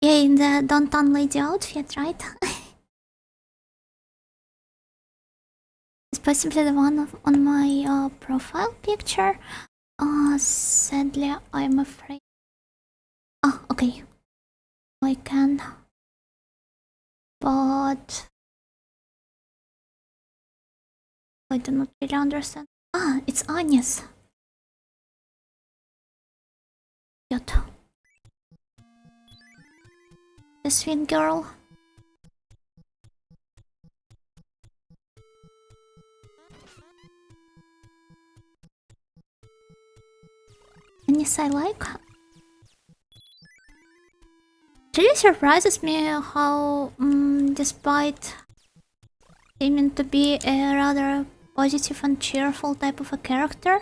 Yeah, in the Downtown Lady outfit, right? It's possibly the one on my profile picture. Sadly, I'm afraid. Okay. I can. But I do not really understand. It's Agnes. Cute. The sweet girl. Agnes I like. It really surprises me how, despite seeming to be a rather positive and cheerful type of a character,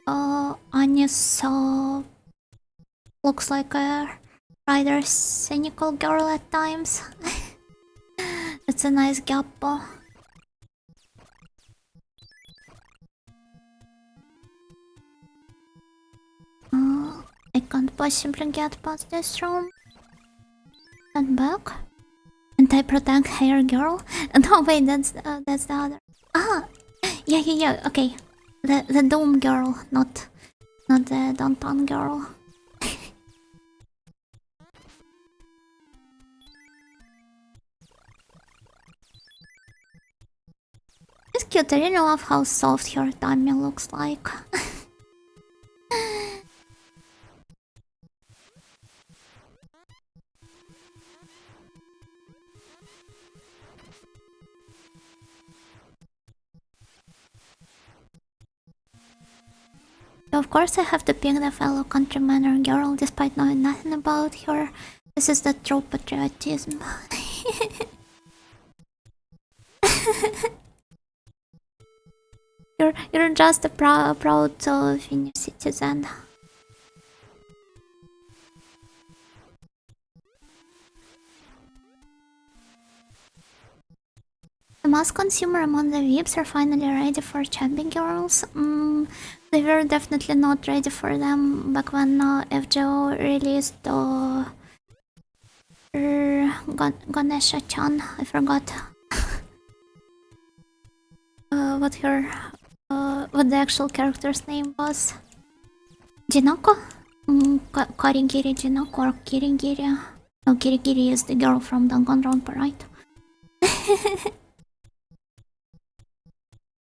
Agnes looks like a rather cynical girl at times. It's a nice gap. I can't possibly get past this room. And back. Anti-protect hair girl. No, wait, that's the other. Yeah. Okay, the Doom girl, not the Downtown girl. It's cute. I really love how soft her tummy looks like. Of course I have to pick the fellow countryman or girl despite knowing nothing about her. This is the true patriotism. You're just a proud Finnish citizen. The mass consumer among the VIPs are finally ready for chubby girls. They were definitely not ready for them back when FGO released Ganesha-chan. I forgot what the actual character's name was. Jinako? Karigiri Jinako or Kirigiri? No, Kirigiri is the girl from Danganronpa, right?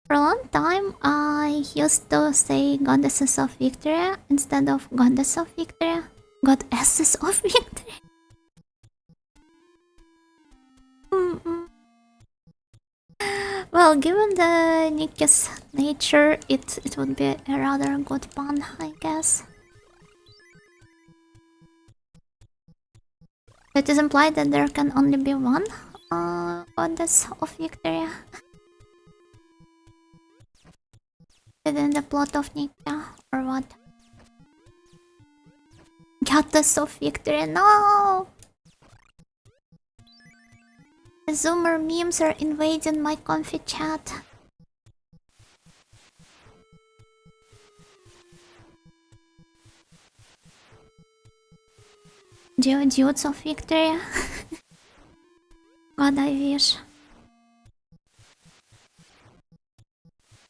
For a long time, I used to say Goddesses of Victoria instead of Goddess of Victoria. Goddesses of Victoria. Well, given the Nikki's nature, it would be a rather good pun, I guess. It is implied that there can only be one Goddess of Victoria within the plot of Nikki, or what? Goddess of Victoria, no! The Zoomer memes are invading my comfy chat. Geodudes of Victoria. God, I wish.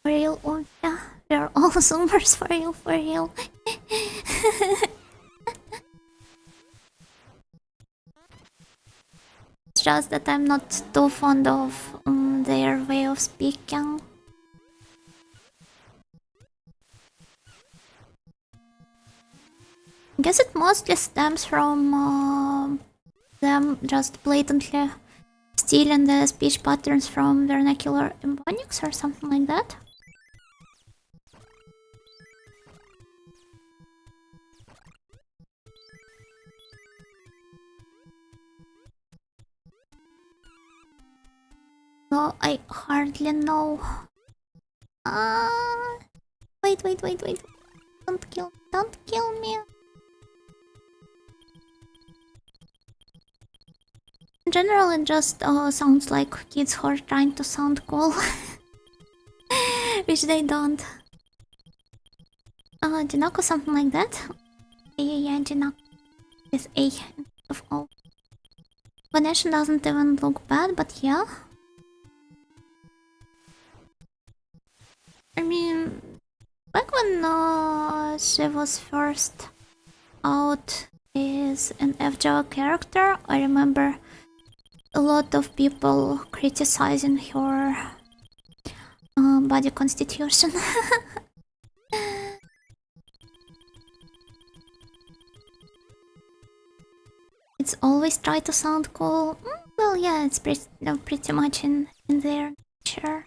For real, yeah, we're all Zoomers for real, for real. It's just that I'm not too fond of their way of speaking. I guess it mostly stems from them just blatantly stealing the speech patterns from vernacular embonics or something like that. So I hardly know. Wait. Don't kill me. In general, it just sounds like kids who are trying to sound cool. Which they don't. Jinako, something like that. Yeah, Jinako. With A of O. Vanessa doesn't even look bad, but yeah. I mean, back when she was first out as an FGO character, I remember a lot of people criticizing her body constitution. It's always try to sound cool. Well, yeah, it's pretty much in their nature.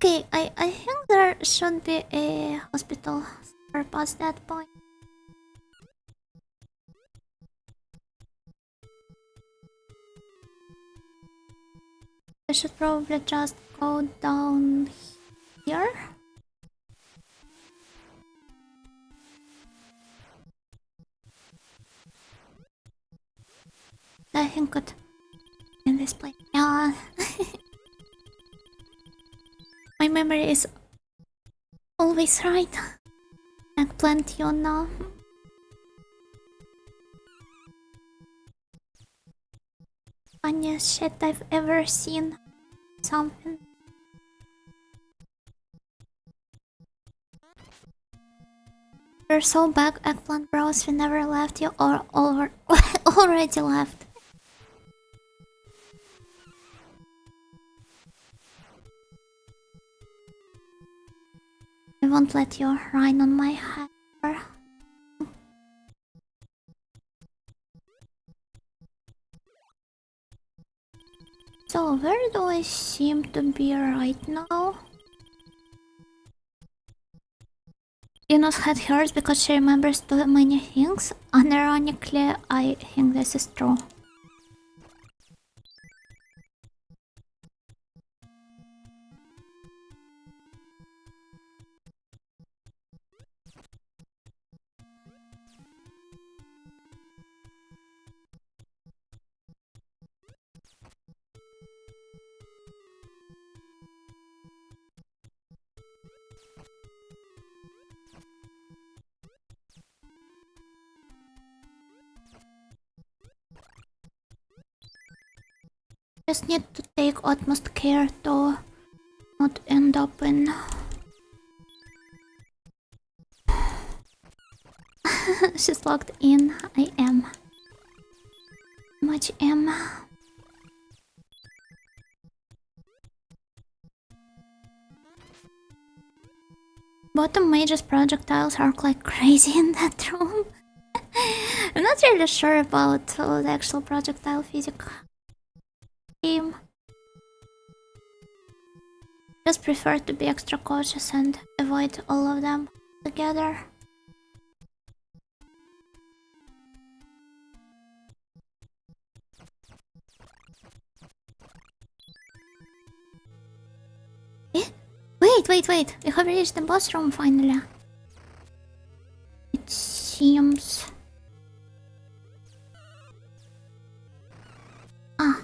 Okay, I think there should be a hospital somewhere past that point. I should probably just go down here. I think it in this place. Yeah. My memory is always right. Eggplant, you know. Funniest shit I've ever seen. Something. We're so back, eggplant bros. We never left you or over already left. I won't let you ride on my head. So where do I seem to be right now? Enos had hers because she remembers too many things. Unironically, I think this is true. Just need to take utmost care to not end up in... She's locked in. I am. Much am. Bottom mage's projectiles arc like crazy in that room. I'm not really sure about the actual projectile physics. Just prefer to be extra cautious and avoid all of them together. Eh? Wait! We have reached the boss room finally. It seems... Ah.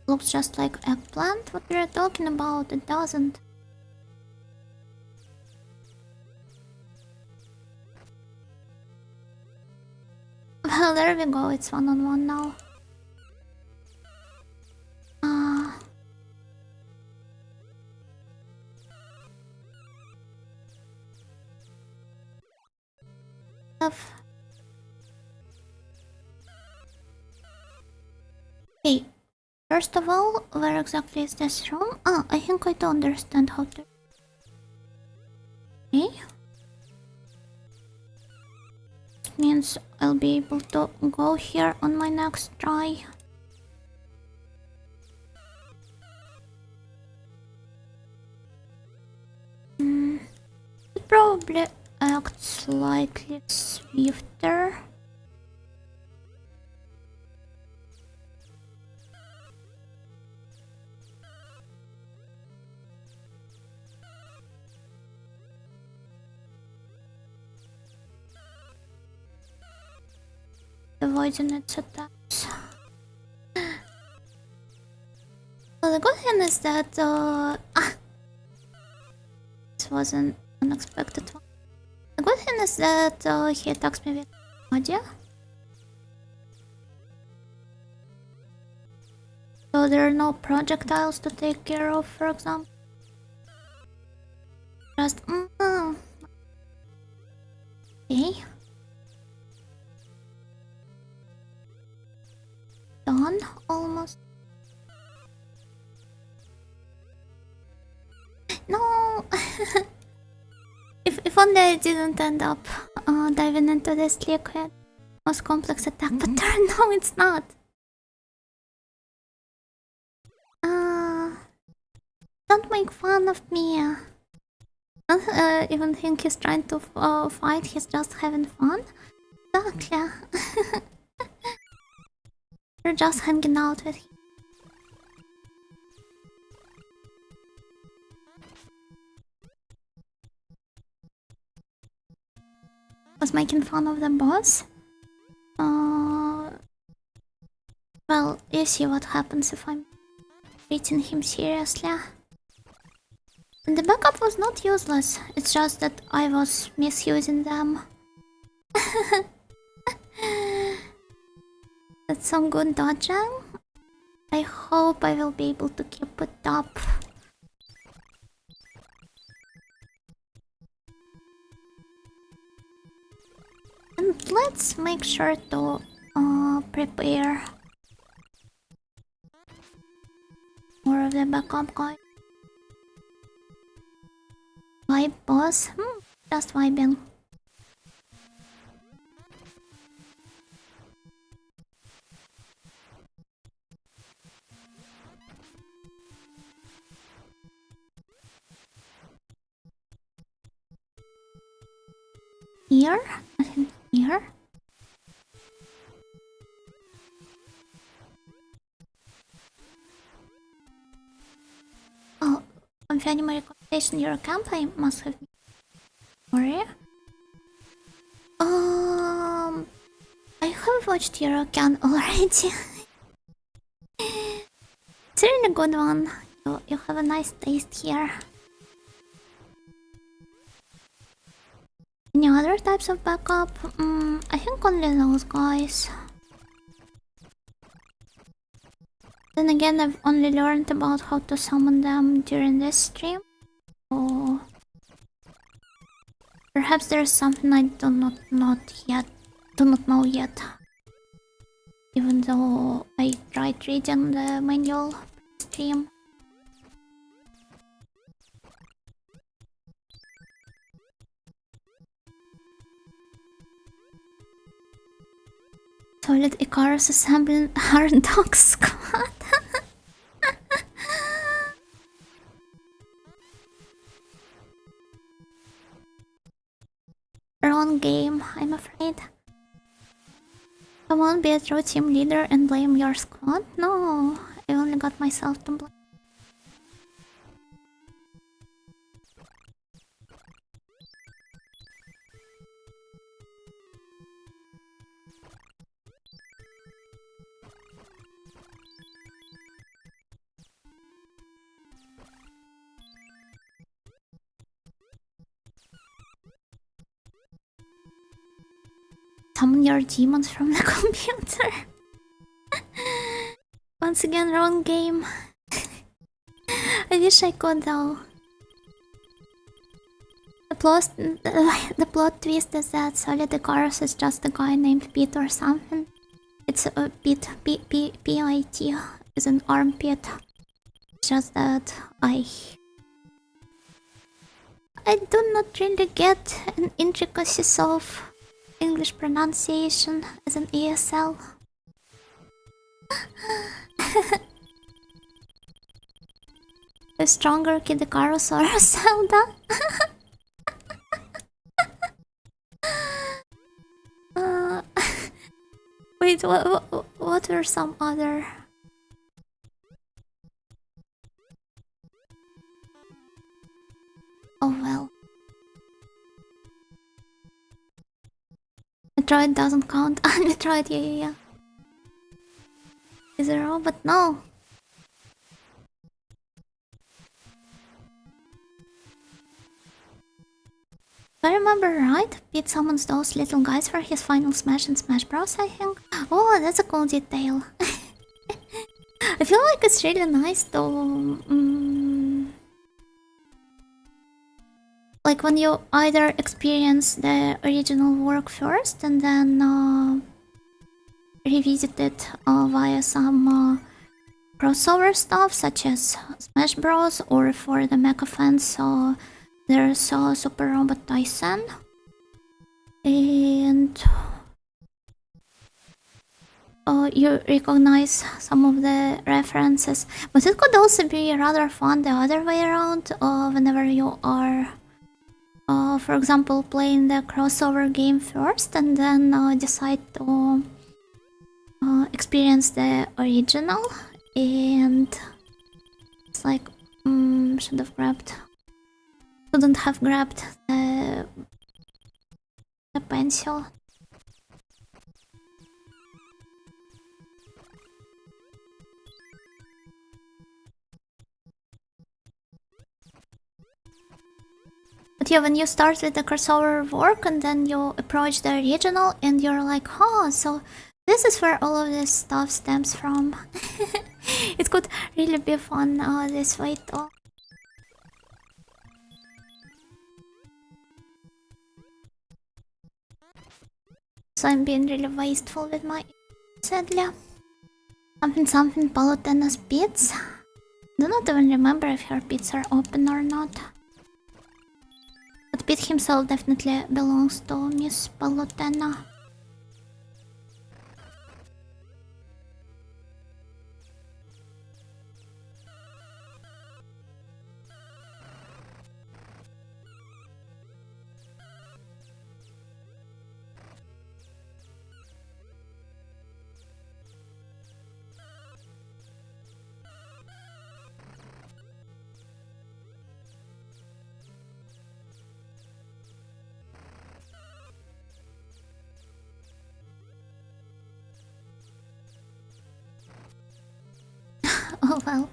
Looks just like eggplant. What we're talking about, it doesn't. Well, there we go, it's one-on-one now. Hey, first of all, where exactly is this room? Ah, I think I don't understand how to... Okay. This means I'll be able to go here on my next try. It probably acts slightly swifter. Avoiding its attacks. Well, the good thing is that this was an unexpected one. The good thing is that he attacks me with audio. So there are no projectiles to take care of, for example. Just okay. Done almost. No. If only I didn't end up diving into this liquid. Most complex attack, but no, it's not. Don't make fun of me. I don't even think he's trying to fight, he's just having fun. Exactly. You're just hanging out with him. Was making fun of the boss. Well, you see what happens if I'm treating him seriously. The backup was not useless, it's just that I was misusing them. That's some good dodging. I hope I will be able to keep it up. And let's make sure to prepare more of the backup guys. Vibe boss? Just vibing. Here? Nothing here? Oh, I'm finding my recommendation your camp. I must have been sorry. I have watched Eurocan already. It's a really good one. You have a nice taste here. Any other types of backup? I think only those guys. Then again, I've only learned about how to summon them during this stream. So perhaps there's something I do not know yet. Even though I tried reading the manual stream. Solid Icarus assembling hard dog squad. Wrong game, I'm afraid. Come on, be a true team leader and blame your squad? No, I only got myself to blame. Summon your demons from the computer. Once again, wrong game. I wish I could though. The plot twist is that Solid Icarus is just a guy named Pete or something. It's a Pete, P-I-T, is an armpit. Just that I do not really get an intricacies of English pronunciation as an ESL. A stronger Kid Icarus or a Zelda? Wait, what were some other? Oh well. Metroid doesn't count. Metroid, yeah. Is it wrong? But no. If I remember right, Pete summons those little guys for his final smash in Smash Bros, I think. Oh, that's a cool detail. I feel like it's really nice though. Like when you either experience the original work first and then revisit it via some crossover stuff such as Smash Bros, or for the mecha fans there's Super Robot Tyson, and you recognize some of the references. But it could also be rather fun the other way around, whenever you are for example playing the crossover game first and then decide to experience the original, and it's like shouldn't have grabbed the pencil. But yeah, when you start with the crossover work and then you approach the original and you're like, oh, so this is where all of this stuff stems from. It could really be fun this way too. So I'm being really wasteful with my sadly. Something Palutena's pits. Do not even remember if her pits are open or not. But Pete himself definitely belongs to Miss Palutena. Oh well.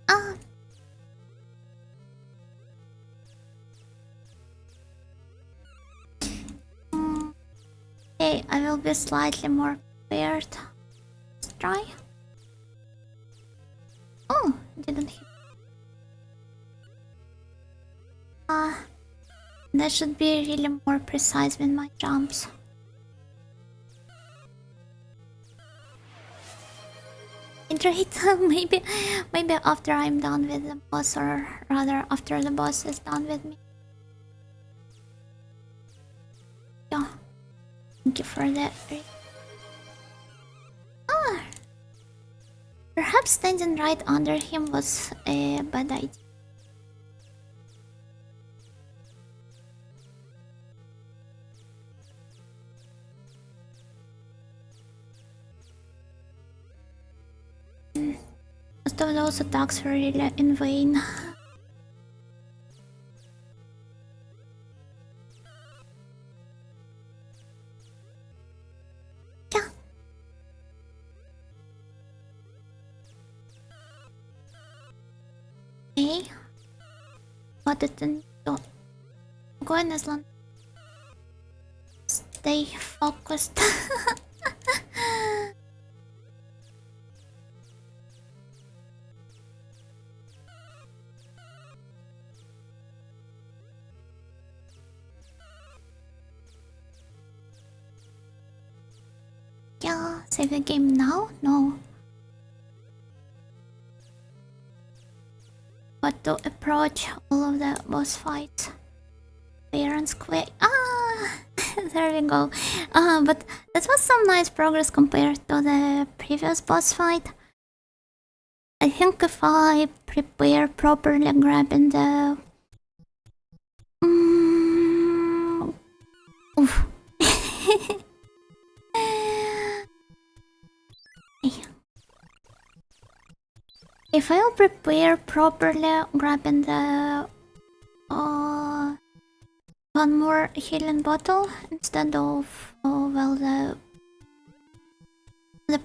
Ah. Okay, I will be slightly more prepared. Let's try. Oh, didn't hit. That should be really more precise with my jumps. Iterate. maybe after I'm done with the boss, or rather after the boss is done with me. Yeah. Thank you for that. Ah. Perhaps standing right under him was a bad idea. Most of those attacks were really in vain. Yeah. Okay. Got it and go in as long. Stay focused. Yeah, save the game now? No. But to approach all of the boss fights. Fair and square. Ah! There we go. But that was some nice progress compared to the previous boss fight. I think if I prepare properly grabbing the... Oof. If I'll prepare properly, grabbing the one more healing bottle instead of well, the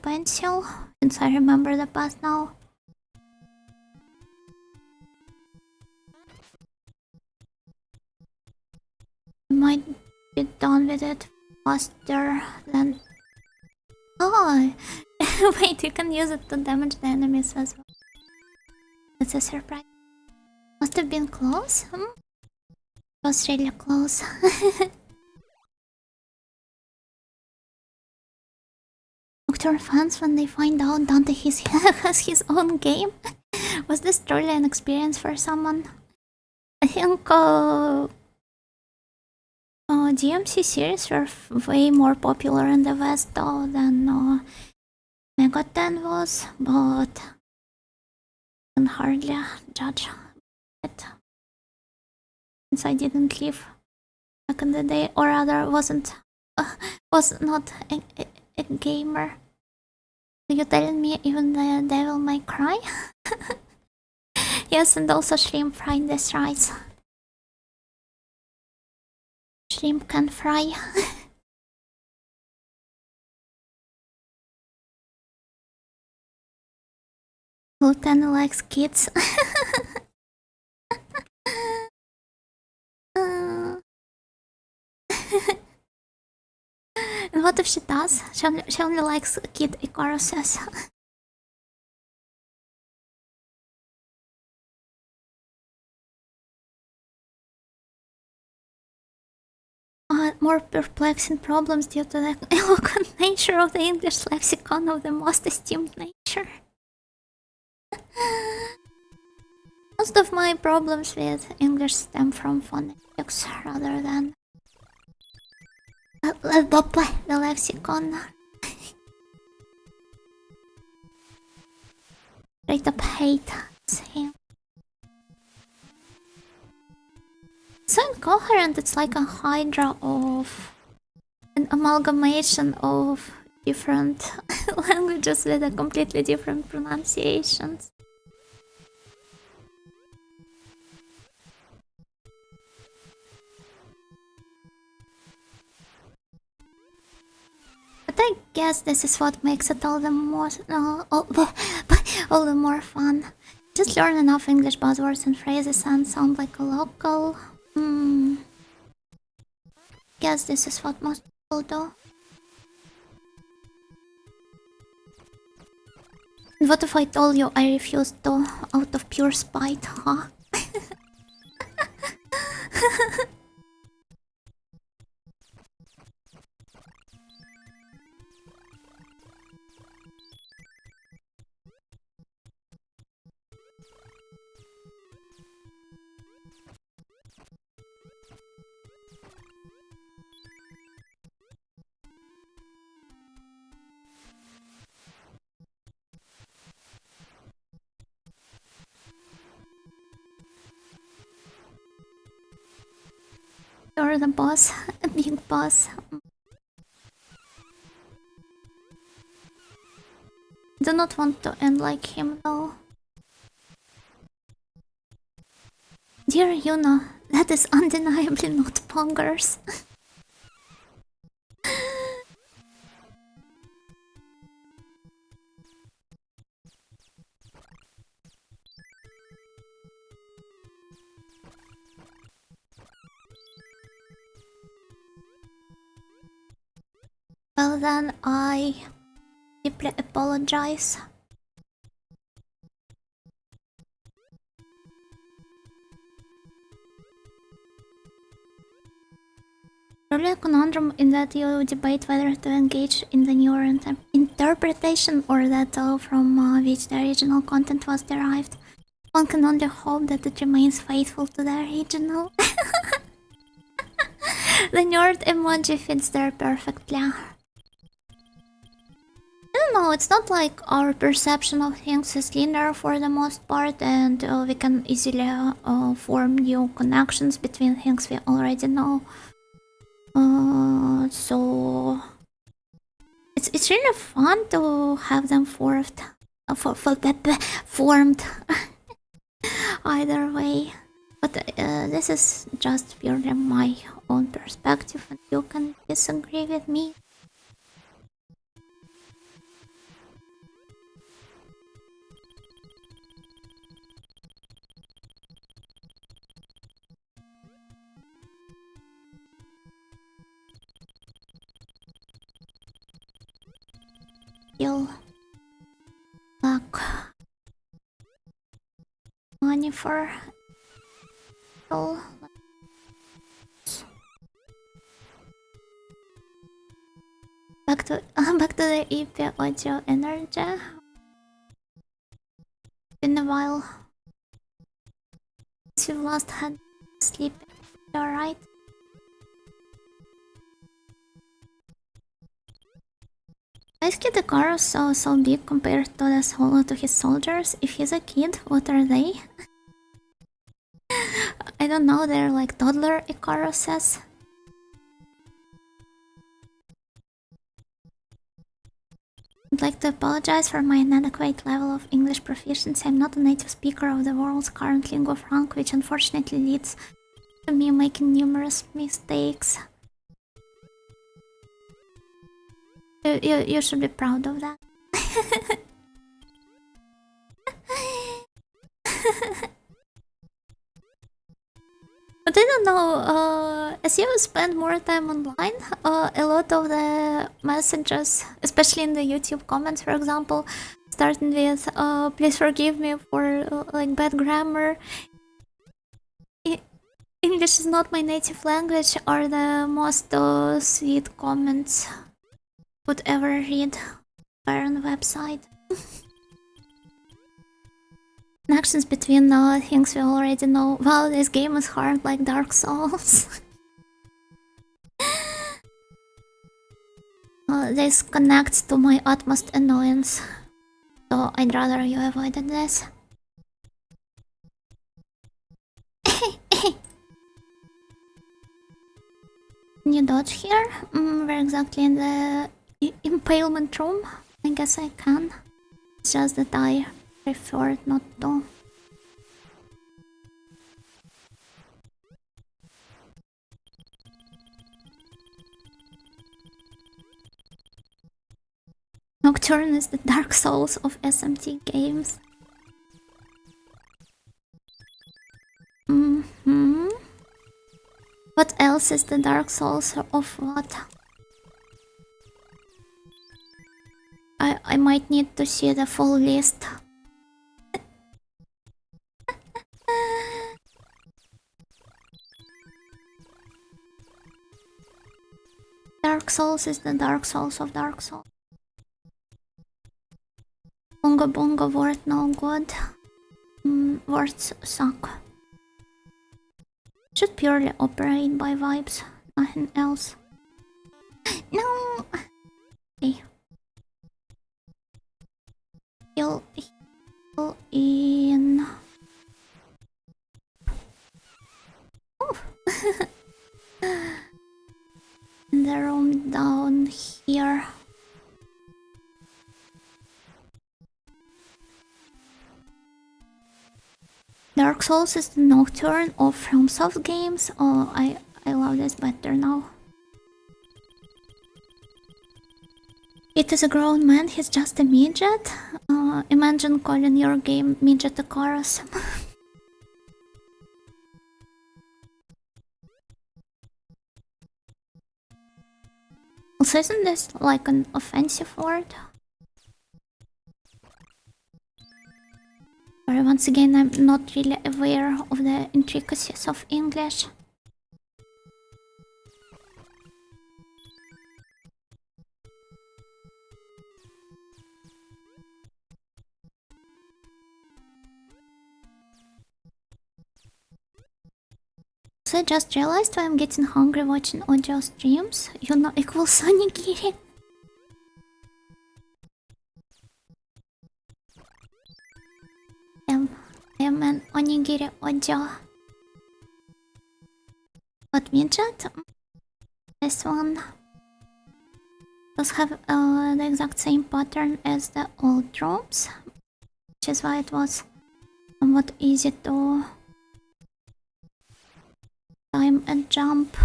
pencil, since I remember the path now. I might be done with it faster than... Oh! Wait, you can use it to damage the enemies as well. That's a surprise. Must have been close? It was really close. Nocturne fans, when they find out Dante has his own game? Was this truly an experience for someone? I think DMC series were way more popular in the West though than Mega 10 was, but I can hardly judge it since I didn't live back in the day, or rather was not a gamer. Are you telling me even the devil may cry? Yes, and also shrimp frying this rice. Shrimp can fry. Lieutenant likes kids. And what if she does? She only likes kid Icaruses. More perplexing problems due to the eloquent nature of the English lexicon of the most esteemed nature. Most of my problems with English stem from phonetics rather than the lexicon. Straight up hate him. So incoherent, it's like a hydra of an amalgamation of different languages with a completely different pronunciations. But I guess this is what makes it all the more all the more fun. Just learn enough English buzzwords and phrases and sound like a local. Guess this is what most people do. And what if I told you I refused to out of pure spite, huh? You're the boss, a big boss. Do not want to end like him though. Dear Yuna, that is undeniably not Pongers. Well then, I deeply apologize. Probably a conundrum in that you debate whether to engage in the newer interpretation or that from which the original content was derived. One can only hope that it remains faithful to the original. The nerd emoji fits there perfectly. I don't know, it's not like our perception of things is linear for the most part, and we can easily form new connections between things we already know. So it's really fun to have them formed either way. But this is just purely my own perspective, and you can disagree with me. Feel like money for all. Back to the EP audio energy. Been a while since you've last had sleep. Alright. Why is Kid Icarus so big compared to the solo to his soldiers? If he's a kid, what are they? I don't know, they're like toddler Icaruses. I'd like to apologize for my inadequate level of English proficiency. I'm not a native speaker of the world's current lingua franca, which unfortunately leads to me making numerous mistakes. You should be proud of that. But I don't know, as you spend more time online, a lot of the messages, especially in the YouTube comments, for example, starting with, please forgive me for like bad grammar. English is not my native language, are the most sweet comments would ever read on the website. Connections between things we already know. Wow, this game is hard like Dark Souls. This connects to my utmost annoyance. So I'd rather you avoided this. Can you dodge here? We're exactly in the impalement room. I guess I can. It's just that I prefer not to. Nocturne is the Dark Souls of SMT games. What else is the Dark Souls of what? I might need to see the full list. Dark Souls is the Dark Souls of Dark Souls. Bunga bunga word no good. Words suck. Should purely operate by vibes, nothing else. No! Okay. Heal in. Oh! The room down here. Dark Souls is the Nocturne of FromSoft games. Oh, I love this better now. It is a grown man, he's just a midget. Imagine calling your game Midget Icarus. Also, isn't this like an offensive word? Sorry, once again, I'm not really aware of the intricacies of English. So I just realized why I'm getting hungry watching audio streams. You're not equal Sonigiri. I am an onigiri audio. What midget? This one does have the exact same pattern as the old drops, which is why it was somewhat easy to time and jump.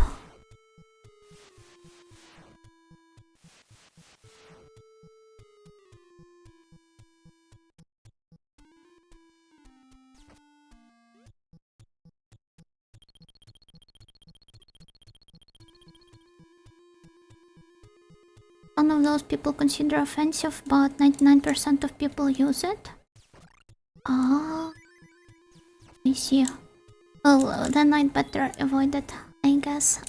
One of those people consider offensive, but 99% of people use it. Ah, I see. Well, then I'd better avoid it, I guess.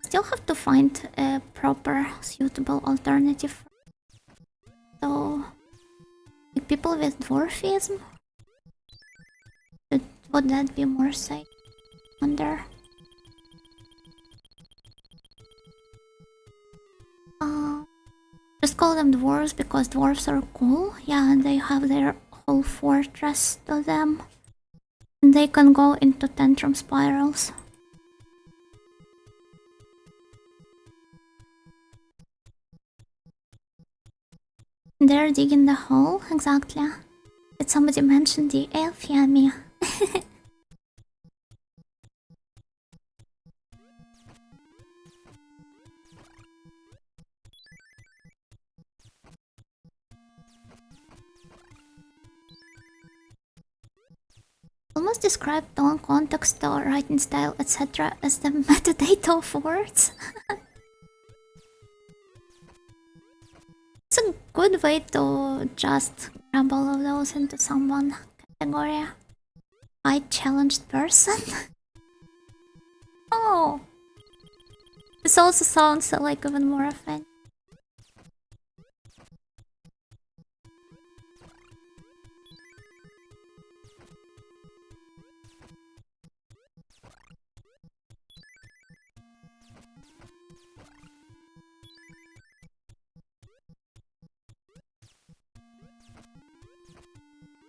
Still have to find a proper, suitable alternative. So, like people with dwarfism, would that be more safe? Wonder. Just call them dwarves because dwarves are cool. Yeah, they have their whole fortress to them. And they can go into tantrum spirals. They're digging the hole, exactly. Did somebody mention the elf? Yeah, me. Almost describe tone, context, writing style, etc. as the metadata of words. It's a good way to just grab all of those into some one category. I challenged person. Oh, this also sounds like even more offensive.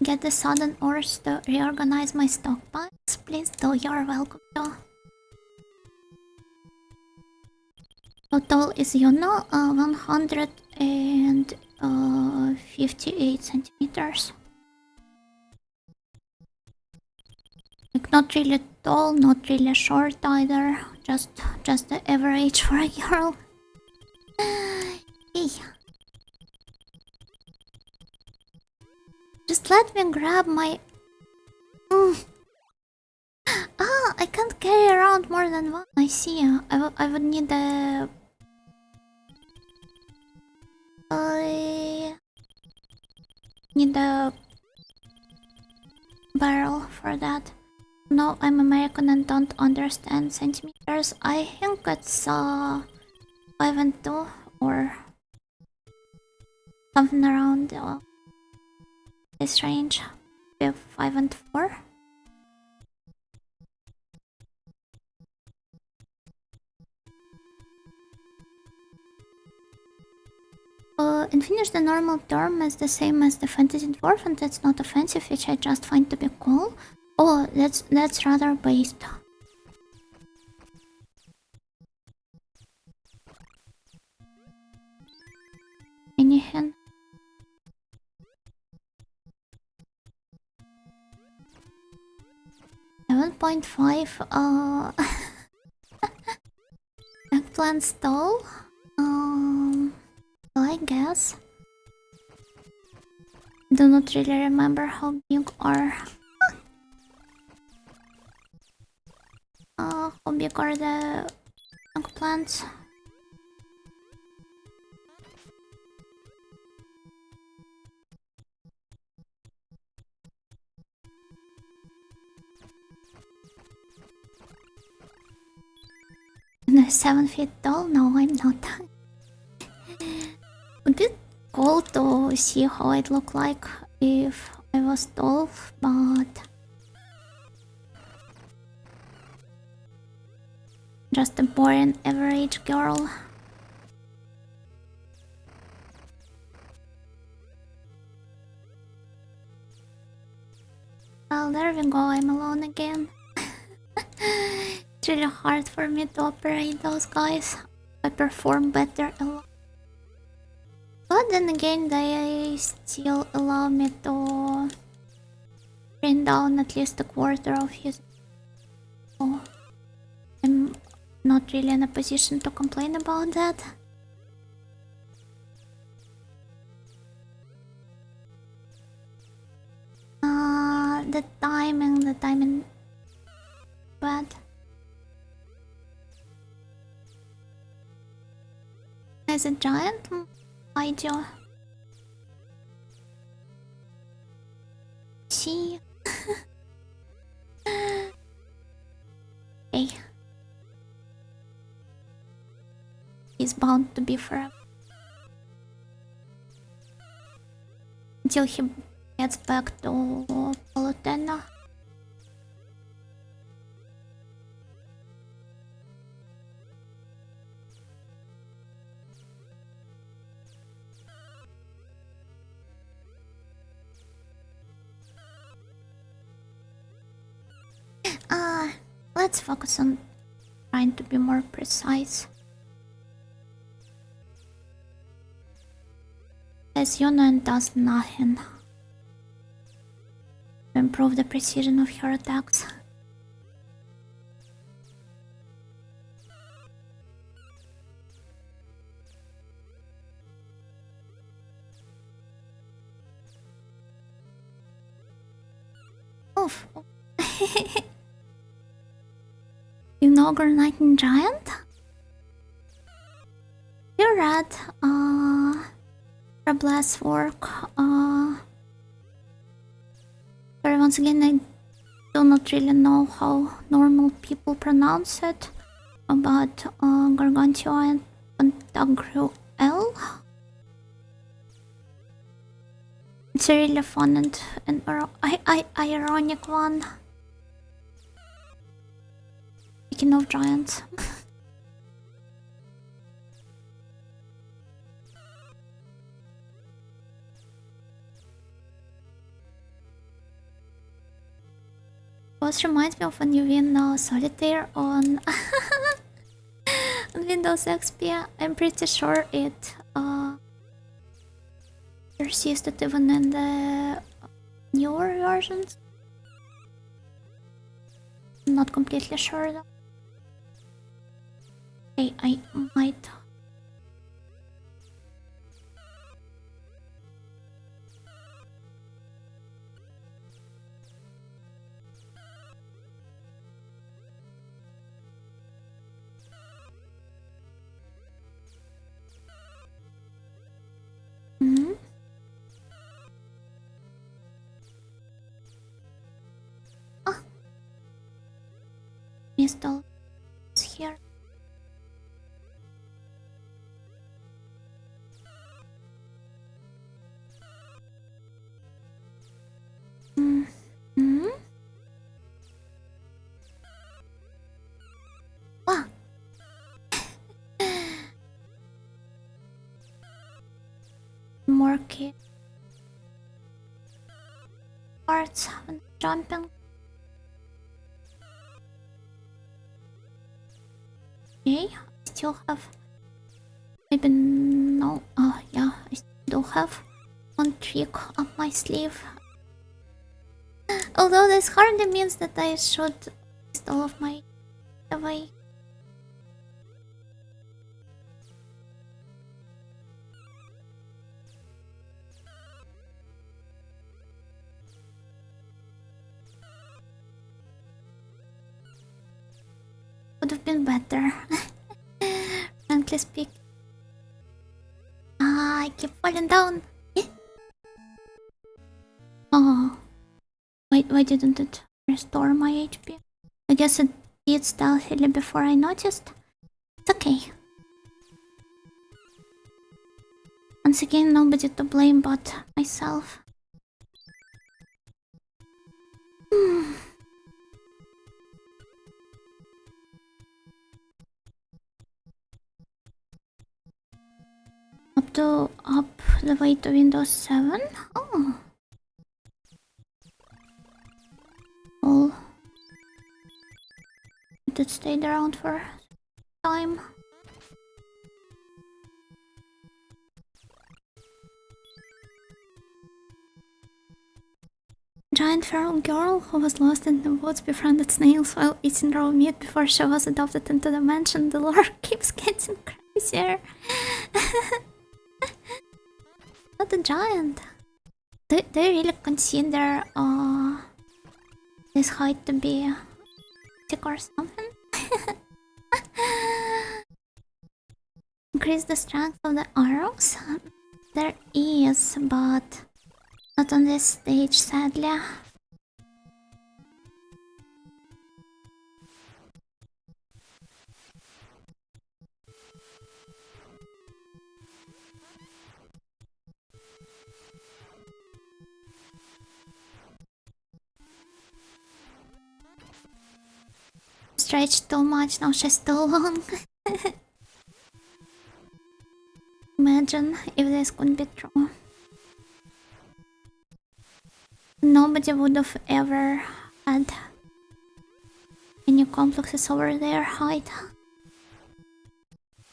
Get the sudden urge to reorganize my stockpiles? Please do, you're welcome to. How tall is Yuna? 158 centimeters. Like not really tall, not really short either. Just the average for a girl. Hey. Just let me grab my... Ah, I can't carry around more than one. I see. I would need a... I need a barrel for that. No, I'm American and don't understand centimeters. I think it's 5 and 2 or something around this range. 5 and 4. And finish the normal term as the same as the fantasy dwarf, and that's not offensive, which I just find to be cool. Oh, that's rather based. Anything. .5 eggplant stall. I guess. Do not really remember how big are how big are the eggplants. And 7 feet tall? No, I'm not. Would be cool to see how it looked like if I was tall, but just a boring average girl. Well, there we go, I'm alone again. It's really hard for me to operate those guys. I perform better alone. But then again, they still allow me to bring down at least a quarter of his... So I'm not really in a position to complain about that. The timing bad. As a giant, I do. See. Hey. He's bound to be forever. Until he gets back to Palutena. Let's focus on trying to be more precise. As Yuna does nothing to improve the precision of her attacks. Oof. You know Granite and Giant? You read Rabla's work. Sorry, once again, I do not really know how normal people pronounce it, but Gargantua and Pantagruel. It's a really fun and ironic one. Speaking of giants. This reminds me of when you win Solitaire on Windows XP. I'm pretty sure it persists it even in the newer versions. I'm not completely sure though. Okay, I might. Install here. Ah. More key parts and jumping. Okay, I still have. Maybe no. Yeah, I still have one trick up my sleeve. Although this hardly means that I should list all of my away. Would have been better. Frankly speaking. I keep falling down. Oh. Why didn't it restore my HP? I guess it did stealthily before I noticed. It's okay. Once again, nobody to blame but myself. Up the way to Windows 7? Oh. Oh. It stayed around for time. Giant feral girl who was lost in the woods befriended snails while eating raw meat before she was adopted into the mansion. The lore keeps getting crazier. Not a giant. Do you really consider this height to be thick or something? Increase the strength of the arrows? There is, but not on this stage, sadly. Stretched too much, now she's too long. Imagine if this could be true. Nobody would have ever had any complexes over their height.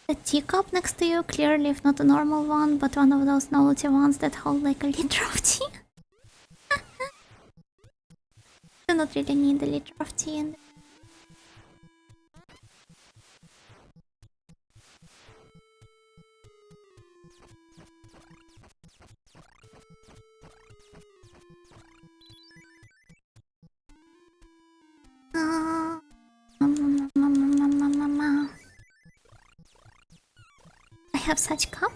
The teacup next to you, clearly if not a normal one, but one of those novelty ones that hold like a liter of tea. Do not really need a liter of tea in have such cup.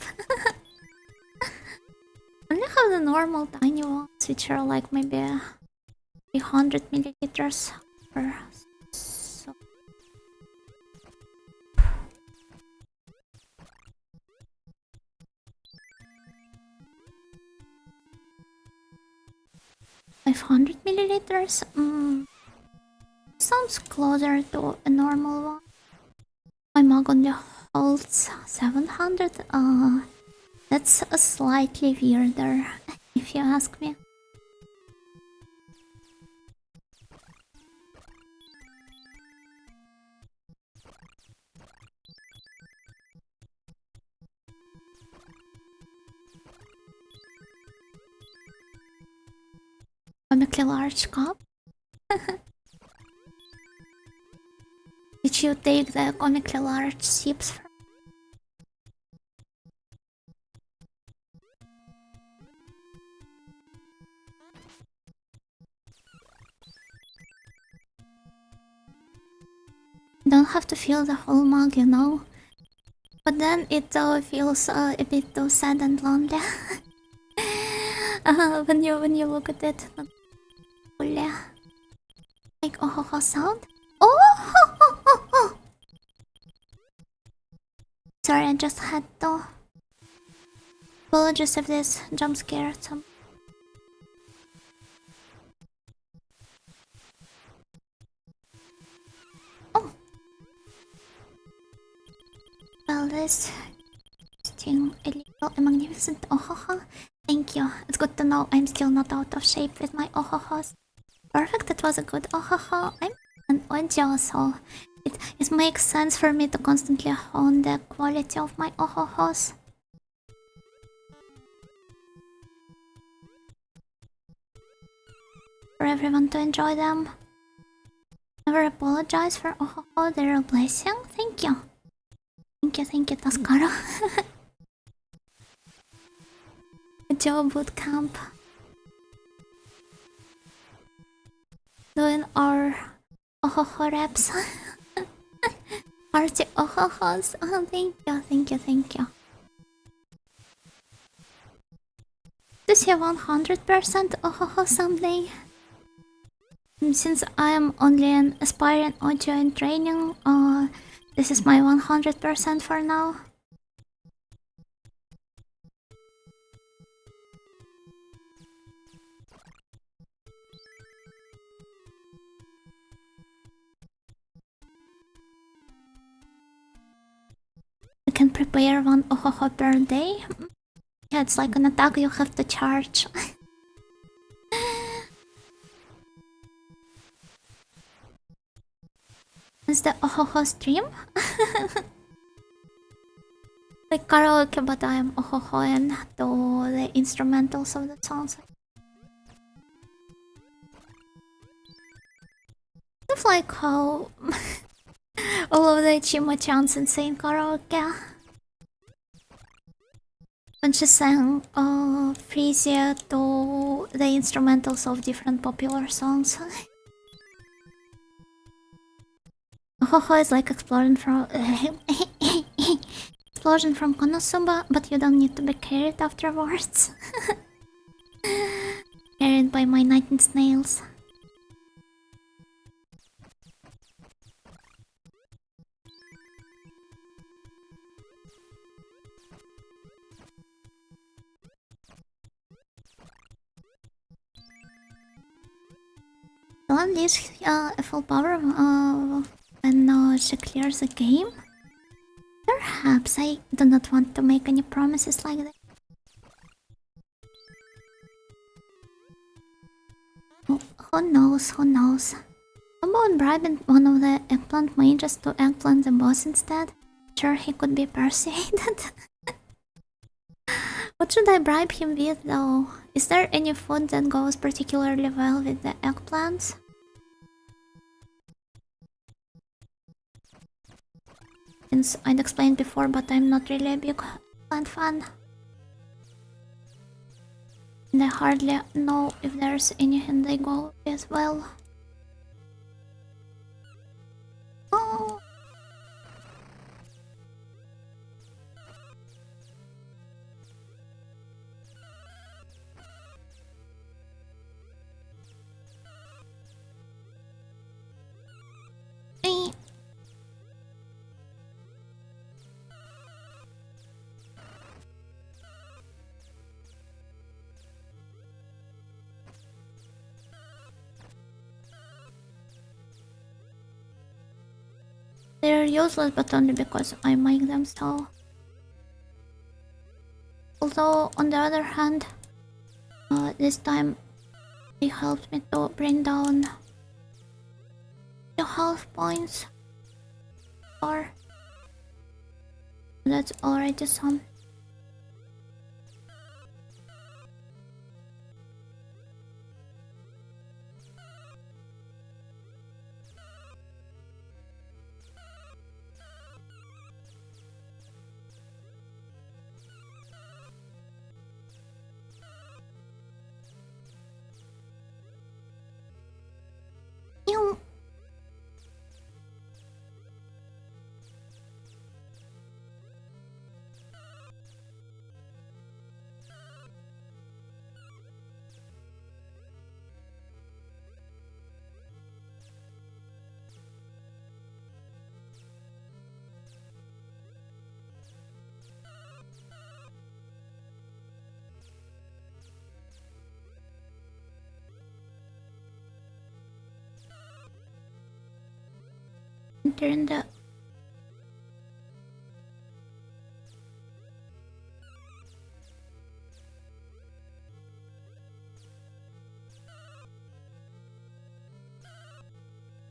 Only have the normal tiny ones, which are like maybe 300 milliliters per. So. $500 milliliters. Sounds closer to a normal one. My mug only holds 700. That's a slightly weirder, if you ask me. Comically large cup. Did you take the comically large sips from? Don't have to fill the whole mug, you know. But then it feels a bit too sad and lonely. When you look at it, not fully. Like oh sound. Oh! Sorry, I just had to. Apologies if this jump scared some. Oh. Well, this thing illegal and magnificent. Oh, thank you. It's good to know I'm still not out of shape with my oh. Perfect. That was a good oh. I'm an audio, so it makes sense for me to constantly hone the quality of my oh. For everyone to enjoy them. Never apologize for oh, they're a blessing. Thank you. Thank you, Tascaro. Joe bootcamp. Doing our oh reps. Party oh-ho-hos. Oh, thank you. To see 100% oh someday. Since I am only an aspiring audio in training, this is my 100% for now. You can prepare one oh per day. Yeah, it's like an attack you have to charge. Is the oh stream? Like karaoke, but I am oh-hoing to the instrumentals of the songs. It's like how all of the Chimo-chan's insane karaoke. When she sang Frisia to the instrumentals of different popular songs. Oh, is like explosion from explosion from Konosuba, but you don't need to be carried afterwards. Carried by my 19 snails. Someone leaves a full power when she clears a game? Perhaps. I do not want to make any promises like that. Who knows? How about bribing one of the eggplant mages to eggplant the boss instead? Sure, he could be persuaded. What should I bribe him with though? Is there any food that goes particularly well with the eggplants? Since I'd explained before, but I'm not really a big plant fan. And I hardly know if there's anything they go as well. Oh. They're useless, but only because I make them so. Although, on the other hand, this time they helped me to bring down the health points. Or that's already some. You. Turn the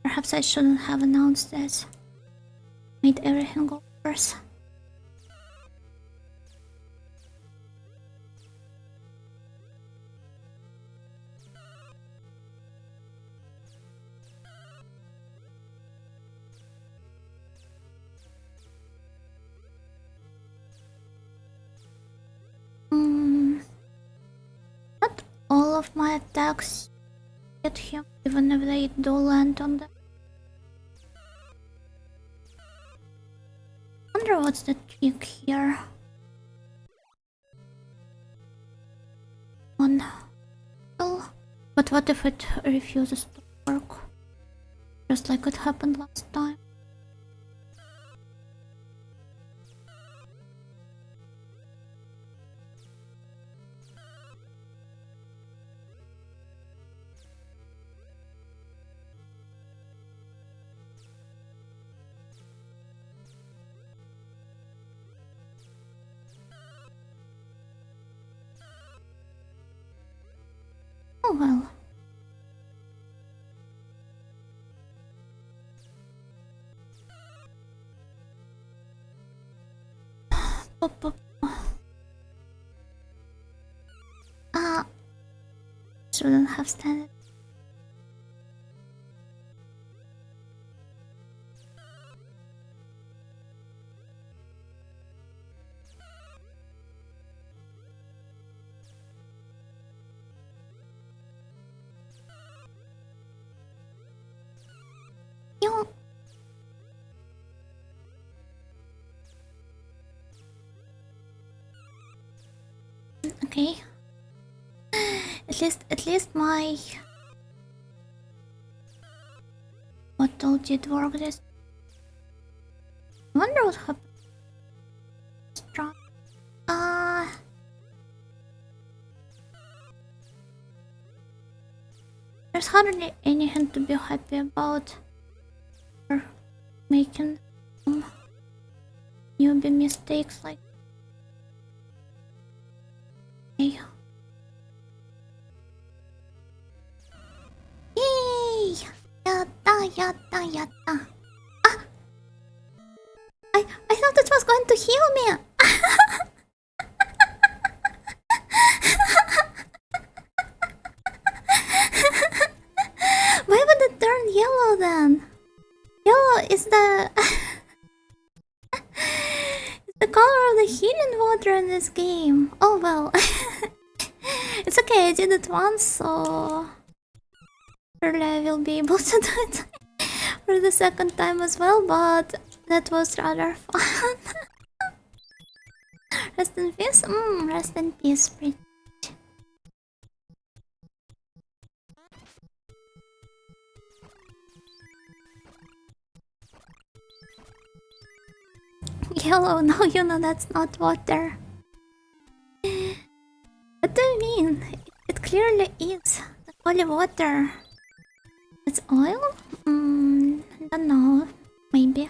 perhaps I shouldn't have announced this. Made everything go worse. Not all of my attacks hit him, even if they do land on the. Wonder what's the trick here. On. Well, but what if it refuses to work? Just like it happened last time. Oh well. Shouldn't have standed. You. Okay. At least my bottle did work this. I wonder what happened. Strong. There's hardly anything to be happy about. Or making some newbie mistakes like. Okay. Yay! Yatta! Ah! I thought it was going to heal me! Why would it turn yellow then? Yellow is the... it's the color of the healing water in this game. Oh well. It's okay, I did it once, so... surely I will be able to do it for the second time as well, but that was rather fun. Rest in peace? Rest in peace, pretty. Yellow, no, you know that's not water. What do you mean? It clearly is. That's holy water. It's oil? Don't know. Maybe.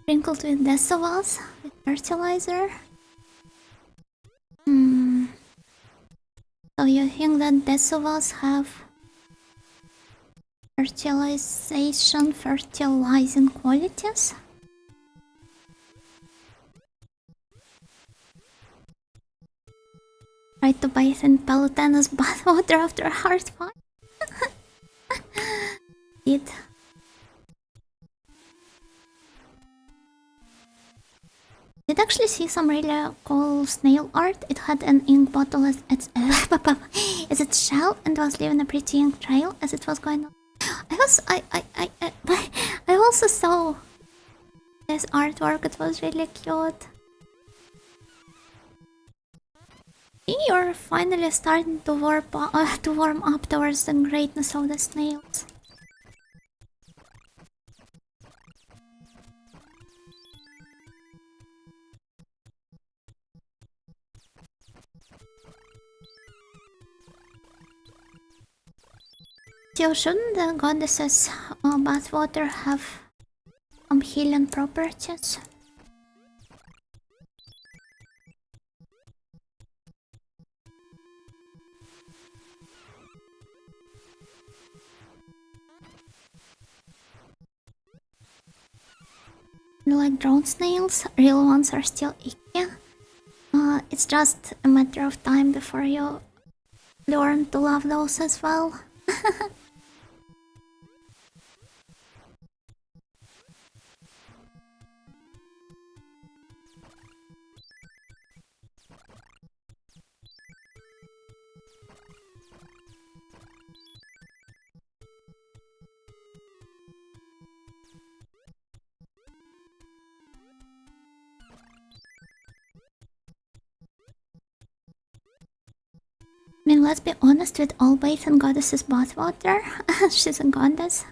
sprinkled with decivals, with fertilizer. So you think that decivals have fertilizing qualities? Try to bathe in Palutena's bathwater after a hard fight. Did actually see some really cool snail art. It had an ink bottle as its shell and was leaving a pretty ink trail as it was going on. I also saw this artwork. It was really cute. You're finally starting to warm up towards the greatness of the snails. So shouldn't the goddess's bathwater have some healing properties? Like drone snails, real ones are still icky. It's just a matter of time before you learn to love those as well. I mean, let's be honest, with all bathing goddesses bathwater, she's a goddess.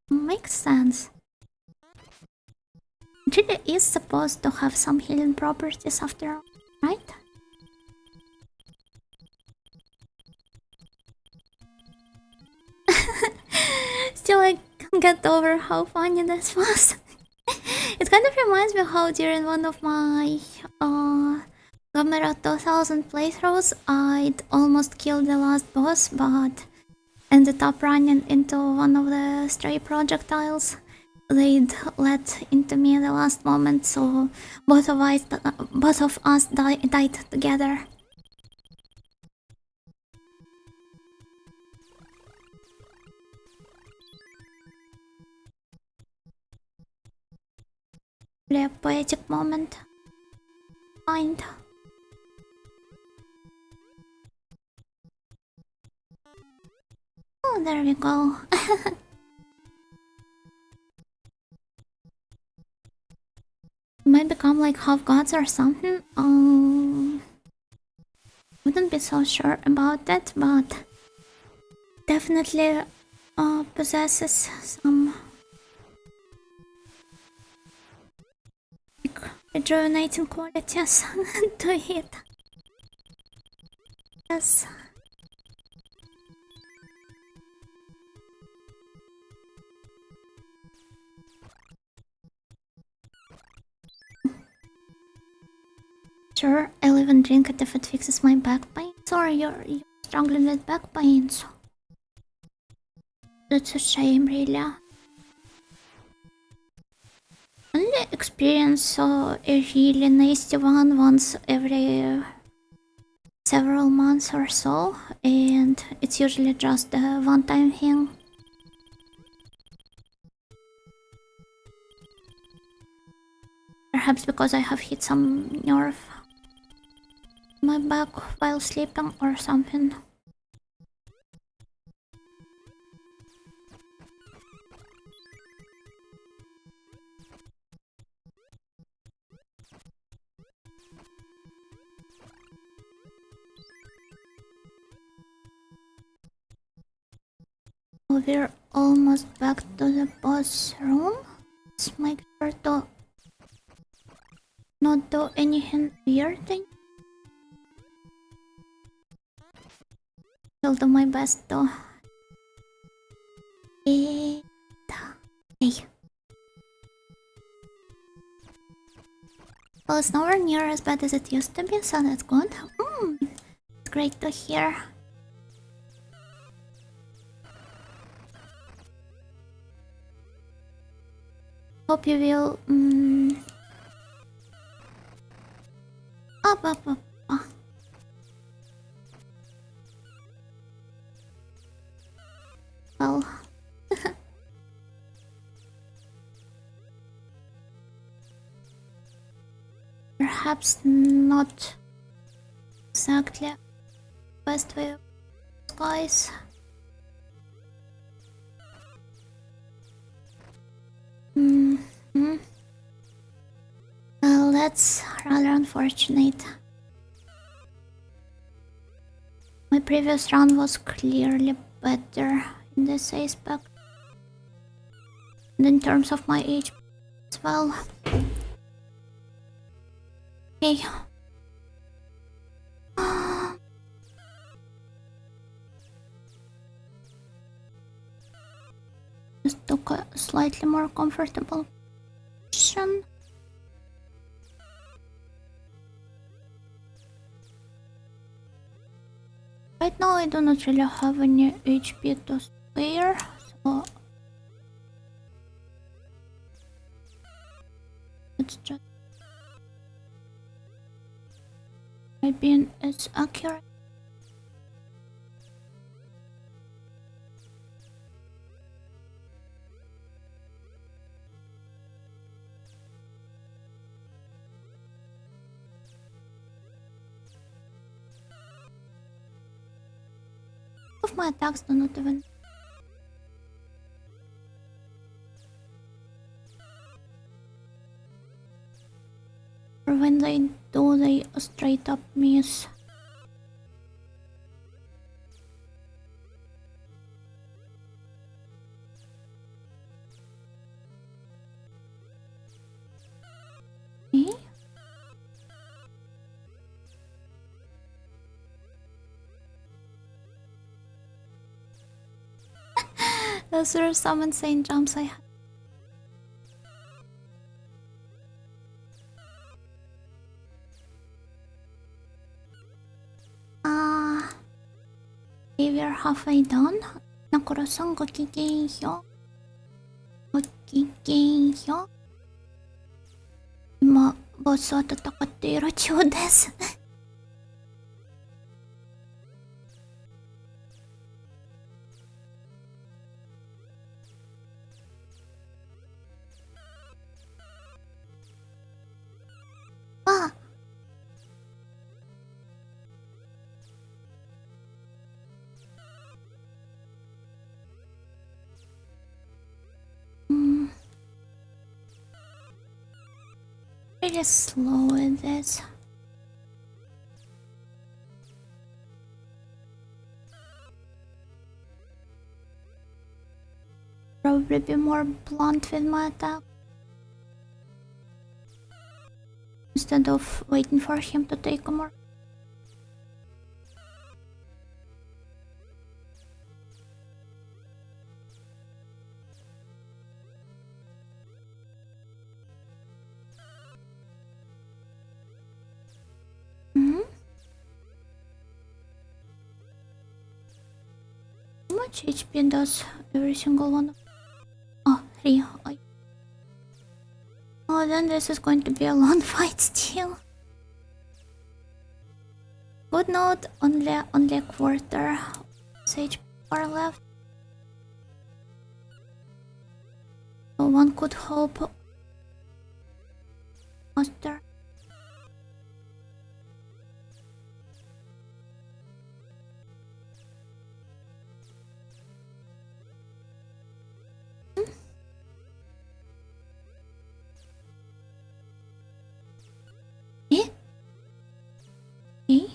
Makes sense. It really is supposed to have some healing properties after all, right? Still, I can't get over how funny this was. It kind of reminds me how during one of my Camera 2000 playthroughs, I'd almost killed the last boss, but ended up running into one of the stray projectiles they'd let into me at the last moment, so both of us died together. Really a poetic moment. Find. Oh, there we go. Might become like half gods or something. Wouldn't be so sure about that, but definitely possesses some rejuvenating qualities to it. Yes. Sure, I'll even drink it if it fixes my back pain. Sorry, you're struggling with back pain, so that's a shame, really. Only experience a really nasty one once every several months or so, and it's usually just a one-time thing. Perhaps because I have hit some nerve in my back while sleeping or something. We're almost back to the boss room. Let's make sure to not do anything weird. I'll do my best though. Hey. Well, it's nowhere near as bad as it used to be, so that's good. It's great to hear. Hope you will. Up. Well. Perhaps not exactly best way of guys. Well, that's rather unfortunate. My previous round was clearly better in this aspect. And in terms of my HP as well. Okay. Just took a slightly more comfortable position. Right now I do not really have any HP to spare, so it's just my being is accurate. Of my attacks do not even or when they do, they straight up miss. Okay. Those were some insane jumps I had. Okay, we are halfway done. ナコロさんごきげんよう。ごきげんよう。今、ボスを戦っている中です。ああ。Really slow with this. Probably be more blunt with my attack instead of waiting for him to take a more. How much HP does every single one? Oh, 3. Oh, then this is going to be a long fight still. Good note, only a quarter HP are left. So one could hope faster. Okay.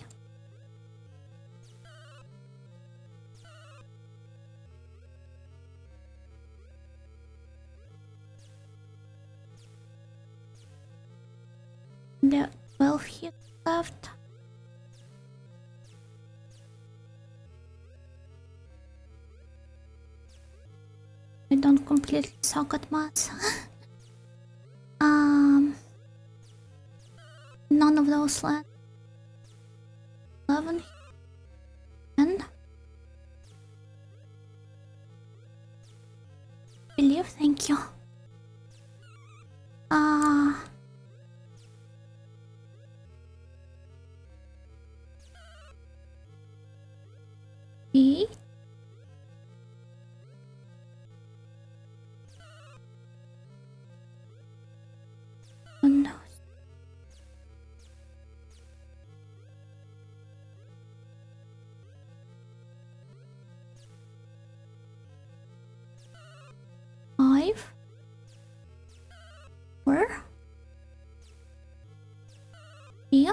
There are 12 hits left. I don't completely suck at maths. those lands. 11. 10. Believe, thank you. Eight. One. 5. 4. 3.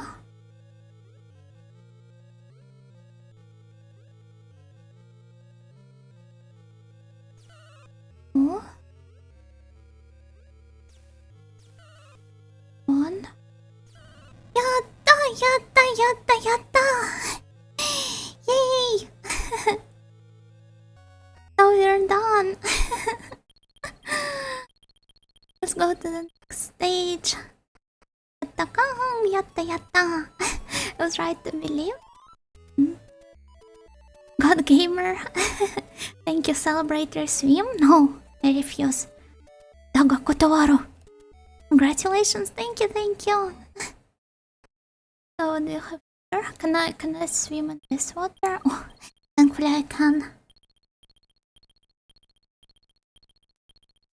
2. 1. やった Yay! Now we're done. Let's go to the next stage. Yatta. I was right to believe. God gamer. Thank you, celebrate your swim? No, I refuse. Daga kotowaru. Congratulations, thank you. So what do you have here? Can I swim in this water? Oh, thankfully I can.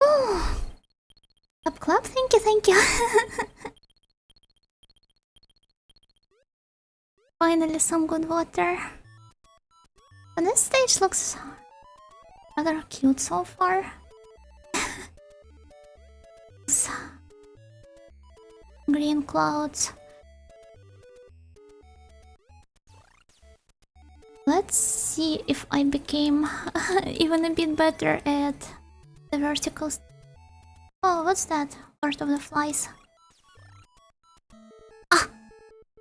Oh. Clap, thank you. Finally some good water. And this stage looks rather cute so far. Green clouds. Let's see if I became even a bit better at the verticals. Oh, what's that? Part of the flies. Ah!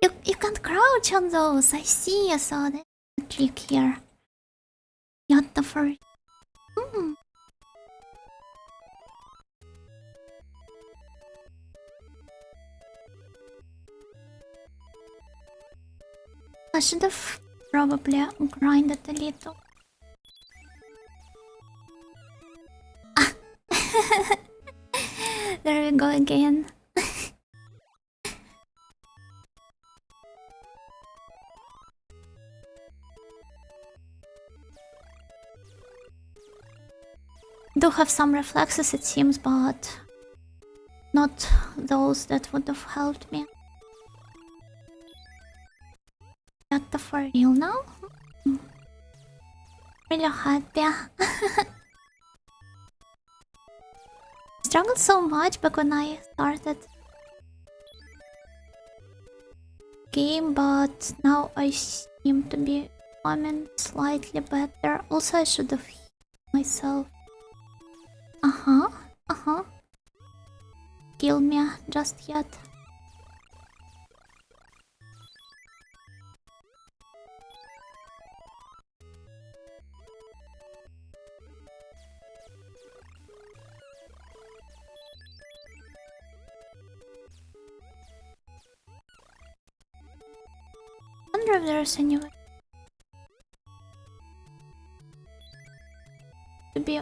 You can't crouch on those. I see. I saw that trick here. Yatta for... I should have probably grinded a little. Ah. There we go again. Do have some reflexes it seems, but not those that would have helped me. Yatta for real now? Really happy. Struggled so much back when I started game, but now I seem to be coming slightly better. Also, I should have healed myself. Kill me just yet. Wonder if there's any way to be.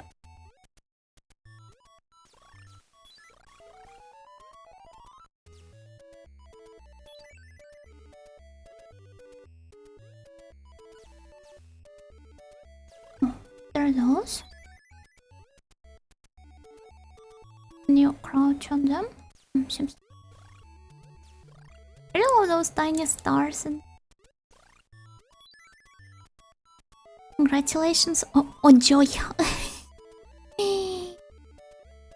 There are those. Can you crouch on them? Seems. I love those tiny stars and. Congratulations! Oh joy!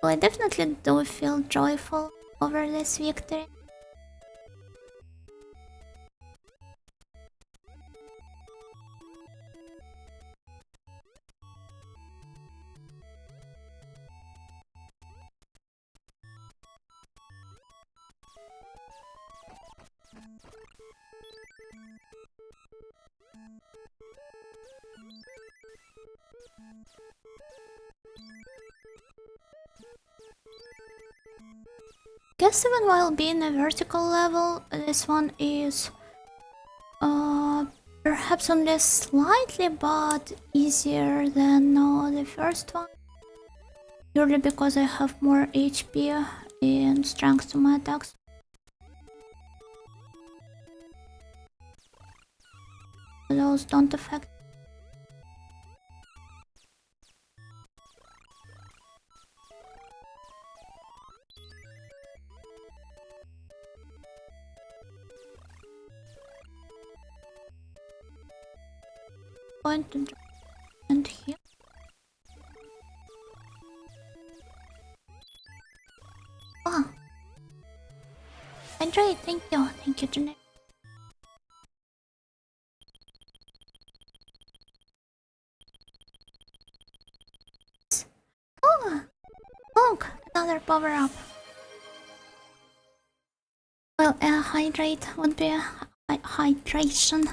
Well, I definitely do feel joyful over this victory. guess even while being a vertical level, this one is perhaps only slightly but easier than the first one. Purely because I have more HP and strength to my attacks. Those don't affect. Going to drop and here. Oh, Andre, thank you, Jeanette. Oh, look, another power up. Well, hydrate would be hydration.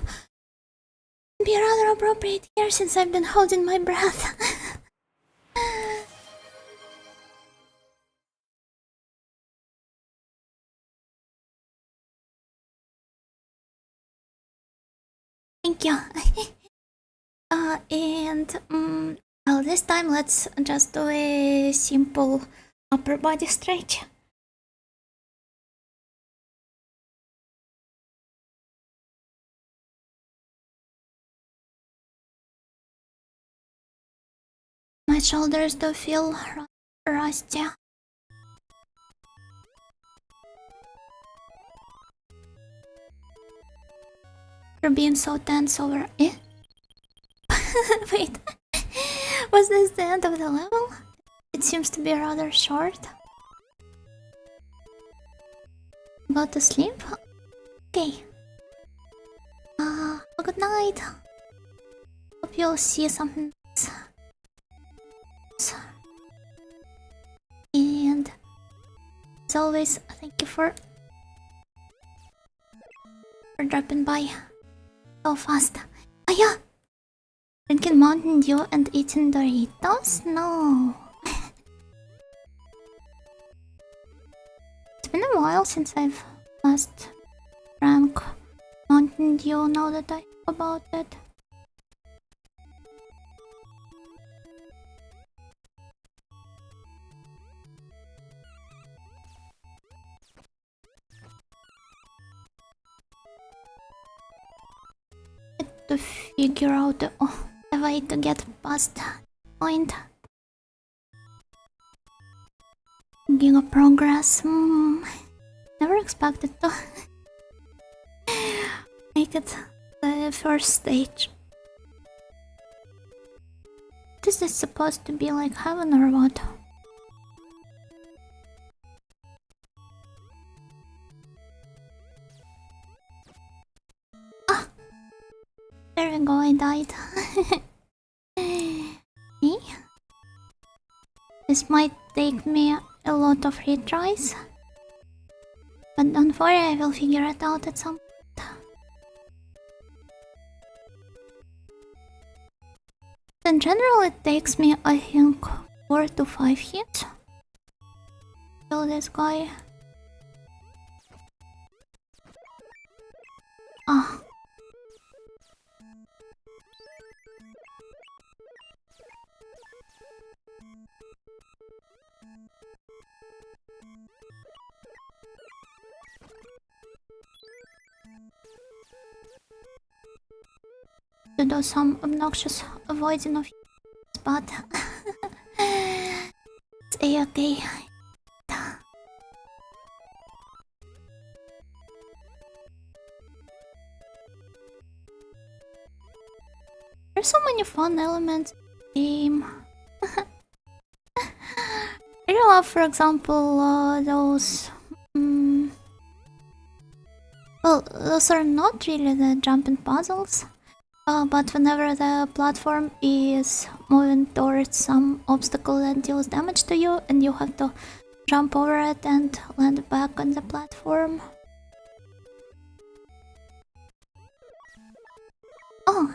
Would be rather appropriate here since I've been holding my breath. Thank you. Well, this time let's just do a simple upper body stretch. My shoulders do feel rusty. You're being so tense over it. Wait, was this the end of the level? It seems to be rather short. Go to sleep? Okay. Good night. Hope you'll see something nice. And as always, thank you for dropping by so fast. Oh yeah! Drinking Mountain Dew and eating Doritos? No! It's been a while since I've last drank Mountain Dew now that I think about it. To figure out the way to get past the point. Giga progress. Never expected to make it the first stage. Is this supposed to be like heaven or what? There we go, I died. This might take me a lot of retries, but don't worry, I will figure it out at some point. In general, it takes me, I think, 4 to 5 hits. Kill this guy. Ah. To do some obnoxious avoiding of but it's a-okay. There's so many fun elements in the game. I really love, for example, those. Well, those are not really the jumping puzzles. But whenever the platform is moving towards some obstacle that deals damage to you and you have to jump over it and land back on the platform. Oh!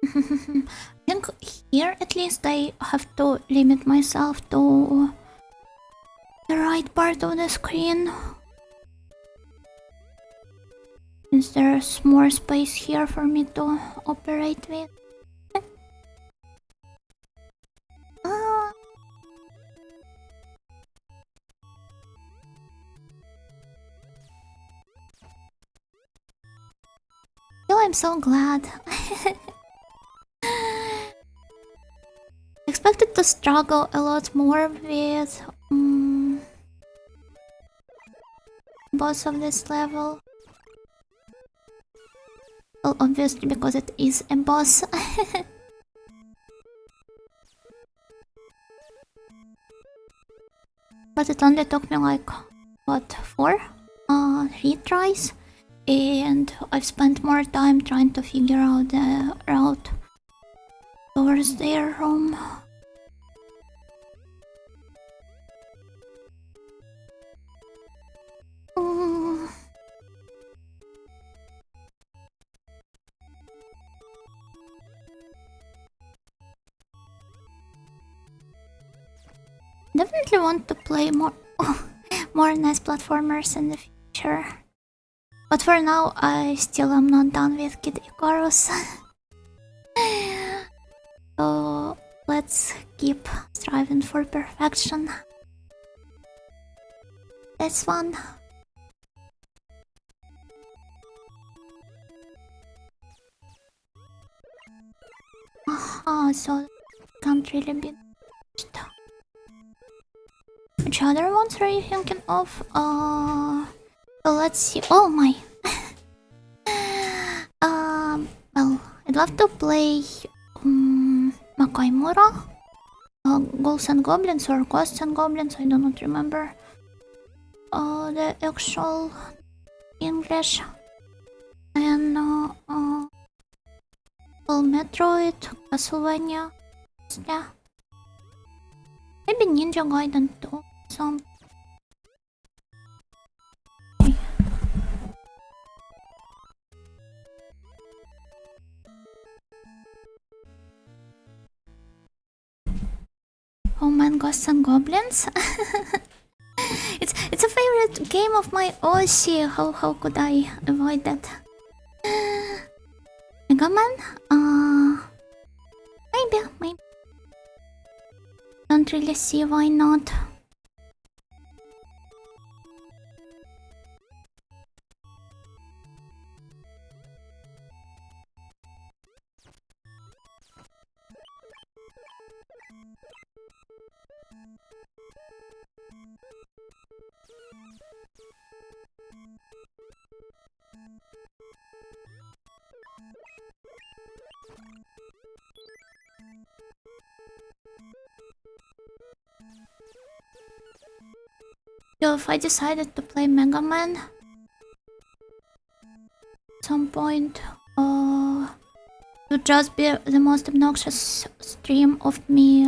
I think here at least I have to limit myself to the right part of the screen. Since there's more space here for me to operate with. I'm so glad. Expected to struggle a lot more with boss of this level. Well, obviously because it is a boss. But it only took me like, what, 3 tries? And I've spent more time trying to figure out the route towards their room. Definitely want to play more NES platformers in the future. But for now, I still am not done with Kid Icarus. So let's keep striving for perfection. This one. So can't really be. Which other ones are you thinking of? So let's see. Oh my. Well, I'd love to play Makaimura, Ghouls and Goblins or Ghosts and Goblins. I do not remember the actual English. And well, Metroid, Castlevania. Yeah. Maybe Ninja Gaiden too. Some. Oh man, Ghosts and Goblins. It's a favorite game of my Aussie. How could I avoid that? Mega Man? Maybe. Don't really see why not. So if I decided to play Mega Man at some point, it would just be the most obnoxious stream of me.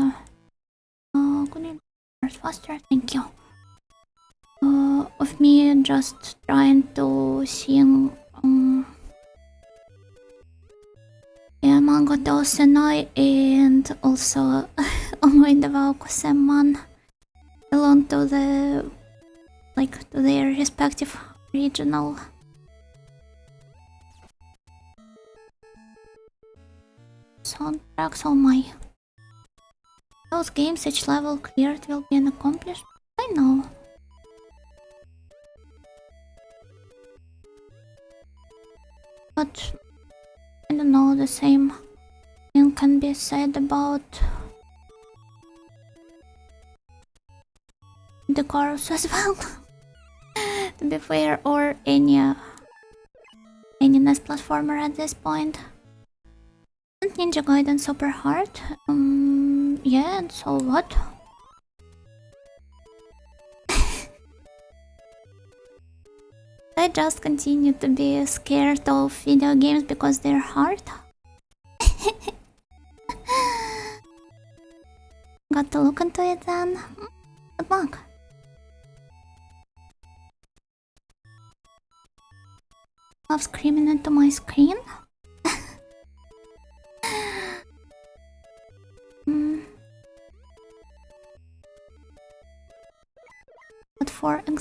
Could you start faster? Thank you. Of me just trying to sing Mango Senai and also Omoide wa Okusenman belong to the to their respective regional soundtracks. Oh my. Those games, each level cleared will be an accomplishment. I know. But I don't know, the same thing can be said about the Icarus as well. To be fair, or any NES platformer at this point. Isn't Ninja Gaiden super hard? Yeah, and so what? I just continue to be scared of video games because they're hard. Got to look into it then. Good luck. Love screaming into my screen.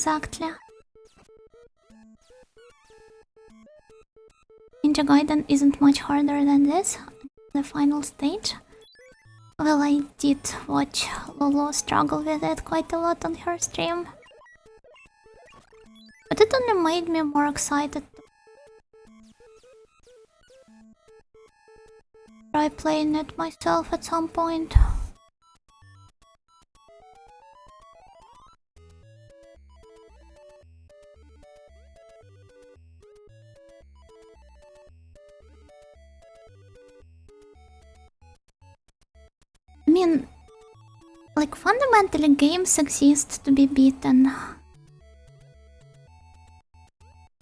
exactly. Ninja Gaiden isn't much harder than this, the final stage. Well, I did watch Lolo struggle with it quite a lot on her stream. But it only made me more excited to try playing it myself at some point. I mean, like, fundamentally games exist to be beaten.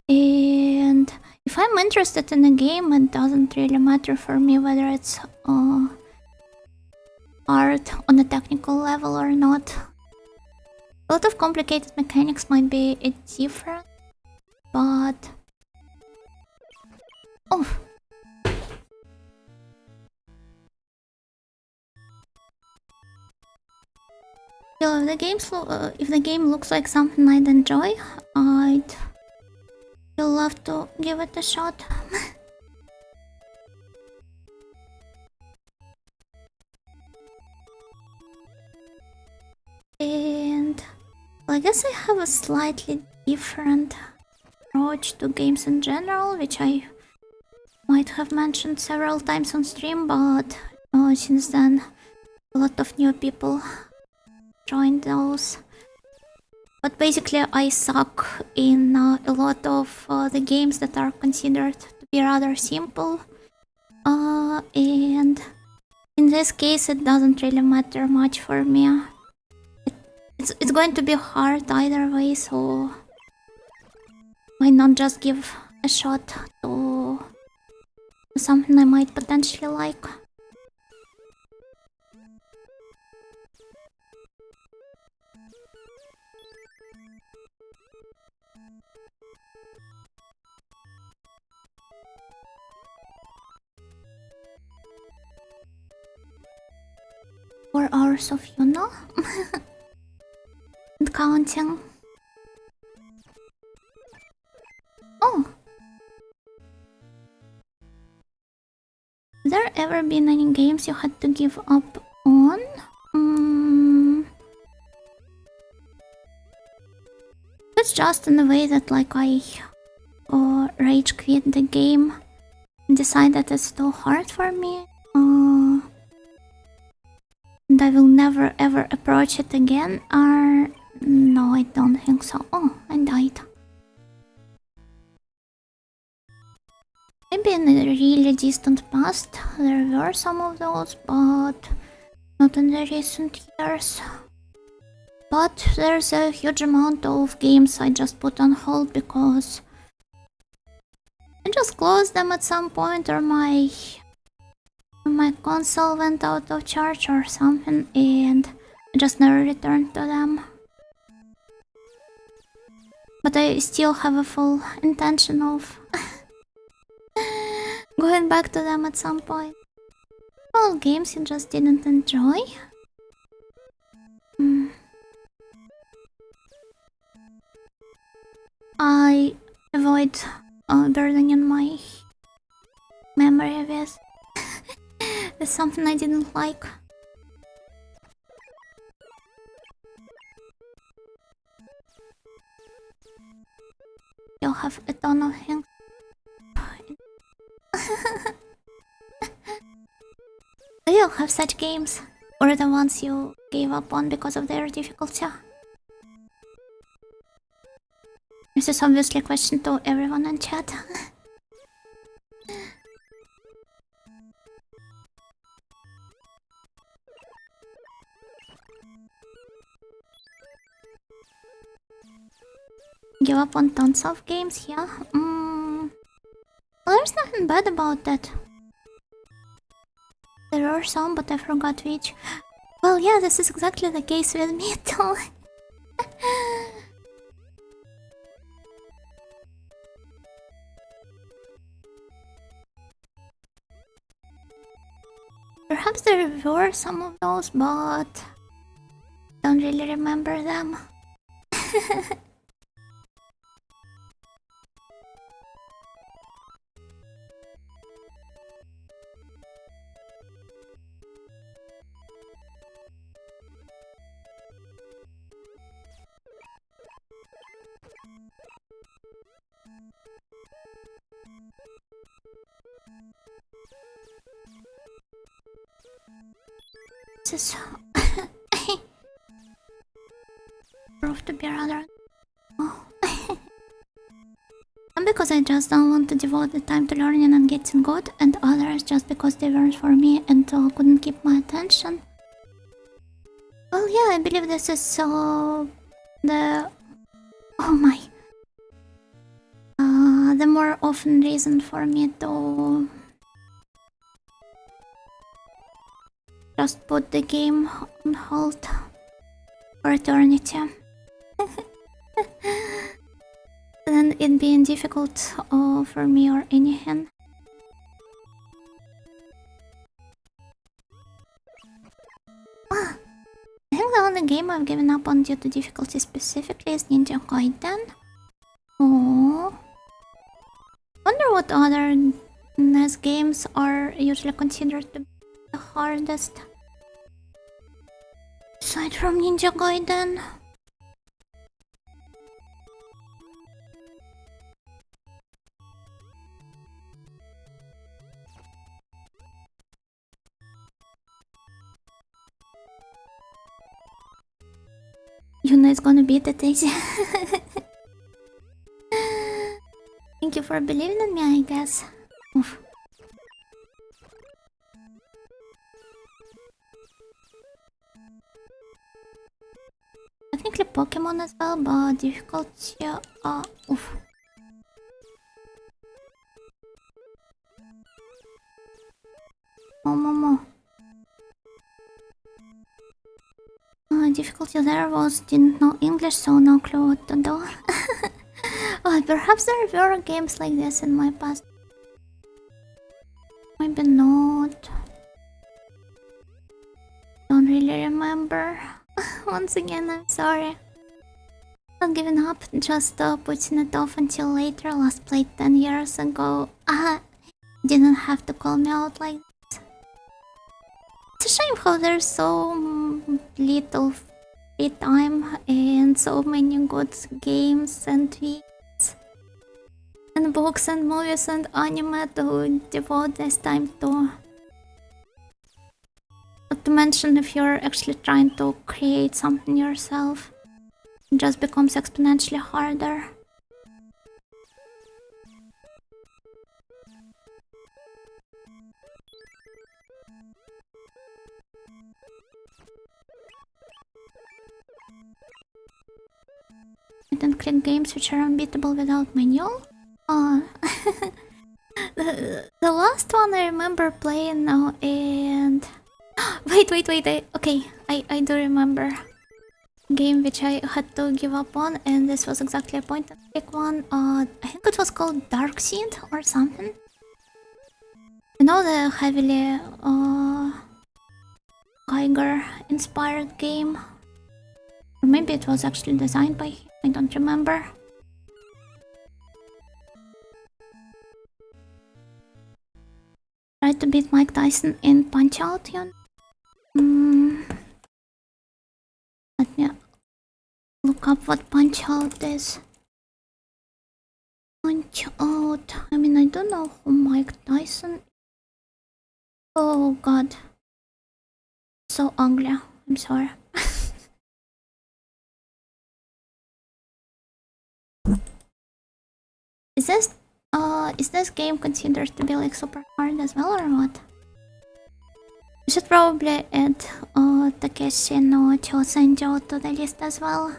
And if I'm interested in a game, it doesn't really matter for me whether it's hard on a technical level or not. A lot of complicated mechanics might be different, but... Oh! Still, if the game looks like something I'd enjoy, I'd still love to give it a shot. And well, I guess I have a slightly different approach to games in general, which I might have mentioned several times on stream, but since then a lot of new people joined those. But basically I suck in a lot of the games that are considered to be rather simple, and in this case it doesn't really matter much for me. It's going to be hard either way, so why not just give a shot to something I might potentially like. Four hours of Yuno? And counting. Oh! Have there ever been any games you had to give up on? It's just in a way that like I rage quit the game and decide that it's too hard for me. And I will never ever approach it again, or... No, I don't think so. Oh, I died. Maybe in the really distant past there were some of those, but not in the recent years. But there's a huge amount of games I just put on hold because I just closed them at some point, or my console went out of charge or something, and I just never returned to them. But I still have a full intention of going back to them at some point. All games you just didn't enjoy? I avoid burdening my memory with something I didn't like. You'll have a ton of things. Do you have such games? Or the ones you gave up on because of their difficulty? This is obviously a question to everyone in chat. Give up on tons of games, yeah? Well, there's nothing bad about that. There are some, but I forgot which. Well, yeah, this is exactly the case with me too. Perhaps there were some of those, but don't really remember them. This is prove to be rather. Oh. Some because I just don't want to devote the time to learning and getting good, and others just because they weren't for me and couldn't keep my attention. Well, yeah, I believe this is the the more often reason for me to just put the game on hold for eternity. And it being difficult for me or anything. I think the only game I've given up on due to difficulty specifically is Ninja Gaiden. Oh, wonder what other NES games are usually considered to be the hardest aside from Ninja Gaiden. Yuna is gonna beat it, Daisy. Thank you for believing in me, I guess. Oof. Technically Pokemon as well, but difficulty, oof. More. Difficulty there was didn't know English, so no clue what to do. Perhaps there were games like this in my past. Maybe not. Don't really remember. Once again, I'm sorry. Not giving up, just putting it off until later. Last played 10 years ago. Didn't have to call me out like this. It's a shame how there's so little free time and so many good games and tweets and books and movies and anime to devote this time to. Not to mention if you're actually trying to create something yourself, it just becomes exponentially harder. I don't click games which are unbeatable without manual. The last one I remember playing now, and wait, I do remember game which I had to give up on, and this was exactly a point and click one. I think it was called Dark Seed or something. You know, the heavily Geiger inspired game, or maybe it was actually designed by him, I don't remember. Tried to beat Mike Tyson in Punch Out, you know? Let me look up what Punch Out is. Punch Out. I mean, I don't know who Mike Tyson is. Oh god. So ugly. I'm sorry. Is this game considered to be like super hard as well or what? We should probably add Takeshi no Chosenjo to the list as well.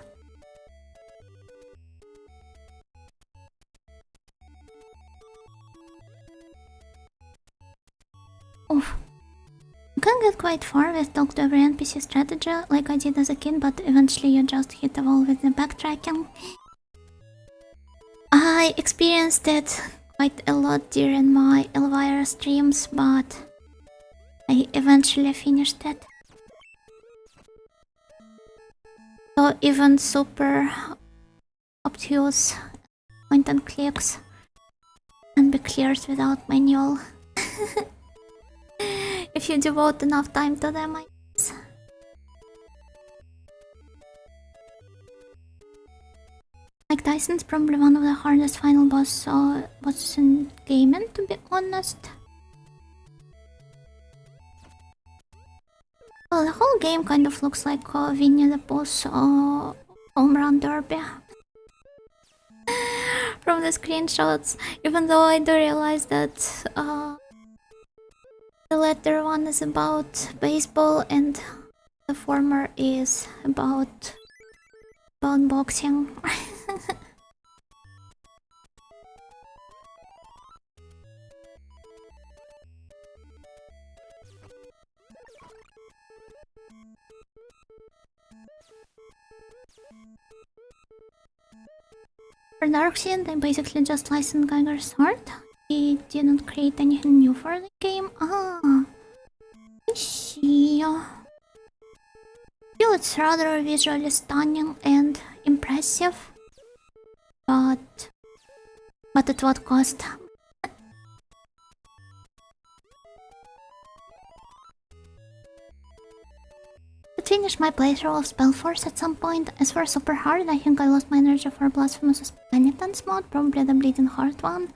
Oof. You can get quite far with talk to every NPC strategy like I did as a kid, but eventually you just hit the wall with the backtracking. I experienced it quite a lot during my Elvira streams, but I eventually finished it. So even super obtuse point and clicks can be cleared without manual. If you devote enough time to them, I guess. Mike Tyson's probably one of the hardest final bosses in gaming, to be honest. Well, the whole game kind of looks like Winnie the Pooh's home run derby. From the screenshots, even though I do realize that the latter one is about baseball and the former is about boxing. For Darkseid, they basically just licensed Geiger's Heart. They didn't create anything new for the game. I see. Still, it's rather visually stunning and impressive. But at what cost? I finished my playthrough of Spellforce at some point. As for Super Hard, I think I lost my energy for Blasphemous Penitence mode, probably the Bleeding Heart one.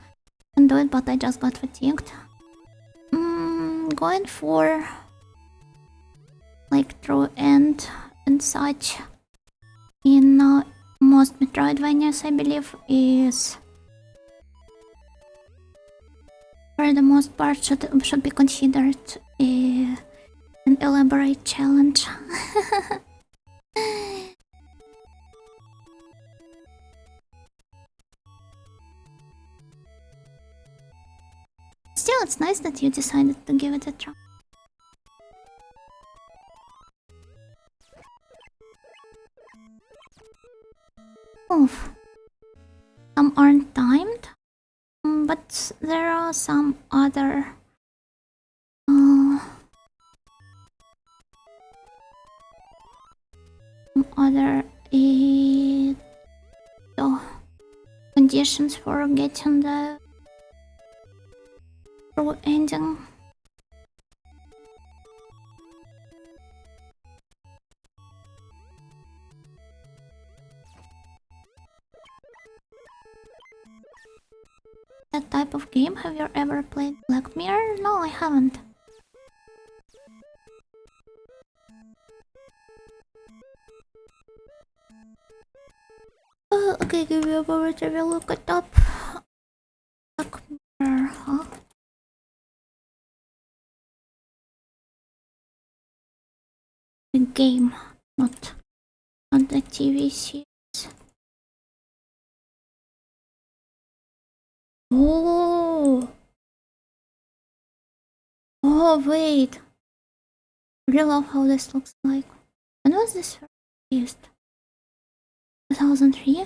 Can do it, but I just got fatigued. Going for like True End and such in most Metroidvanias, I believe, is for the most part should be considered an elaborate challenge. Still, it's nice that you decided to give it a try. Oof. Some aren't timed, but there are some other conditions for getting the true ending. That type of game, have you ever played Black Mirror? No, I haven't. Okay, give you a moment to look it up. Black Mirror, huh? The game, not the TV series. Oh, wait. I really love how this looks like. When was this released? 2003?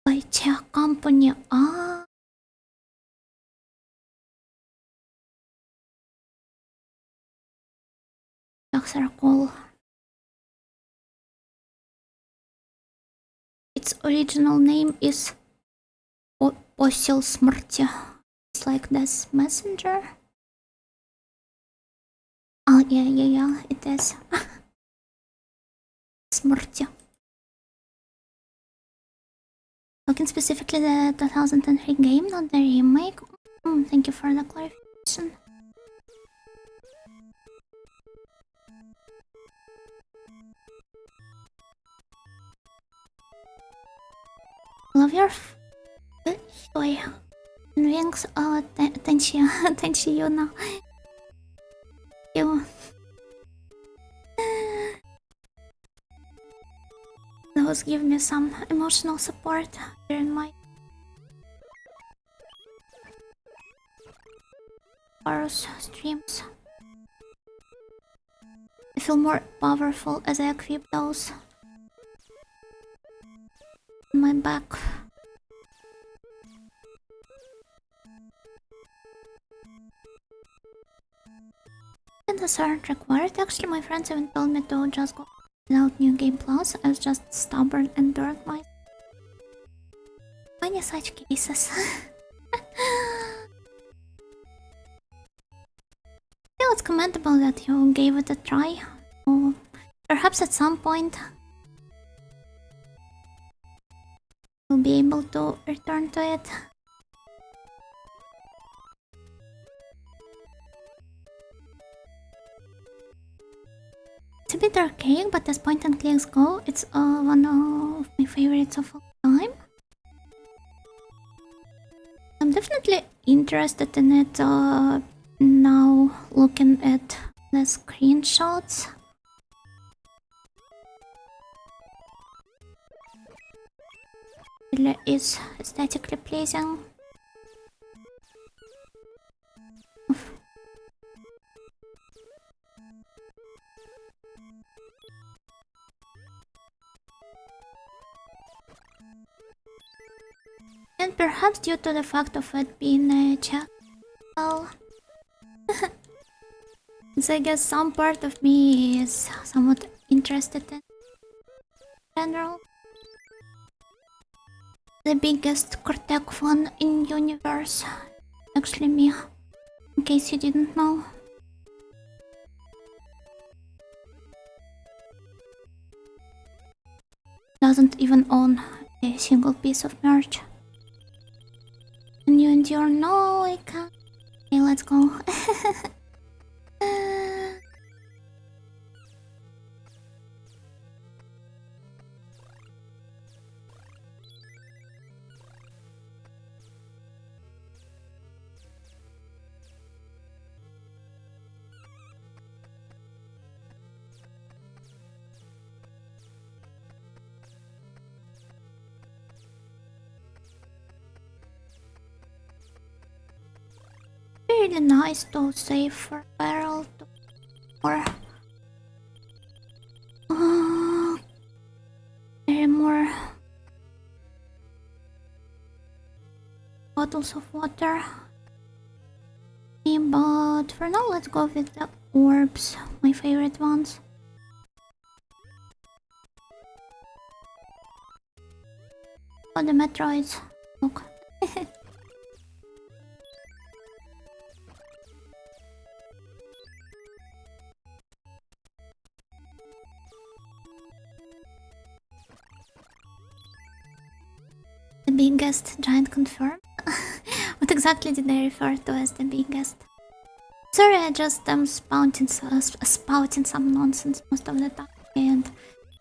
By Tech Company. That's cool. Its original name is Посил Смерти. It's like this messenger. Oh, yeah, it is. Смерти. Looking specifically the 2003 game, not the remake. Thank you for the clarification. Love your toy. Wings. Oh, thank you now. You. Those give me some emotional support during my Icarus streams. I feel more powerful as I equip those on my back. And those aren't required. Actually, my friends even told me to just go without New Game Plus. I was just stubborn and burned my many such cases. Still, it's commendable that you gave it a try. Or perhaps at some point you'll be able to return to it. To a bit archaic, but as point and clicks go, it's one of my favorites of all time. I'm definitely interested in it now, looking at the screenshots. It really is aesthetically pleasing. And perhaps due to the fact of it being a chat, well, so I guess some part of me is somewhat interested in general. The biggest Cortec fan in universe, actually me, in case you didn't know. Doesn't even own a single piece of merch. And you endure? No, I can't. Okay, let's go. Really nice to save for barrel or more bottles of water. But for now, let's go with the orbs, my favorite ones. Oh, the Metroids. Look. The biggest giant confirmed? What exactly did I refer to as the biggest? Sorry, I just am spouting some nonsense most of the time, and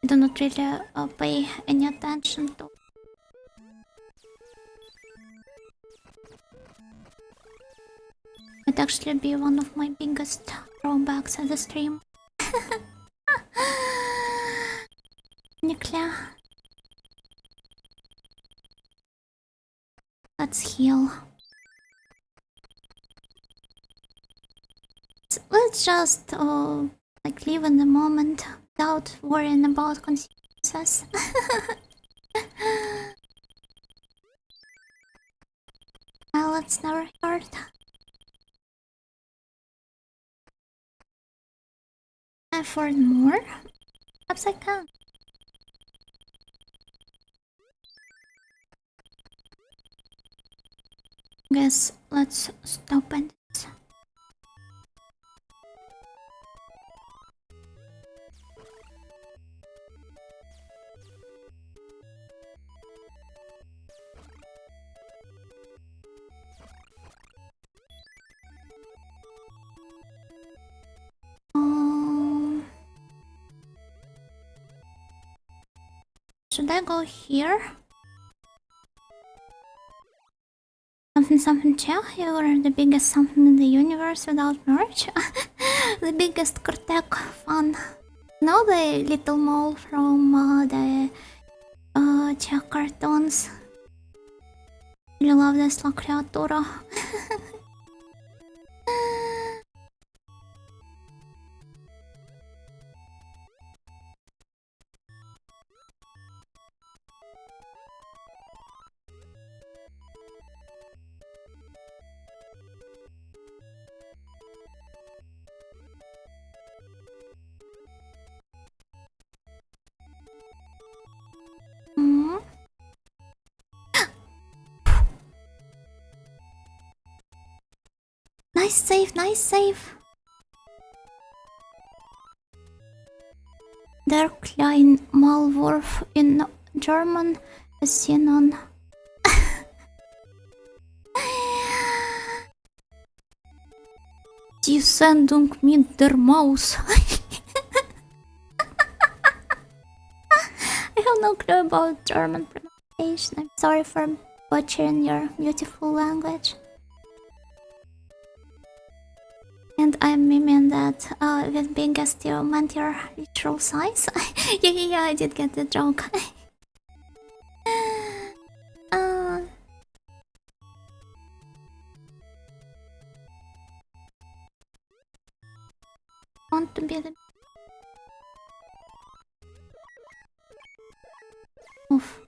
I do not really pay any attention to. Might actually be one of my biggest drawbacks as a stream. Nuclear. Let's heal. Let's just like live in the moment without worrying about consequences. Well, it's never hurt. Afford more? Perhaps I can. Guess let's stop at this. Should I go here? Something chill, you're the biggest something in the universe without merch. The biggest Cortec fan. Know the little mole from the Czech cartoons? Really love this la creatura. Nice save, nice save. Der kleine Maulwurf in German is seen on. Die Sendung mit der Maus. no clue about German pronunciation. I'm sorry for butchering your beautiful language. And I'm memeing that with biggest you meant your literal size. yeah, I did get the joke. Want to be the oof.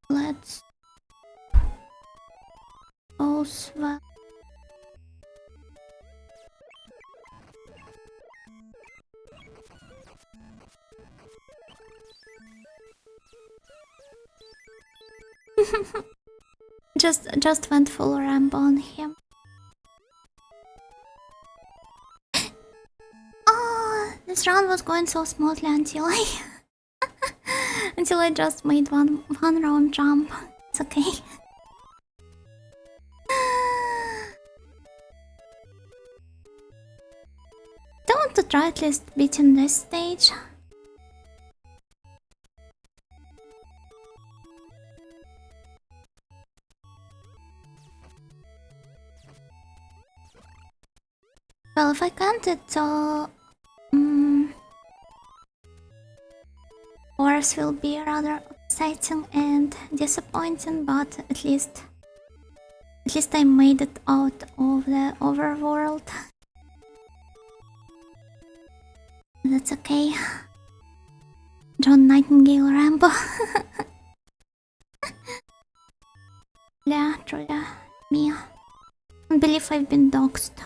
Let's well. just went full rambo on him. Oh, this round was going so smoothly until I just made one round jump. It's okay. Don't want to try at least beating this stage. Well, if I can't, it's course will be rather exciting and disappointing, but at least I made it out of the overworld. That's okay. John Nightingale Rambo. Yeah, truly, me. I believe I've been doxed.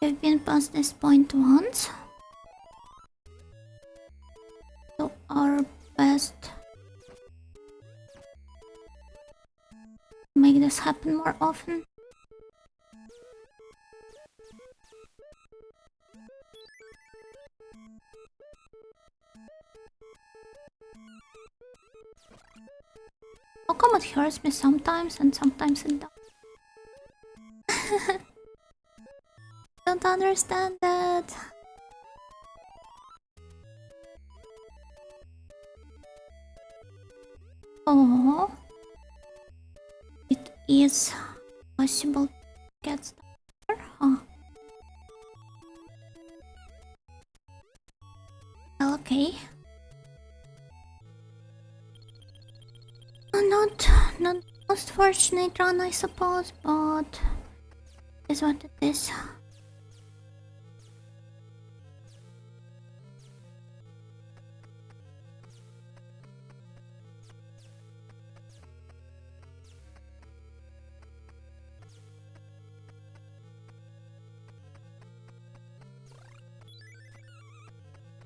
We've been past this point once. Do our best to make this happen more often. How come it hurts me sometimes and sometimes it doesn't? Don't understand that. Oh, it is possible to get stuck here, huh? Well, okay. Not most fortunate run, I suppose, but is what it is.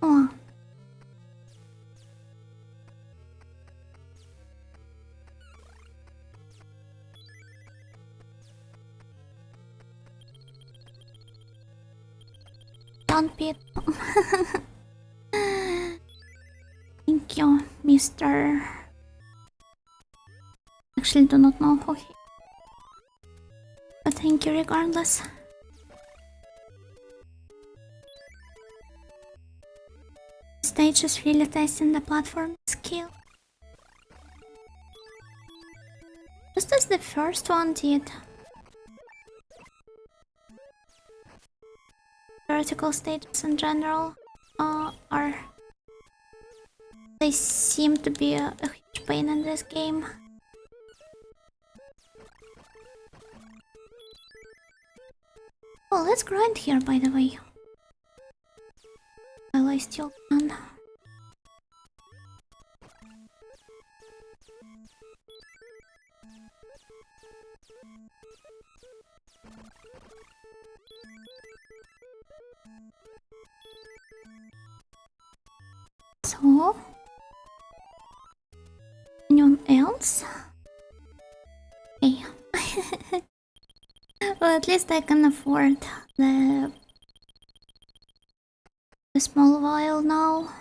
Oh. Don't be Thank you, Mr. Actually do not know who he is, but thank you regardless. Stage is really testing the platform skill. Just as the first one did. Vertical stages in general are... They seem to be a huge pain in this game. Oh, let's grind here, by the way. While I still can. So, anyone else? at least I can afford the small vial now.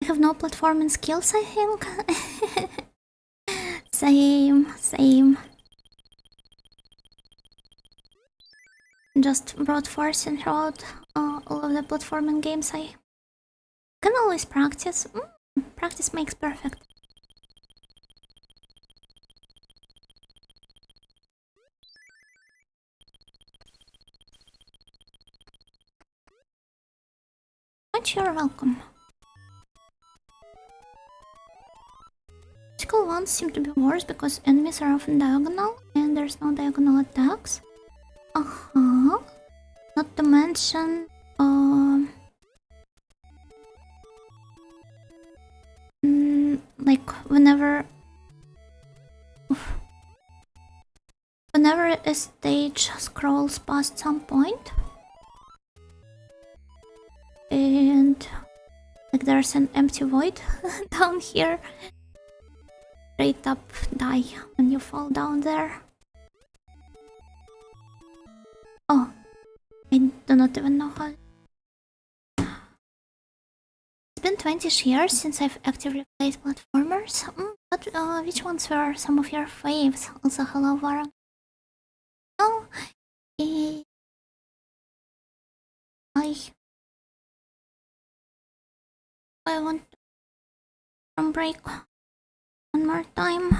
I have no platforming skills, I think. Same. Just brute forcing throughout all of the platforming games. I can always practice. Practice makes perfect. But you're welcome. Physical ones seem to be worse because enemies are often diagonal and there's no diagonal attacks. Not to mention, like whenever a stage scrolls past some point, and like there's an empty void down here, straight up die when you fall down there. Oh, I do not even know how. It's been 20 years since I've actively played platformers. But which ones were some of your faves? Also, hello, Varun. Oh, I want to break one more time.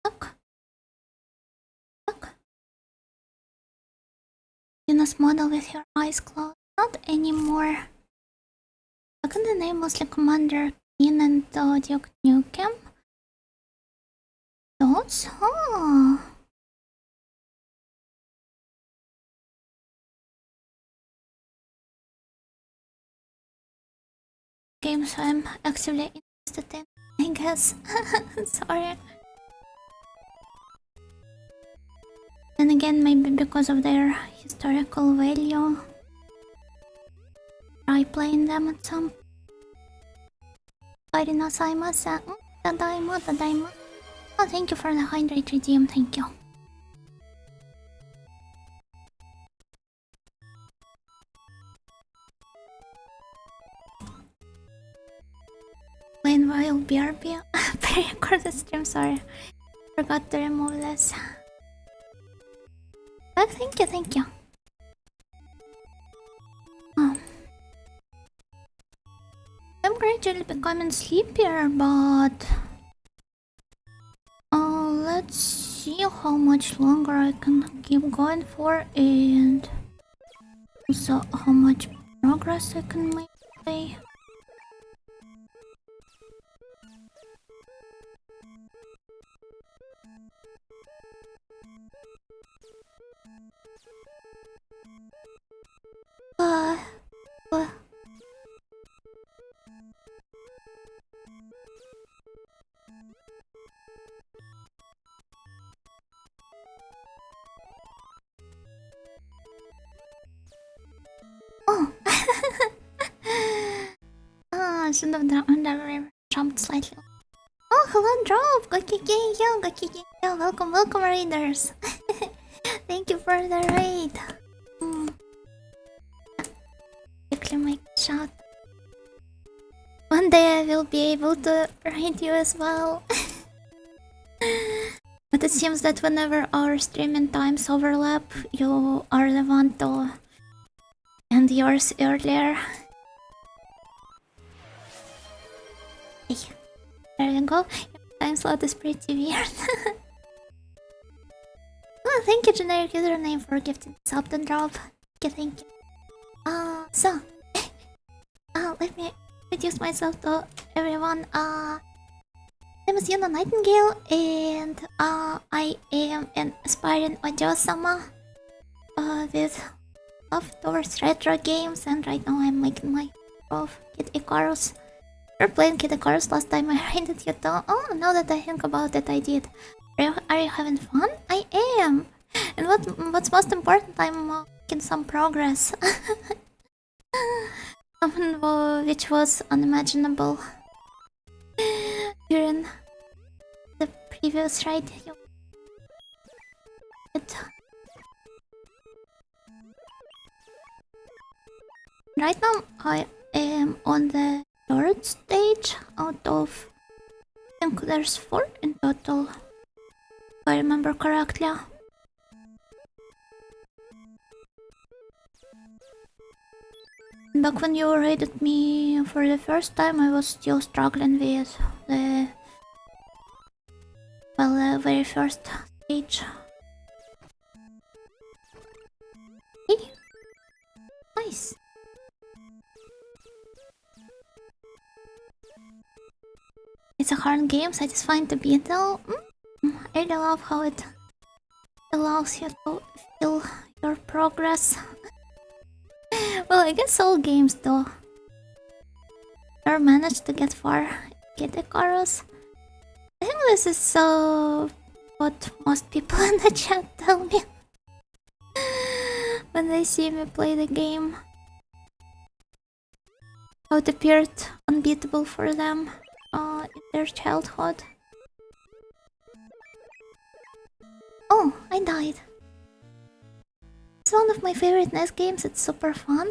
Look. Look. Venus model with her eyes closed. Not anymore. Look at the name, mostly Commander Keen and Duke Nukem. Thoughts? Oh. Games I'm actively interested in, I guess. Sorry. Then again, maybe because of their historical value. Try playing them at some. Arinosaimasen. Tadaima, tadaima. Oh, thank you for the hydrate redeem, thank you. Playing while BRB. Pre-recorded stream, sorry. Forgot to remove this. But thank you, thank you. Oh. I'm gradually becoming sleepier, but let's see how much longer I can keep going for and also how much progress I can make today. Oh! I should have jumped slightly. Oh, hello, Drop! Gokigyo! Welcome, welcome, raiders! Thank you for the raid! Quickly make a shot. One day I will be able to raid you as well. But it seems that whenever our streaming times overlap, you are the one to end yours earlier. Hey, there you go. Your time slot is pretty weird. Oh, thank you, generic username, for gifting sub and drop. Thank you. So, let me introduce myself to everyone. My name is Yuna Nightingale, and I am an aspiring audio-sama with love towards retro games, and right now I'm making my of Kid Icarus. You were playing Kid Icarus last time I raided you too. Oh, now that I think about it, I did. Are you having fun? I am! And what's most important, I'm making some progress. Something which was unimaginable during the previous raid. Right now I am on the third stage out of, I think there's 4 in total, if I remember correctly. Back when you raided me for the first time, I was still struggling with the very first stage. Hey, nice. It's a hard game, satisfying to beat though. I really love how it allows you to feel your progress. Well, I guess all games do. Never managed to get far. Get Icarus. I think this is what most people in the chat tell me when they see me play the game. How it appeared unbeatable for them in their childhood. Oh, I died. It's one of my favorite NES games, it's super fun.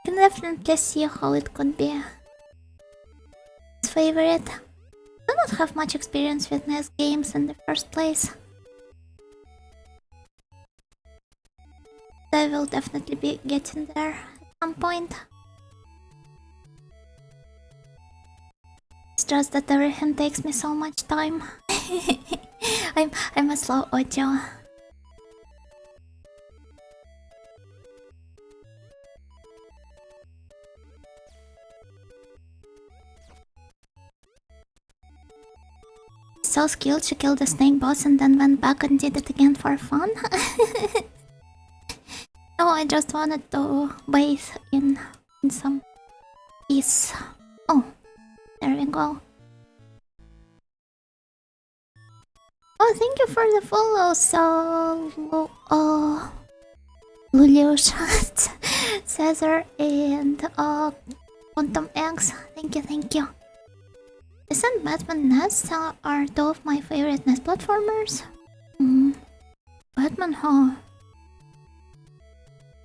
Can definitely see how it could be its favorite. I do not have much experience with NES games in the first place. I will definitely be getting there at some point. just that everything takes me so much time. I'm a slow audio. So skilled, she killed the snake boss and then went back and did it again for fun. No, I just wanted to bathe in some peace. Oh, there we go. Oh, thank you for the follow, so Luliush, Caesar, and Quantum X. Thank you. Isn't Batman NES are two of my favorite NES platformers? Batman, huh?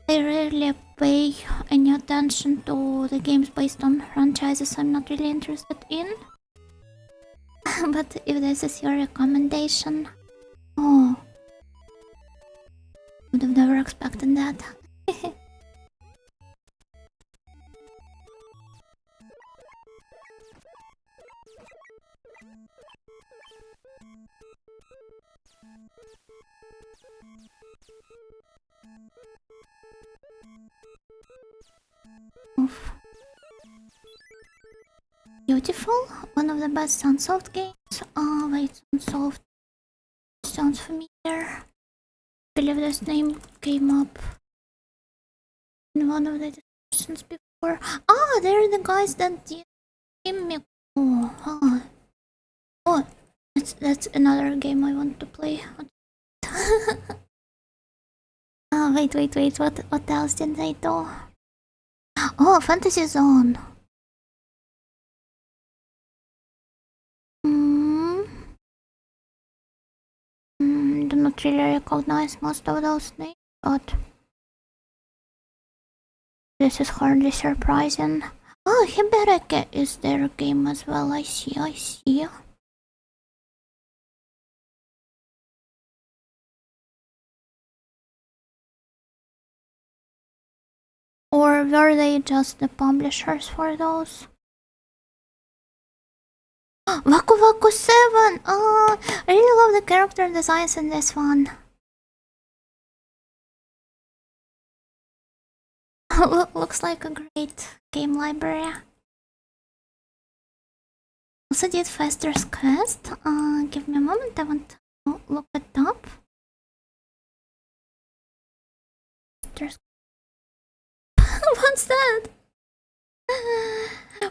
I rarely pay any attention to the games based on franchises I'm not really interested in. But if this is your recommendation... Oh... Would have never expected that. Oof. Beautiful, one of the best Sunsoft games. Wait, Sunsoft sounds familiar. I believe this name came up in one of the discussions before. Ah, they're the guys that did Gimmick. Oh, huh. Oh, that's another game I want to play. Oh, wait, what else did they do? Oh, Fantasy Zone. Do not really recognize most of those names, but this is hardly surprising. Oh, Hibereke is their game as well, I see. Or were they just the publishers for those? Waku Waku 7! Oh, I really love the character designs in this one. Looks like a great game library. Also did Fester's Quest. Give me a moment, I want to look it up. What's that?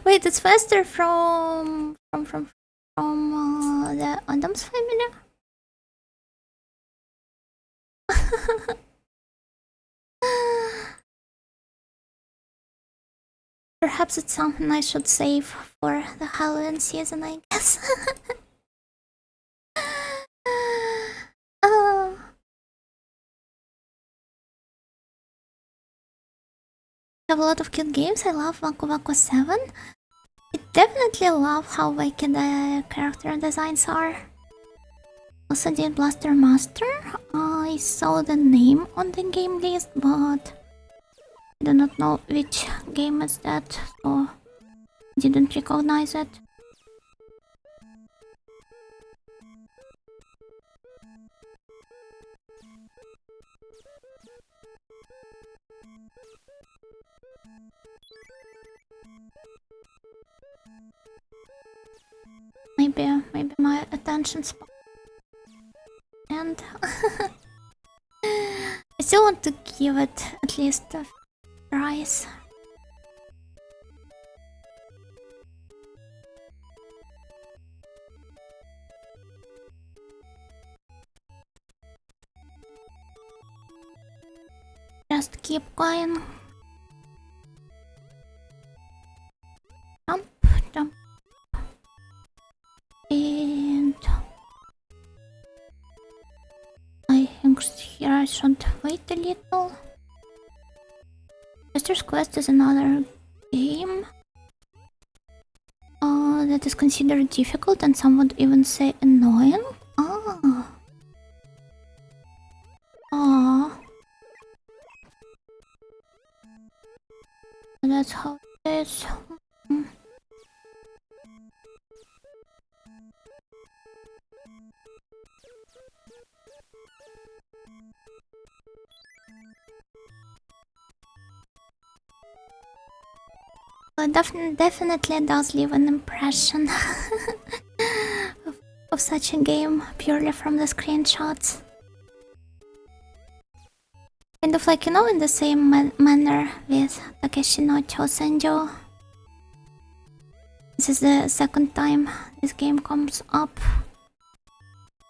Wait, it's Fester from the Adams family. Perhaps it's something I should save for the Halloween season, I guess. Have a lot of cute games. I love Waku Waku 7. I definitely love how wicked the character designs are. Also did Blaster Master. I saw the name on the game list, but I do not know which game is that, so I didn't recognize it. Maybe my attention span. And I still want to give it at least a prize. Just keep going. Jump. And I think here I should wait a little. Fester's Quest is another game that is considered difficult and some would even say annoying. That's how it is. Definitely does leave an impression of such a game purely from the screenshots. Kind of like, you know, in the same manner with Takeshi no Chosenjo. This is the second time this game comes up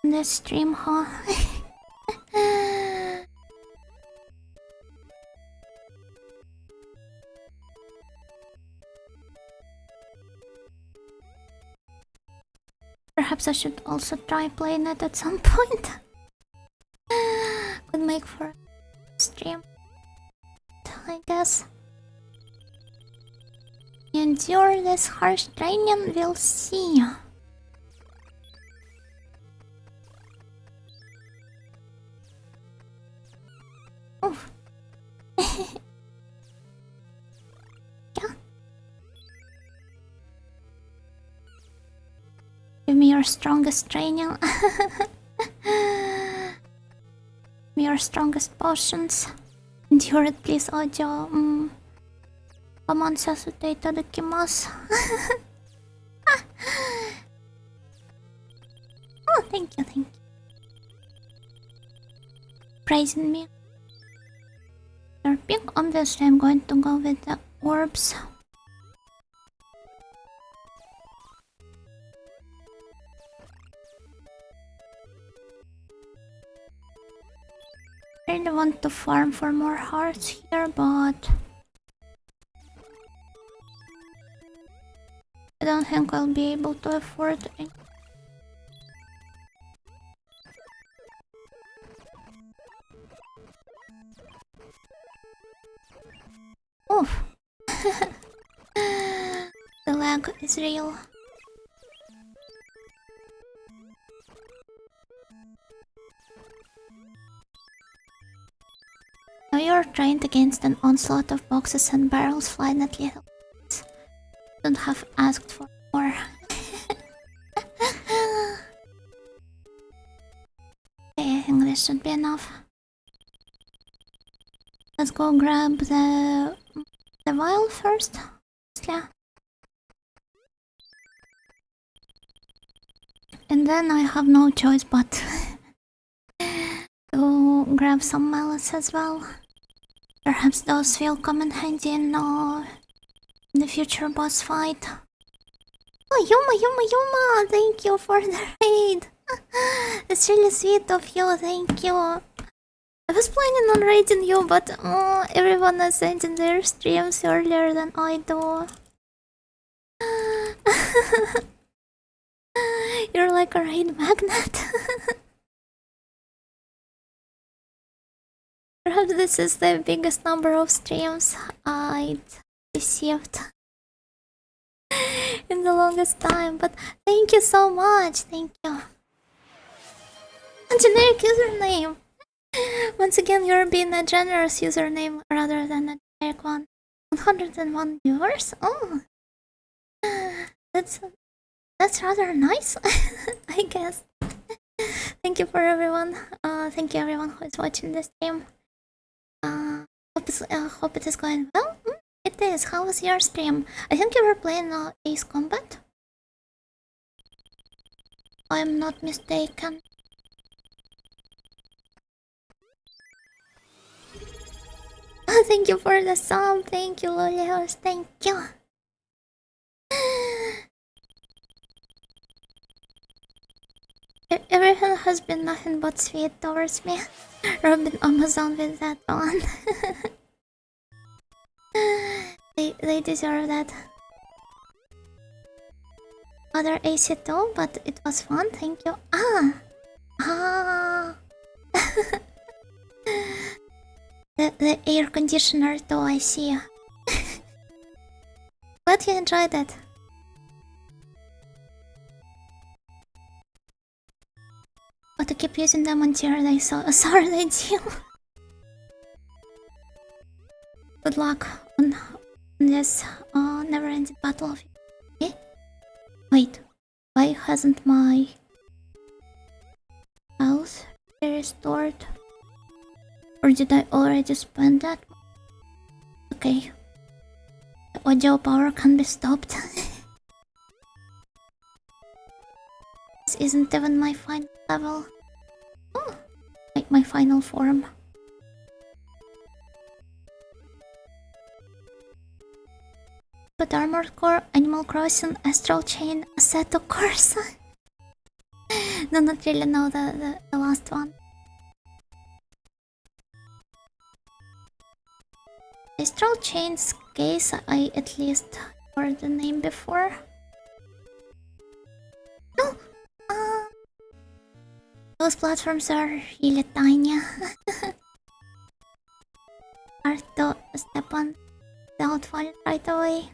in the stream, huh? Perhaps I should also try playing it at some point. Could make for a stream, I guess. Endure this harsh training, we'll see. Oof. Yeah. Give me your strongest training. Give me your strongest potions. Endure it, please, audio. Come on, Sasute itadakimasu. Oh, thank you, thank you. Praising me. You're pink. Obviously, I'm going to go with the orbs. I really want to farm for more hearts here, but I don't think I'll be able to afford it. Oof. The lag is real. Now you're trained against an onslaught of boxes and barrels flying at little. Don't have asked for more. Okay, I think this should be enough. Let's go grab the vial first. Yeah. And then I have no choice but to grab some mallets as well. Perhaps those will come in handy in the future boss fight. Oh, Yuma! Thank you for the raid. It's really sweet of you, thank you. I was planning on raiding you, but everyone is ending their streams earlier than I do. You're like a raid magnet. Perhaps this is the biggest number of streams I'd received in the longest time, but thank you so much, thank you. A generic username! Once again, you're being a generous username rather than a generic one. 101 viewers? Oh! That's rather nice, I guess. Thank you for everyone. Thank you everyone who is watching this stream. Hope it is going well. It is. How was your stream? I think you were playing Ace Combat. I'm not mistaken. Thank you for the sub. Thank you, Lolios. Thank you. Everyone has been nothing but sweet towards me. Robin Amazon with that one. They deserve that. Other AC2, but it was fun, thank you. The air conditioner though, I see. Glad you enjoyed it. But to keep using them until they sorry they deal. Good luck on this never-ending battle of you. Eh? Wait, why hasn't my health been restored? Or did I already spend that? Okay. I audio power can be stopped. This isn't even my final level. Oh, like my final form. But Armored Core, Animal Crossing, Astral Chain, Assetto Corsa. No, not really, no, the last one. Astral Chain's case, I at least heard the name before. No! Those platforms are really tiny. Hard to step on without falling right away.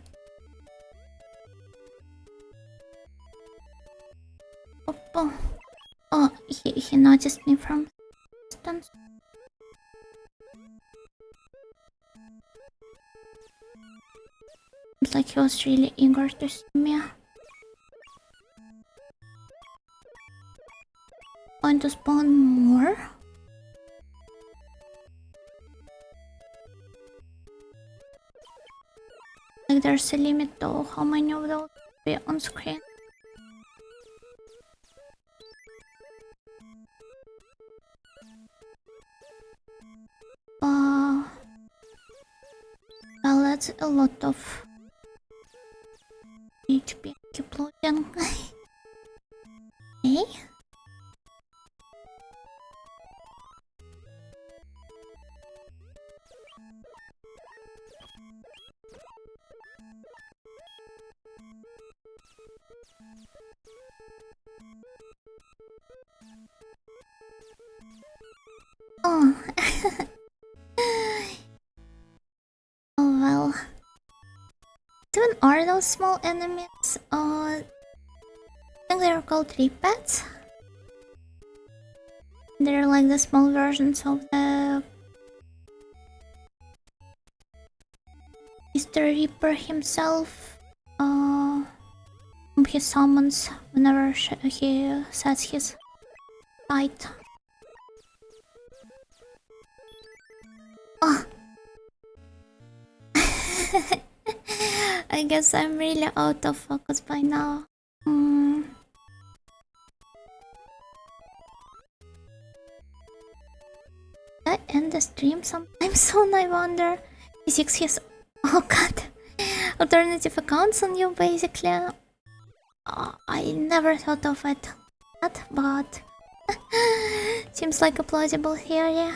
Oh, he noticed me from distance. Seems like he was really eager to see me. Going to spawn more? Like there's a limit to how many of those will be on screen. Well, that's a lot of HP. Keep loading. Okay. Oh. Oh well. Even are those small enemies? I think they're called Reapats. They're like the small versions of the Mr. Reaper himself. He summons whenever he sets his sight. Oh. I guess I'm really out of focus by now. Did I end the stream sometime soon, I wonder? Physics has... Oh god. Alternative accounts on you, basically. I never thought of it. But... seems like a plausible theory.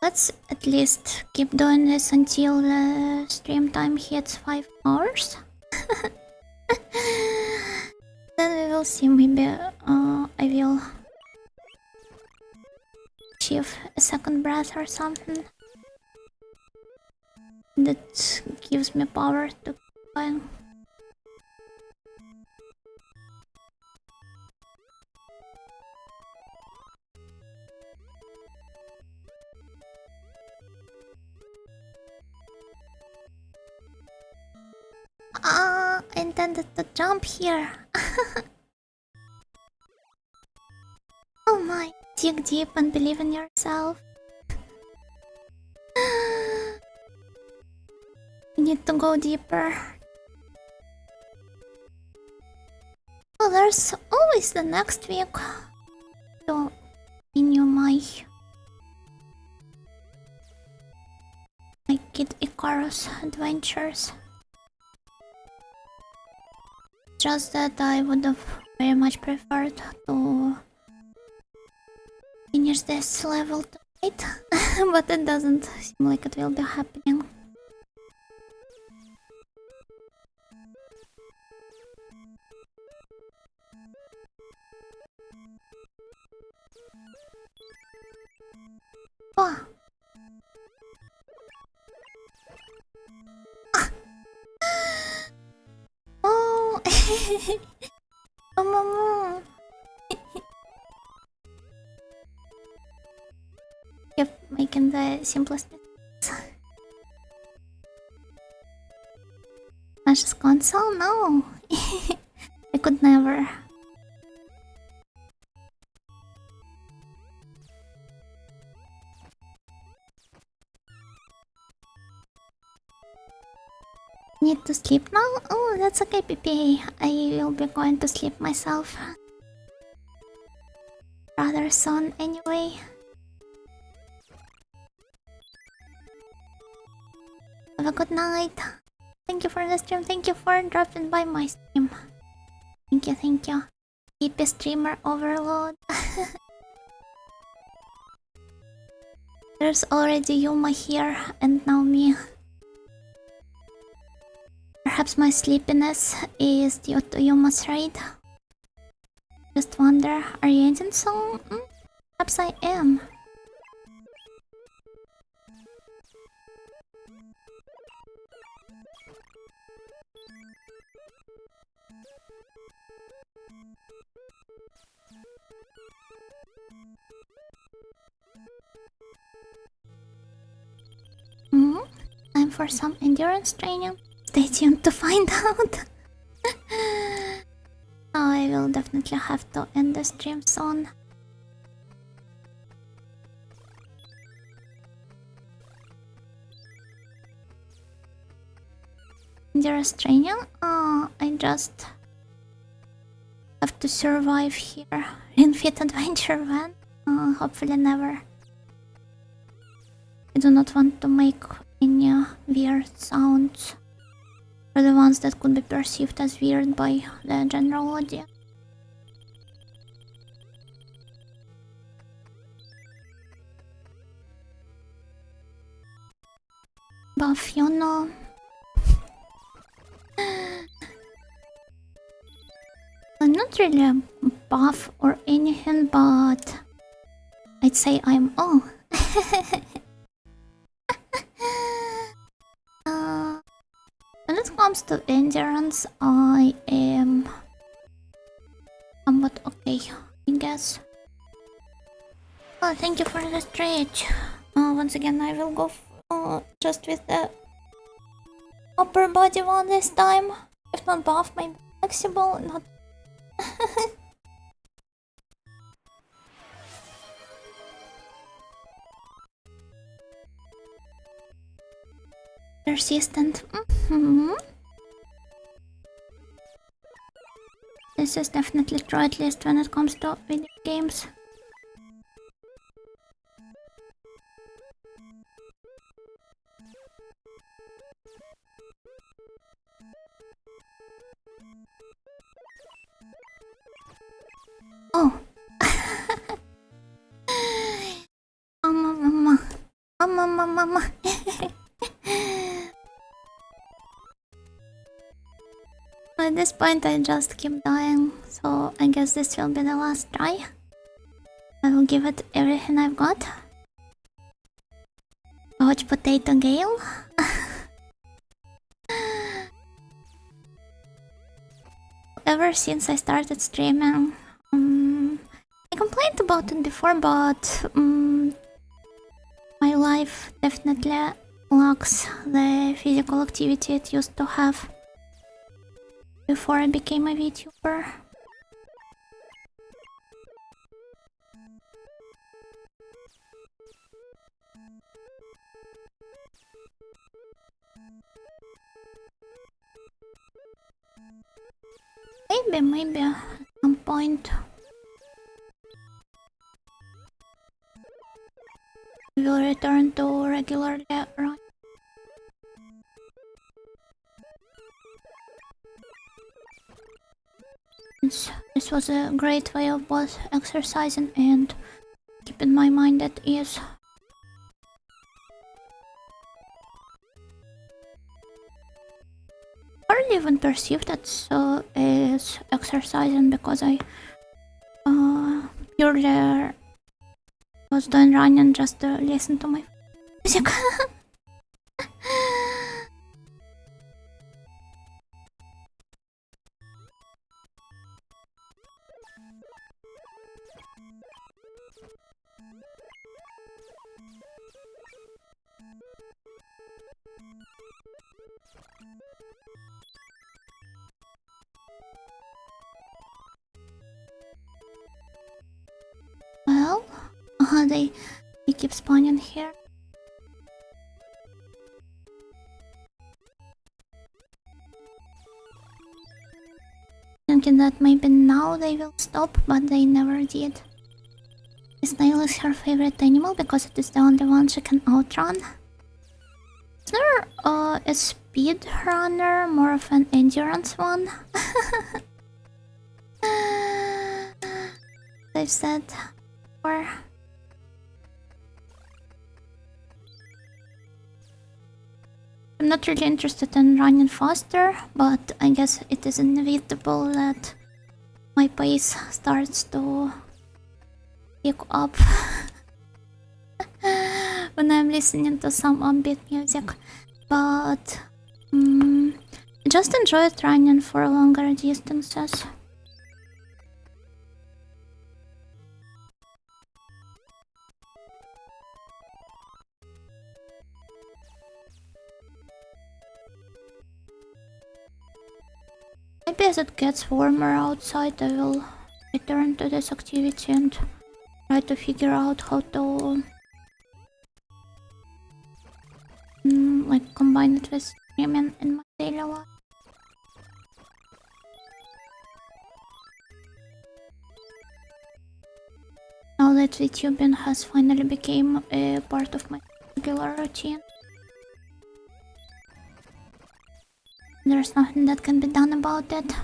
Let's at least keep doing this until the stream time hits 5 hours. Then we will see, maybe I will achieve a second breath or something. That gives me power to keep going. I intended to jump here. Oh my, dig deep and believe in yourself. We need to go deeper. Oh, there's always the next week to continue my Kid Icarus adventures. Just that I would have very much preferred to finish this level tonight, but it doesn't seem like it will be happening. Oh. Oh. Oh, mama. Keep making the simplest mistakes. Ash's console? No. I could never. Need to sleep now? Oh, that's okay, PP. I will be going to sleep myself. Rather soon, anyway. Have a good night. Thank you for the stream. Thank you for dropping by my stream. Thank you, thank you. Keep a streamer overload. There's already Yuma here, and now me. Perhaps my sleepiness is due to Yuma's raid. Just wonder, are you ending soon? Perhaps I am. Time for some endurance training. Stay tuned to find out. I will definitely have to end the stream soon. Endurance training? I just have to survive here. Ring Fit Adventure van? Hopefully never. I do not want to make any weird sounds. Or the ones that could be perceived as weird by the general audience. Buff, you know. I'm not really a buff or anything, but I'd say I'm when it comes to endurance, I am somewhat okay, I guess. Oh, thank you for the stretch. Once again, I will go just with the upper body one this time. If not buff, maybe flexible, not. Persistent. This is definitely true, at least when it comes to video games. Oh. Mama. At this point I just keep dying, so I guess this will be the last try. I will give it everything I've got. Couch Potato Gale. Ever since I started streaming, I complained about it before, but my life definitely lacks the physical activity it used to have before I became a Vtuber. Maybe at some point we will return to regular run. This was a great way of both exercising and keeping my mind at ease. I hardly even perceived that as exercising because I purely was doing running just to listen to my music. Oh, they keep spawning here. Thinking that maybe now they will stop, but they never did. The snail is her favorite animal because it is the only one she can outrun. Is there a speed runner, more of an endurance one? They've said. Or I'm not really interested in running faster, but I guess it is inevitable that my pace starts to pick up when I'm listening to some upbeat music. But just enjoy running for longer distances. Maybe as it gets warmer outside, I will return to this activity and try to figure out how to like combine it with streaming in my daily life. Now that Vtubing has finally become a part of my regular routine, there's nothing that can be done about it.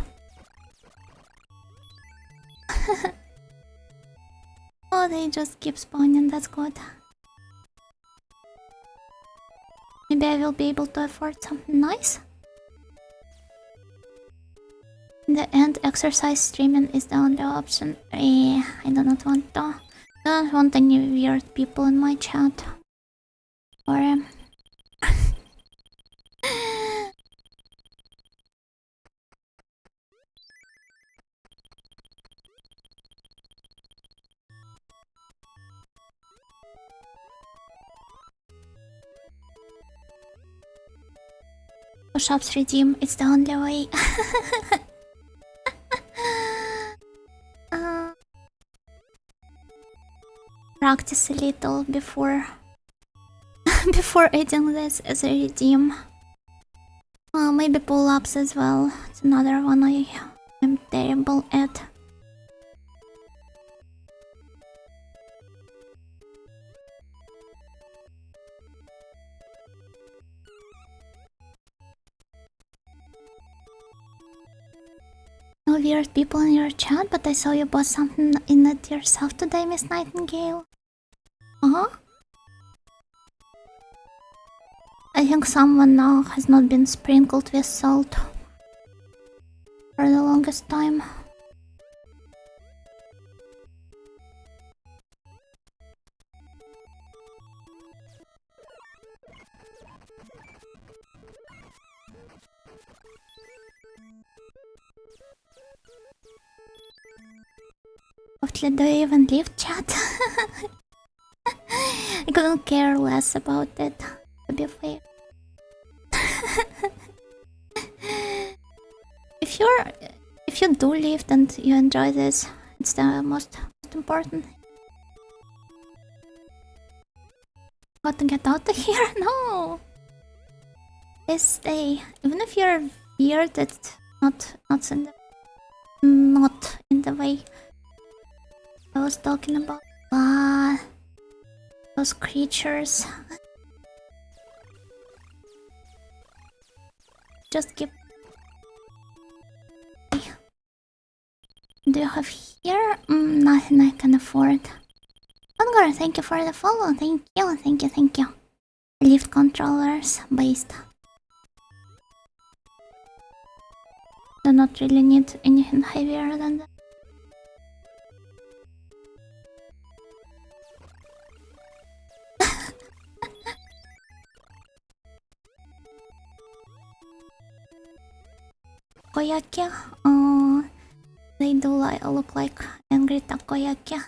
Oh, they just keep spawning, that's good. Maybe I will be able to afford something nice. In the end, exercise streaming is the only option. I do not want to. I don't want any weird people in my chat. Or push-ups redeem, it's the only way. Practice a little before before adding this as a redeem. Maybe pull-ups as well. It's another one I am terrible at. No weird people in your chat, but I saw you bought something in it yourself today, Miss Nightingale. I think someone now has not been sprinkled with salt for the longest time. Hopefully, do you even leave chat? I couldn't care less about it, to be fair. If you do leave and you enjoy this, it's the most important. Got to get out of here? No! Please stay. Even if you're weird, it's not in the way I was talking about. Those creatures. Just keep. Do you have here? Nothing I can afford. Ongar, thank you for the follow. Thank you. Lift controllers based. Do not really need anything heavier than that. Takoyaki? They do look like angry takoyaki.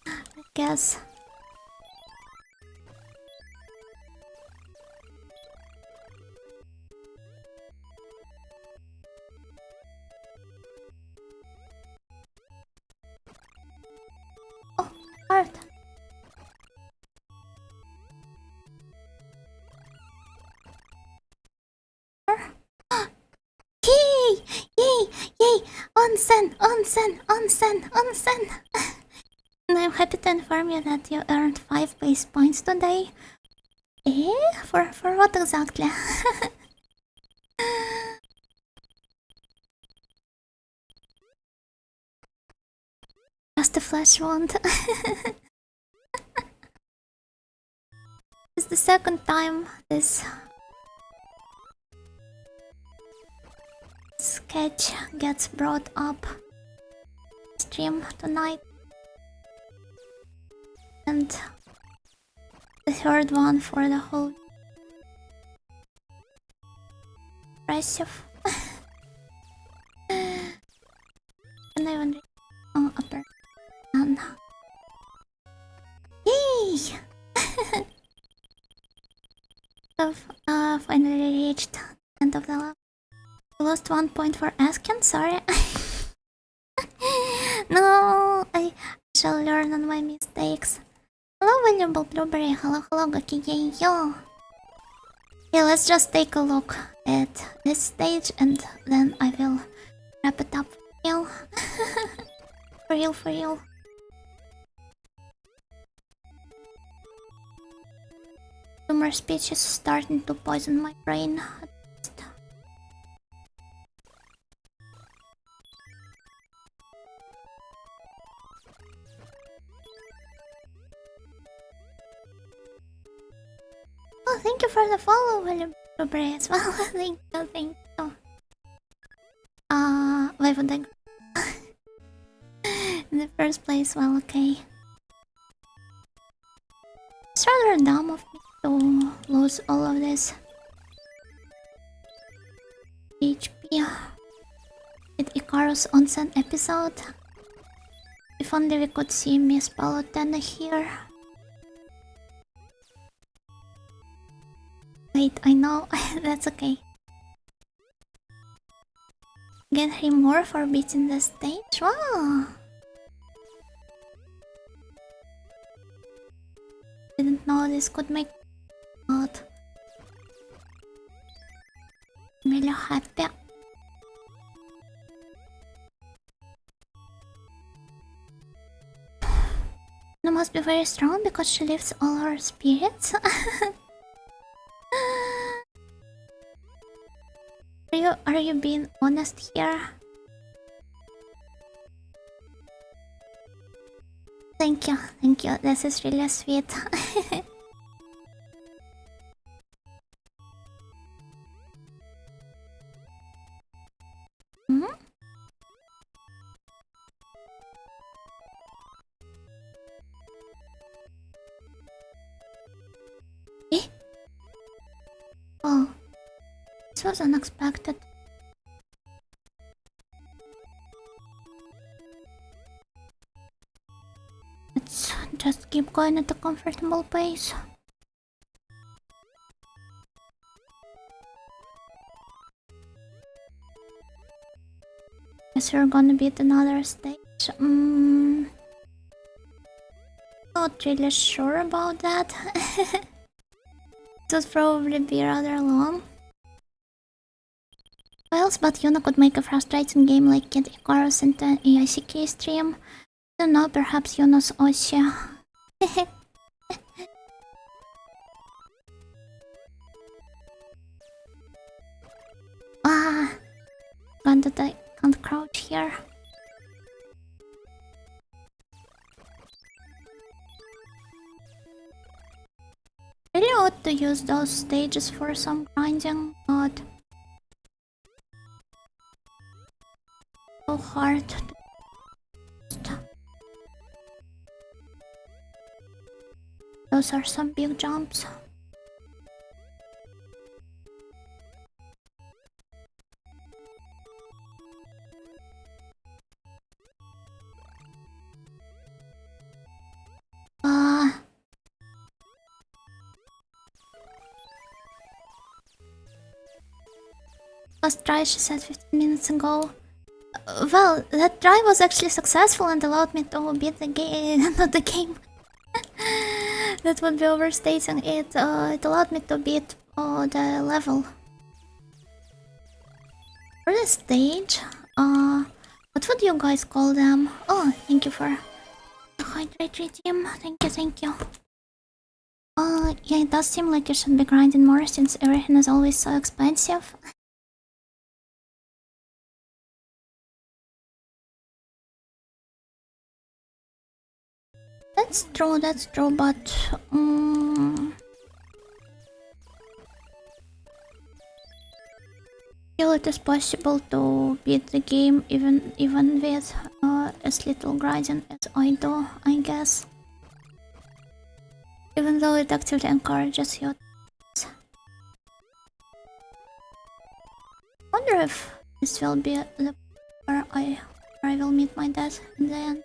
I guess. heart. Yay! Yay! Yay! Onsen! Onsen! Onsen! Onsen! And I'm happy to inform you that you earned 5 base points today. Eh? For what exactly? Just a flesh wound. It's the second time this sketch gets brought up stream tonight, and the third one for the whole. Impressive. And I wonder, oh, upper hand. Yay! I've finally reached the end of the level. Lost 1 point for asking, sorry. No, I shall learn on my mistakes. Hello, valuable blueberry. Hello, hello, Gakigeyo. Yeah, let's just take a look at this stage and then I will wrap it up for real. For real, for real. Two more speeches starting to poison my brain. Oh, thank you for the follow, Blueberry as well. Thank you, thank you. Why would I in the first place? Well, okay. It's rather dumb of me to lose all of this HP with Icarus onsen episode. If only we could see Miss Palutena here. Wait, I know. That's okay. Get him more for beating the stage? Wow! Didn't know this could make not really happy. She must be very strong because she lifts all her spirits. Are you being honest here? Thank you, thank you. This is really sweet. Hmm? Eh? Oh, this was unexpected. Let's just keep going at a comfortable pace. Guess we're gonna beat another stage. Not really sure about that. It would probably be rather long. What else but Yuna could make a frustrating game like get Icarus into an AICK stream? I don't know, perhaps Yuna's Ossia. Ah, glad that I can't crouch here. Really ought to use those stages for some grinding, but so hard to those are some big jumps. First try, she said 15 minutes ago. Well, that try was actually successful and allowed me to beat the game, not the game. That would be overstating it. It allowed me to beat the level. For the stage, what would you guys call them? Oh, thank you for the hydrate redeem. Thank you. Yeah, it does seem like you should be grinding more since everything is always so expensive. That's true, but still it is possible to beat the game even with as little grinding as I do, I guess. Even though it actively encourages you. Wonder if this will be the where I will meet my death in the end.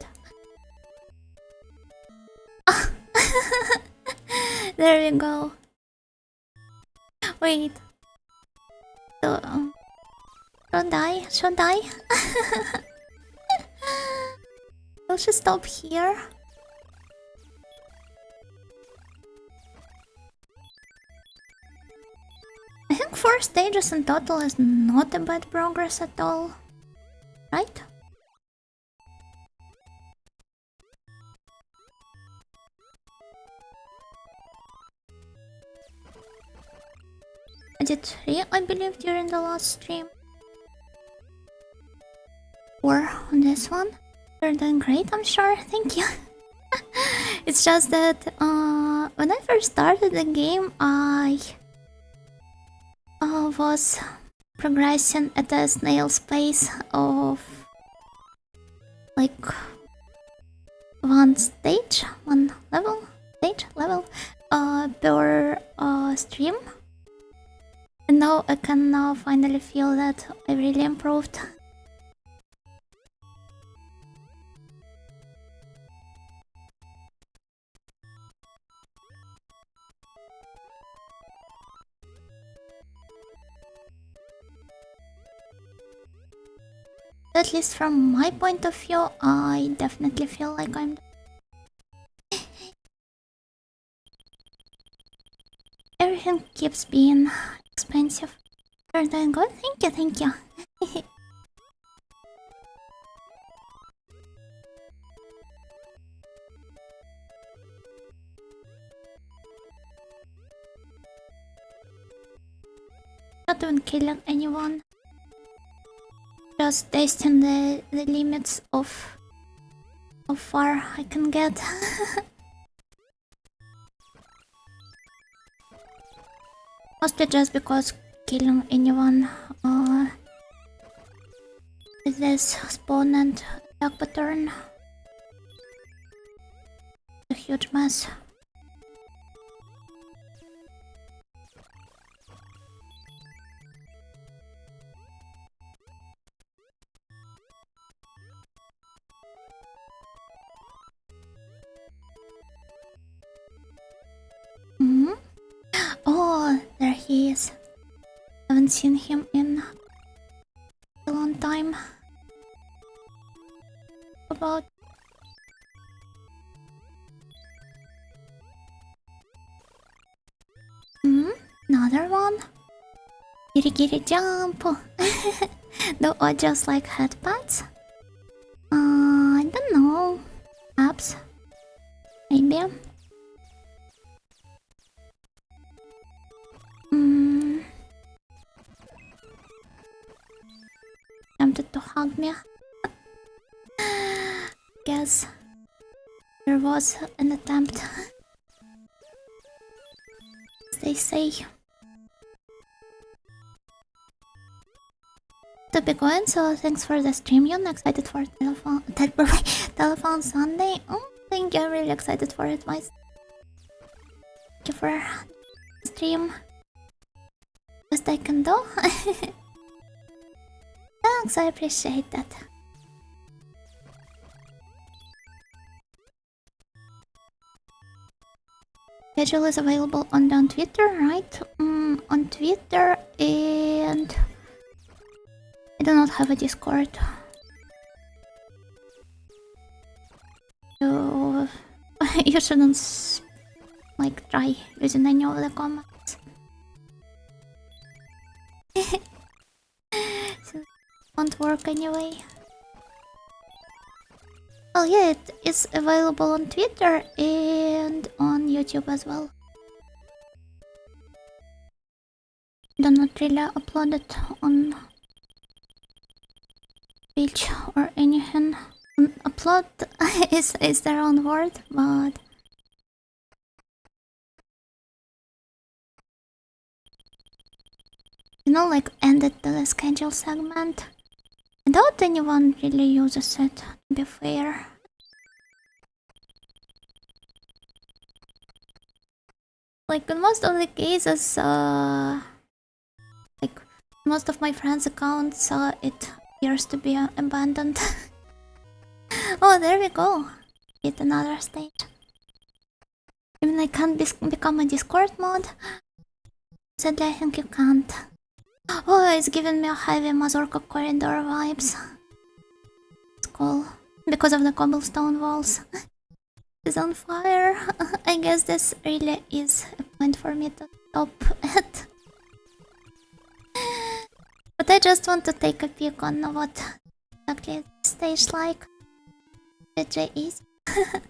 There we go. Wait. So, should I? Will she stop here? I think 4 stages in total is not a bad progress at all, right? I did 3, I believe, during the last stream. 4 on this one. You're doing great, I'm sure, thank you. It's just that when I first started the game, I was progressing at a snail's pace of like one level per stream. And now I can finally feel that I really improved. At least from my point of view, I definitely feel like I'm... Everything keeps being expensive. You're doing good? Thank you. Not even killing anyone. Just testing the limits of how far I can get. Mostly just because killing anyone with this spawn and attack pattern is a huge mess. Oh, there he is. Haven't seen him in a long time. About another one. Giri jump. Do I just like headpads? I don't know. Perhaps. Maybe. Tempted to hug me. Guess there was an attempt. As they say. To be going, so thanks for the stream. I'm excited for telephone Sunday. Oh, thank you. I'm really excited for it, guys. Thank you for the stream. Best I can do. Thanks, I appreciate that. Schedule is available on Twitter, right? On Twitter, and I do not have a Discord. You shouldn't like try using any of the comments. So it won't work anyway. Oh yeah, it is available on Twitter and on YouTube as well. Do not really upload it on Twitch or anything. Upload is the wrong word, but you know, like end it to the schedule segment. I doubt anyone really uses it, to be fair. Like in most of the cases, like most of my friends' accounts, it appears to be abandoned. Oh, there we go. Hit another stage. Even I can't become a Discord mod. Sadly, I think you can't. Oh, it's giving me a heavy Mazorca corridor vibes. It's cool. Because of the cobblestone walls. It's on fire. I guess this really is a point for me to stop it. But I just want to take a peek on what exactly the stage like. It's very easy.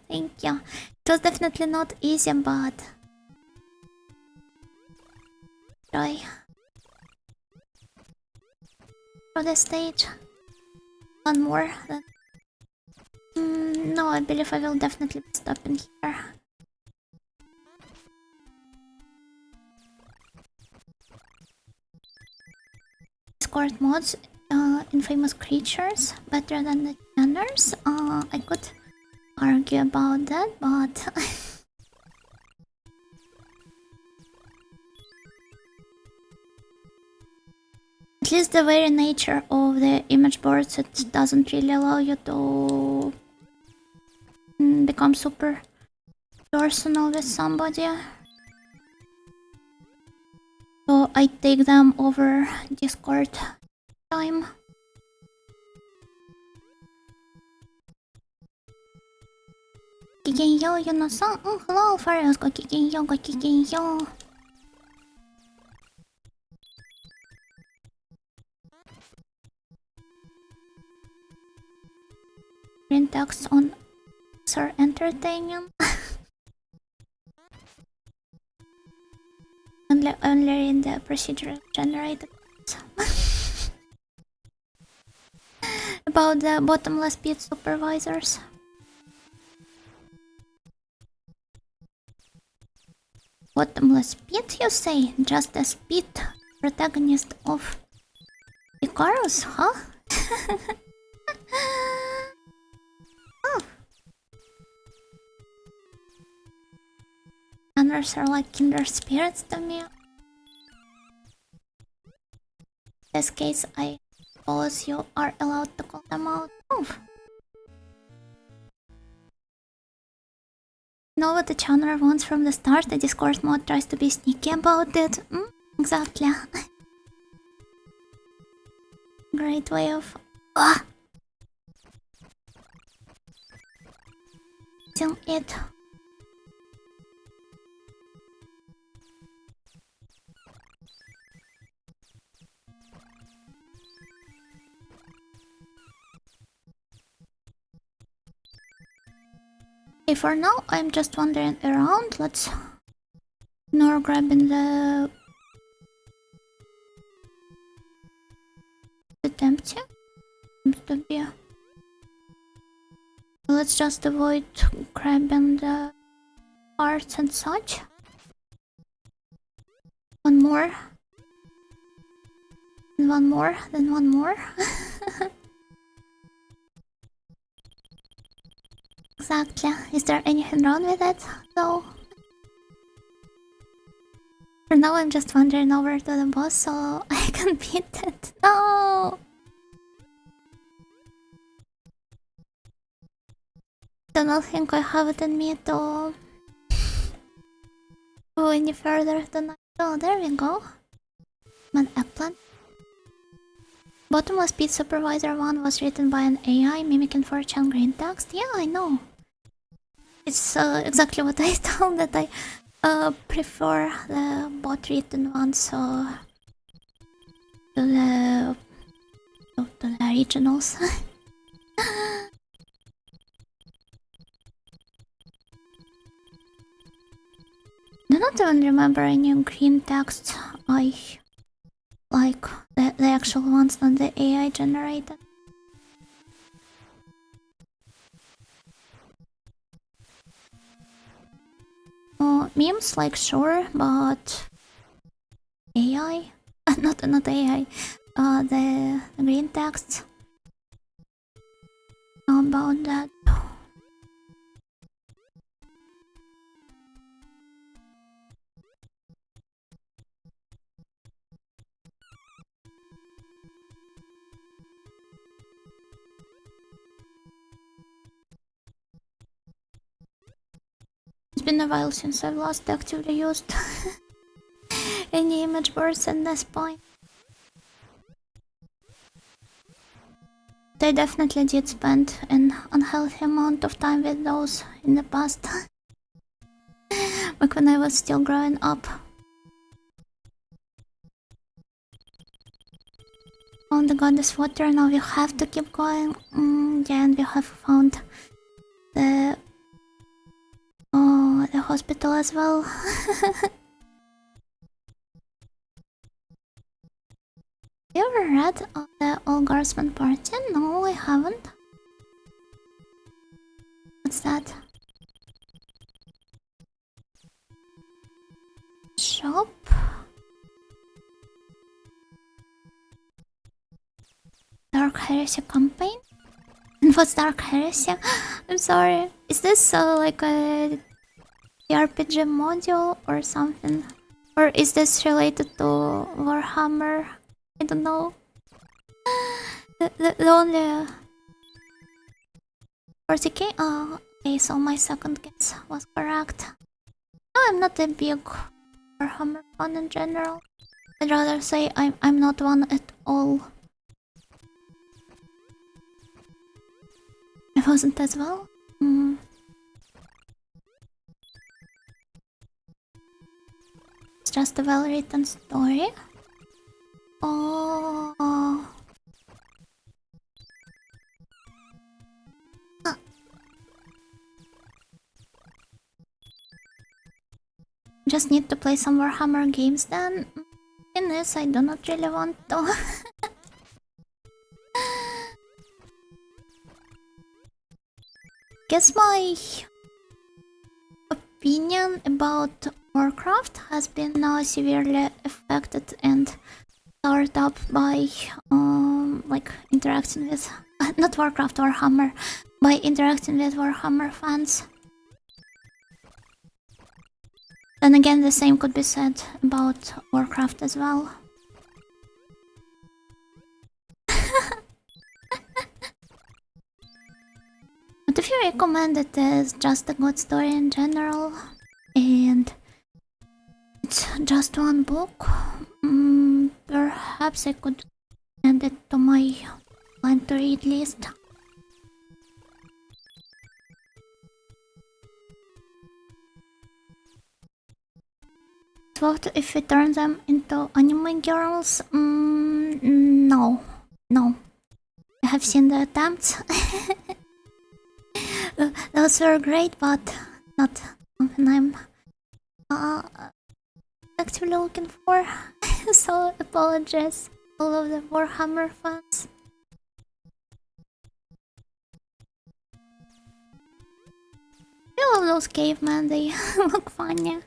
Thank you. It was definitely not easy, but try for the stage. One more. No, I believe I will definitely be stopping here. Discord mods, infamous creatures, better than the channers. I could argue about that, but at least the very nature of the image boards, it doesn't really allow you to become super personal with somebody. So I take them over Discord time. Kigenyo, Yuno-san. Oh, hello, Farios. Go Kigenyo, go Kigenyo. Print text on Sir Entertaining. Only in the procedure generated. About the bottomless pit supervisors. Bottomless pit, you say? Just a pit protagonist of Icarus, huh? Oh. Others are like kindred spirits to me. In this case, I suppose you are allowed to call them out. Oh. Know what the channel wants from the start. The Discord mod tries to be sneaky about it. Exactly. Great way of using it. Okay, for now, I'm just wandering around. Let's ignore grabbing the empty. Seems to be. Let's just avoid grabbing the parts and such. One more. And one more, then one more. Exactly. Is there anything wrong with it? No. For now, I'm just wandering over to the boss so I can beat it. No! Do not think I have it in me to go any further tonight. Oh, there we go. An eggplant. Bottomless Pit Supervisor 1 was written by an AI mimicking 4chan green text. Yeah, I know. it's exactly what I told, that I prefer the bot written ones, so to the originals. I do not even remember any green text. I like the actual ones, not the AI generated. Memes, like, sure, but AI? not AI. The green texts. How about that? It's been a while since I've last actively used any image bursts at this point. I definitely did spend an unhealthy amount of time with those in the past. Like when I was still growing up. Oh, the goddess water, now we have to keep going. Yeah, and we have found the hospital as well. You ever read of the Olgarsman party? No, I haven't. What's that? Shop? Dark Heresy campaign? And what's Dark Heresy? I'm sorry. Is this like a RPG module or something? Or is this related to Warhammer? I don't know. The only 40k? Oh, okay, so my second guess was correct. No, I'm not a big Warhammer fan in general. I'd rather say I'm not one at all. I wasn't as well? It's just a well-written story. Oh. Just need to play some Warhammer games then. In this, I do not really want to. Guess my opinion about Warcraft has been now severely affected and soured up by like interacting with not Warcraft, Warhammer, by interacting with Warhammer fans. Then again, the same could be said about Warcraft as well. But if you recommend it as just a good story in general, and it's just one book, perhaps I could add it to my plan to read list. What if we turn them into anime girls? No. I have seen the attempts. Those were great, but not something I'm actually looking for. So apologies, all of the Warhammer fans. I love those cavemen, they look funny.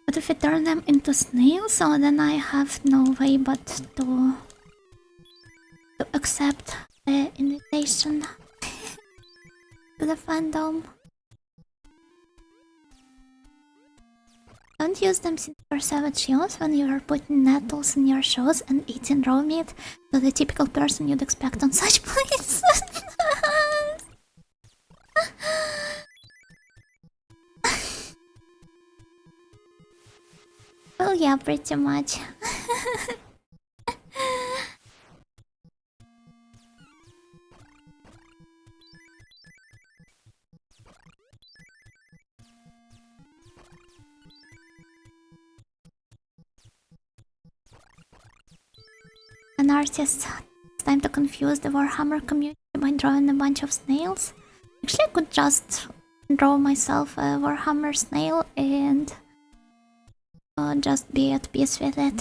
But if I turn them into snails, so then I have no way but to accept the invitation to the fandom. Don't use them since you're savage shows when you are putting nettles in your shoes and eating raw meat to the typical person you'd expect on such places. Well, yeah, pretty much. an artist. It's time to confuse the Warhammer community by drawing a bunch of snails. Actually, I could just draw myself a Warhammer snail and just be at peace with it.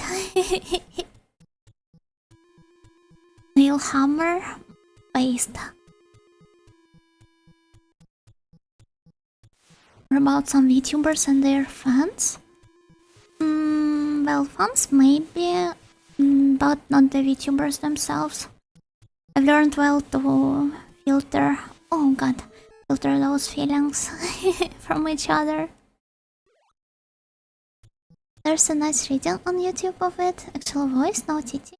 Snail hammer based. What about some VTubers and their fans? Well, fans maybe, but not the VTubers themselves. I've learned well to filter those feelings from each other. There's a nice reading on YouTube of it, actual voice, no TTs.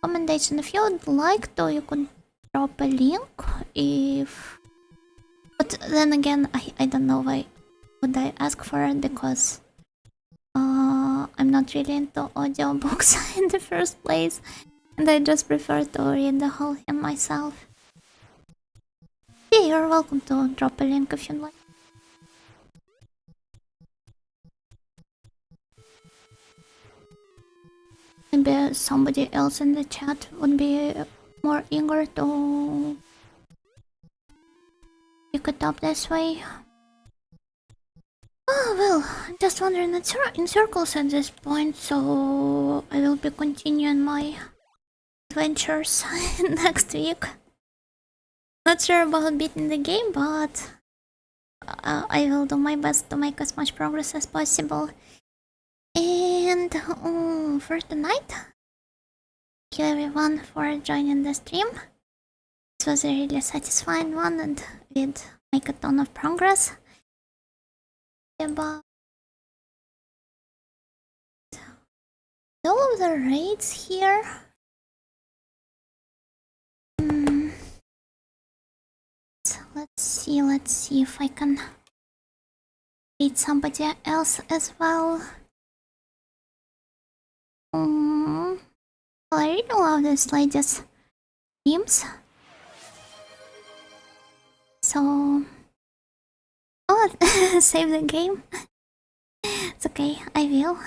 Recommendation, if you would like to, you could drop a link but then again, I don't know why would I ask for it, because I'm not really into audiobooks in the first place, and I just prefer to read the whole thing myself. Yeah, you're welcome to drop a link if you'd like. Maybe somebody else in the chat would be more eager to pick it up this way. Oh well, I'm just wandering in circles at this point, so I will be continuing my adventures next week. Not sure about beating the game, but I will do my best to make as much progress as possible. And for tonight, thank you everyone for joining the stream. This was a really satisfying one, and we'd make a ton of progress. About all of the raids here. Let's see if I can raid somebody else as well. Well, I really love this lady's themes. So, save the game. It's okay, I will.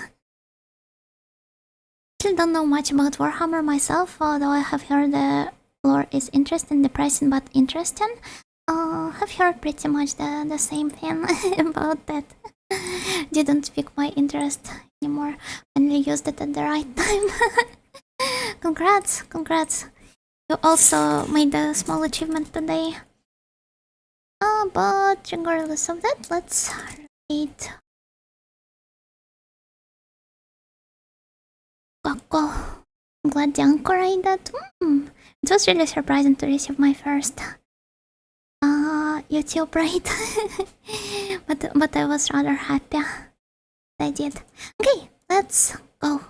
Still don't know much about Warhammer myself, although I have heard the lore is interesting, depressing but interesting. I've heard pretty much the same thing about that. Didn't pique my interest anymore. Only used it at the right time. Congrats. You also made a small achievement today. But regardless of that, let's read Kako. Glad the anchor raided. It was really surprising to receive my first YouTube raid. but I was rather happy I did. Okay, let's go.